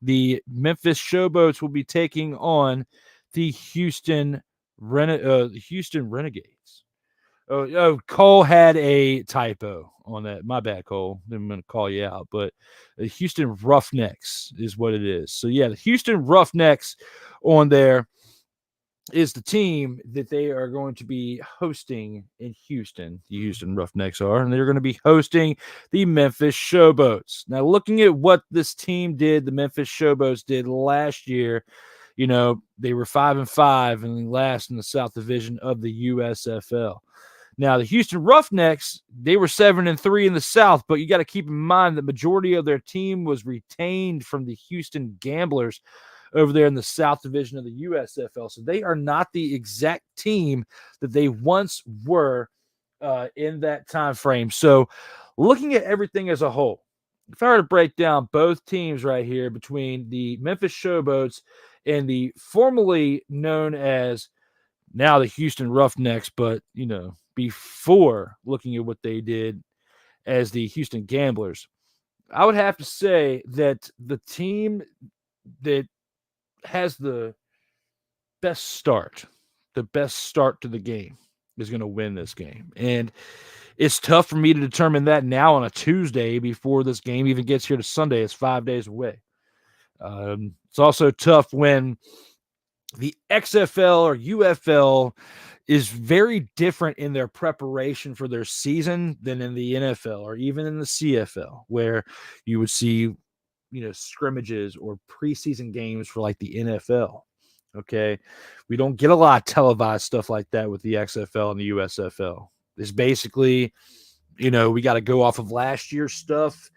The Memphis Showboats will be taking on the Houston Renegades. Oh, Cole had a typo on that. My bad, Cole. I'm going to call you out, but the Houston Roughnecks is what it is. So, yeah, the Houston Roughnecks on there is the team that they are going to be hosting in Houston. The Houston Roughnecks are, and they're going to be hosting the Memphis Showboats. Now, looking at what this team did, the Memphis Showboats did last year, they were 5-5 and last in the South Division of the USFL. Now, the Houston Roughnecks, they were 7-3 in the South, but you got to keep in mind the majority of their team was retained from the Houston Gamblers over there in the South Division of the USFL. So they are not the exact team that they once were in that time frame. So looking at everything as a whole, if I were to break down both teams right here between the Memphis Showboats and the formerly known as now the Houston Roughnecks, but, before looking at what they did as the Houston Gamblers, I would have to say that the team that has the best start to the game is going to win this game. And it's tough for me to determine that now on a Tuesday before this game even gets here to Sunday. It's 5 days away. It's also tough when the XFL or UFL is very different in their preparation for their season than in the NFL or even in the CFL, where you would see, scrimmages or preseason games for like the NFL. Okay. We don't get a lot of televised stuff like that with the XFL and the USFL. It's basically, we got to go off of last year's stuff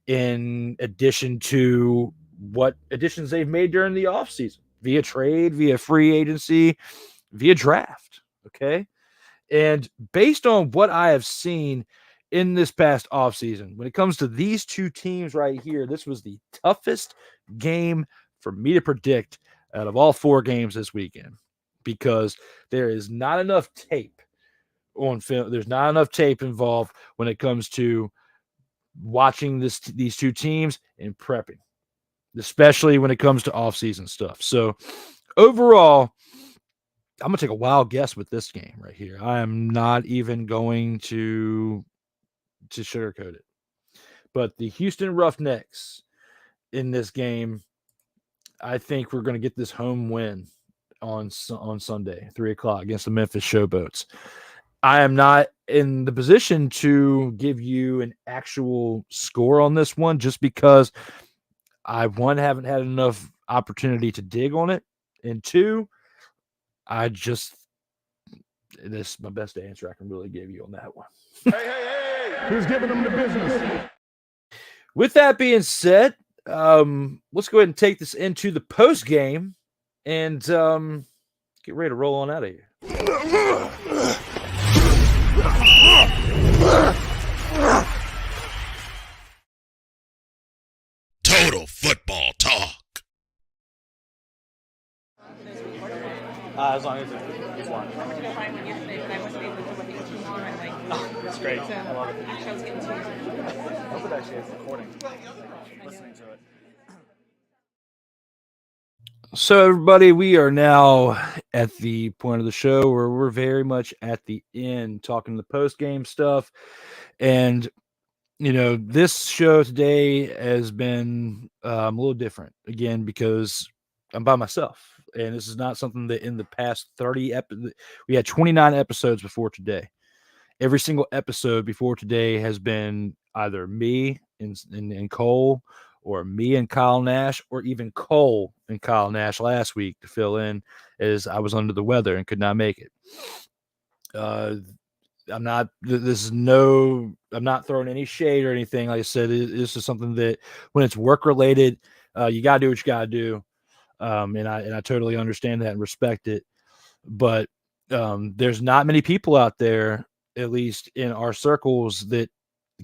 in addition to what additions they've made during the offseason via trade, via free agency, via draft. Okay. And based on what I have seen in this past offseason, when it comes to these two teams right here, this was the toughest game for me to predict out of all 4 games this weekend because there is not enough tape on film. There's not enough tape involved when it comes to watching these two teams and prepping, especially when it comes to offseason stuff. So overall, I'm going to take a wild guess with this game right here. I am not even going to sugarcoat it. But the Houston Roughnecks in this game, I think we're going to get this home win on Sunday, 3:00 against the Memphis Showboats. I am not in the position to give you an actual score on this one just because haven't had enough opportunity to dig on it, and two, this is my best answer I can really give you on that one. Who's giving them the business? With that being said, let's go ahead and take this into the post game and get ready to roll on out of here. Total football talk. As long as it's one. Oh, that's great. I love it. I hope it actually is recording. Listening to it. So, everybody, we are now at the point of the show where we're very much at the end talking the post-game stuff. And, this show today has been a little different, again, because I'm by myself. And this is not something that in the past 30 episodes, we had 29 episodes before today. Every single episode before today has been either me and Cole, or me and Kyle Nash, or even Cole and Kyle Nash last week to fill in as I was under the weather and could not make it. I'm not throwing any shade or anything. Like I said, this is something that when it's work related, you got to do what you got to do. And I totally understand that and respect it. But there's not many people out there, at least in our circles, that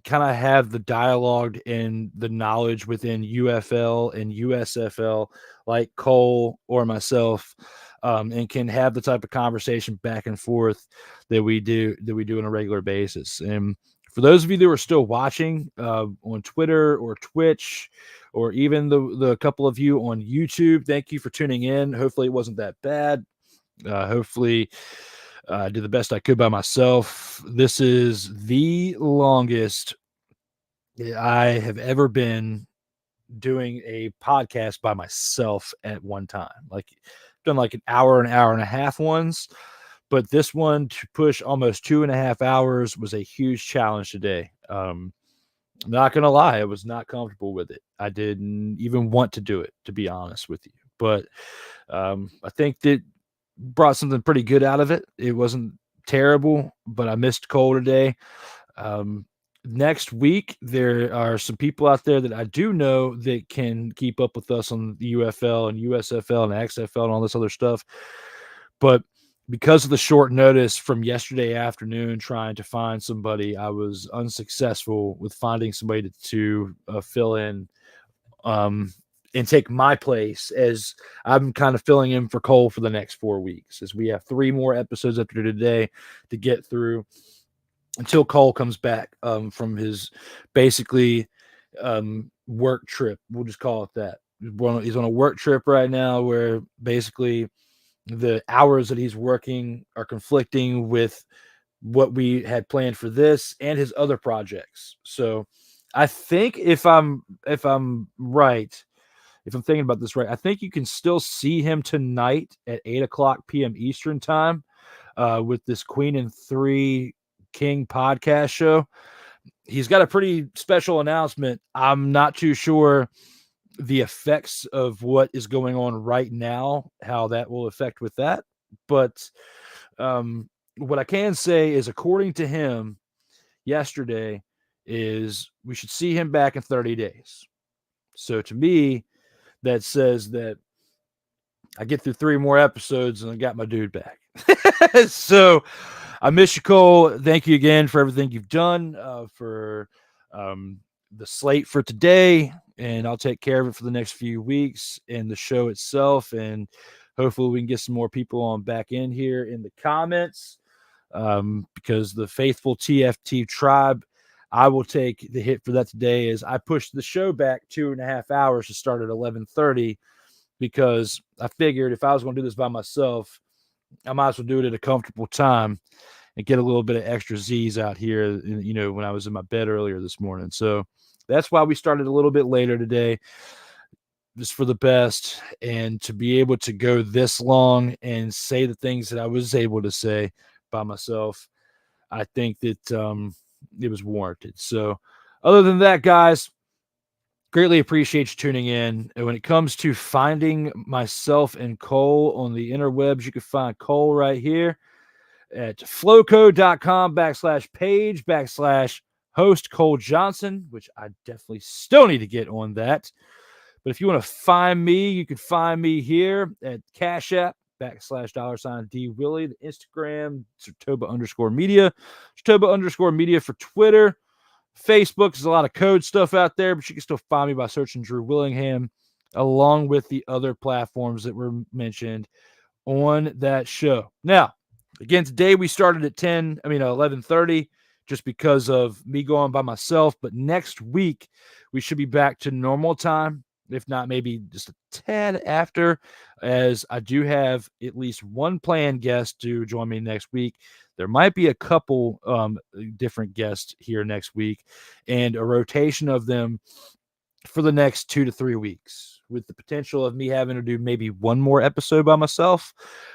kind of have the dialogue and the knowledge within UFL and USFL like Cole or myself, and can have the type of conversation back and forth that we do on a regular basis. And for those of you that are still watching on Twitter or Twitch, or even the couple of you on YouTube, thank you for tuning in. Hopefully it wasn't that bad. Hopefully I did the best I could by myself. This is the longest I have ever been doing a podcast by myself at one time. Like, done like an hour and a half ones, but this one to push almost 2.5 hours was a huge challenge today. I'm not gonna lie, I was not comfortable with it. I didn't even want to do it, to be honest with you. But I think that brought something pretty good out of it. It wasn't terrible, but I missed Cole today. Next week, there are some people out there that I do know that can keep up with us on the UFL and USFL and XFL and all this other stuff. But because of the short notice from yesterday afternoon trying to find somebody, I was unsuccessful with finding somebody to fill in and take my place, as I'm kind of filling in for Cole for the next 4 weeks, as we have 3 more episodes after today to get through until Cole comes back from his basically work trip. We'll just call it that. He's on a work trip right now where basically the hours that he's working are conflicting with what we had planned for this and his other projects. So I think if I'm right, if I'm thinking about this right, I think you can still see him tonight at 8:00 p.m. Eastern time with this Queen and 3 King podcast show. He's got a pretty special announcement. I'm not too sure the effects of what is going on right now, how that will affect with that. But what I can say is, according to him yesterday, is we should see him back in 30 days. So to me, that says that I get through 3 more episodes and I got my dude back. So I miss you, Cole. Thank you again for everything you've done for the slate for today. And I'll take care of it for the next few weeks and the show itself. And hopefully we can get some more people on back in here in the comments, because the faithful TFT tribe, I will take the hit for that today, as I pushed the show back 2.5 hours to start at 11:30 because I figured if I was going to do this by myself, I might as well do it at a comfortable time and get a little bit of extra Z's out here, when I was in my bed earlier this morning. So that's why we started a little bit later today, just for the best. And to be able to go this long and say the things that I was able to say by myself, I think that it was warranted. So other than that, guys, greatly appreciate you tuning in. And when it comes to finding myself and Cole on the interwebs, you can find Cole right here at flowcode.com/page/host Cole Johnson, which I definitely still need to get on that. But if you want to find me, you can find me here at Cash App /$D Willie, the Instagram, Sertoba_media, Sertoba_media for Twitter. Facebook, there's a lot of code stuff out there, but you can still find me by searching Drew Willingham, along with the other platforms that were mentioned on that show. Now, again, today we started at 11:30, just because of me going by myself. But next week, we should be back to normal time, if not maybe just a tad after, as I do have at least one planned guest to join me next week. There might be a couple different guests here next week, and a rotation of them for the next 2 to 3 weeks, with the potential of me having to do maybe one more episode by myself.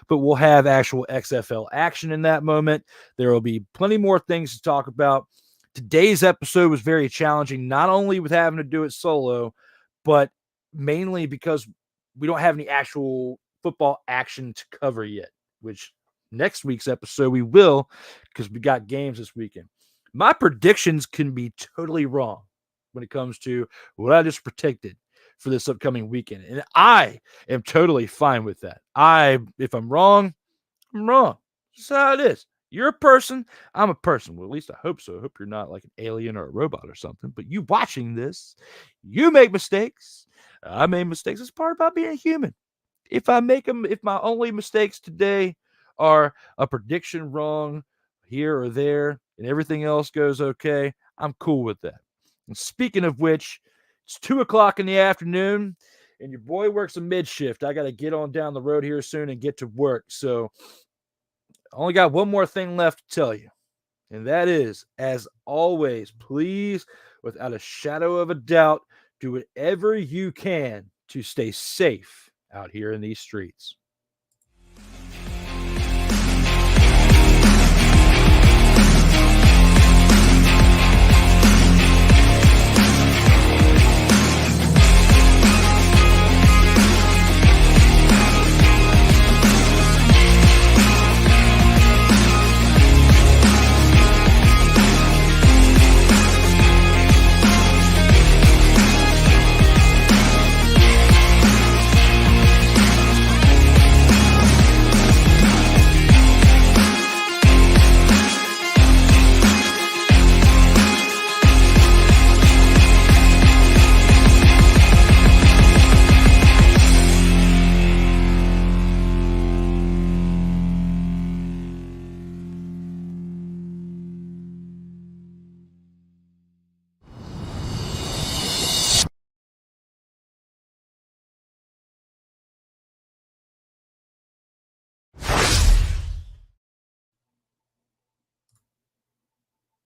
But we'll have actual XFL action in that moment. There will be plenty more things to talk about. Today's episode was very challenging, not only with having to do it solo, but mainly because we don't have any actual football action to cover yet, which next week's episode we will, because we got games this weekend. My predictions can be totally wrong when it comes to what I just predicted for this upcoming weekend, and I am totally fine with that. If I'm wrong, I'm wrong. That's how it is. You're a person, I'm a person. Well, at least I hope so. I hope you're not like an alien or a robot or something. But you watching this, you make mistakes. I made mistakes. It's part about being human. If I make them, if my only mistakes today are a prediction wrong here or there, and everything else goes okay, I'm cool with that. And speaking of which, it's 2:00 in the afternoon, and your boy works a mid shift. I got to get on down the road here soon and get to work. So I only got one more thing left to tell you. And that is, as always, please, without a shadow of a doubt, do whatever you can to stay safe out here in these streets.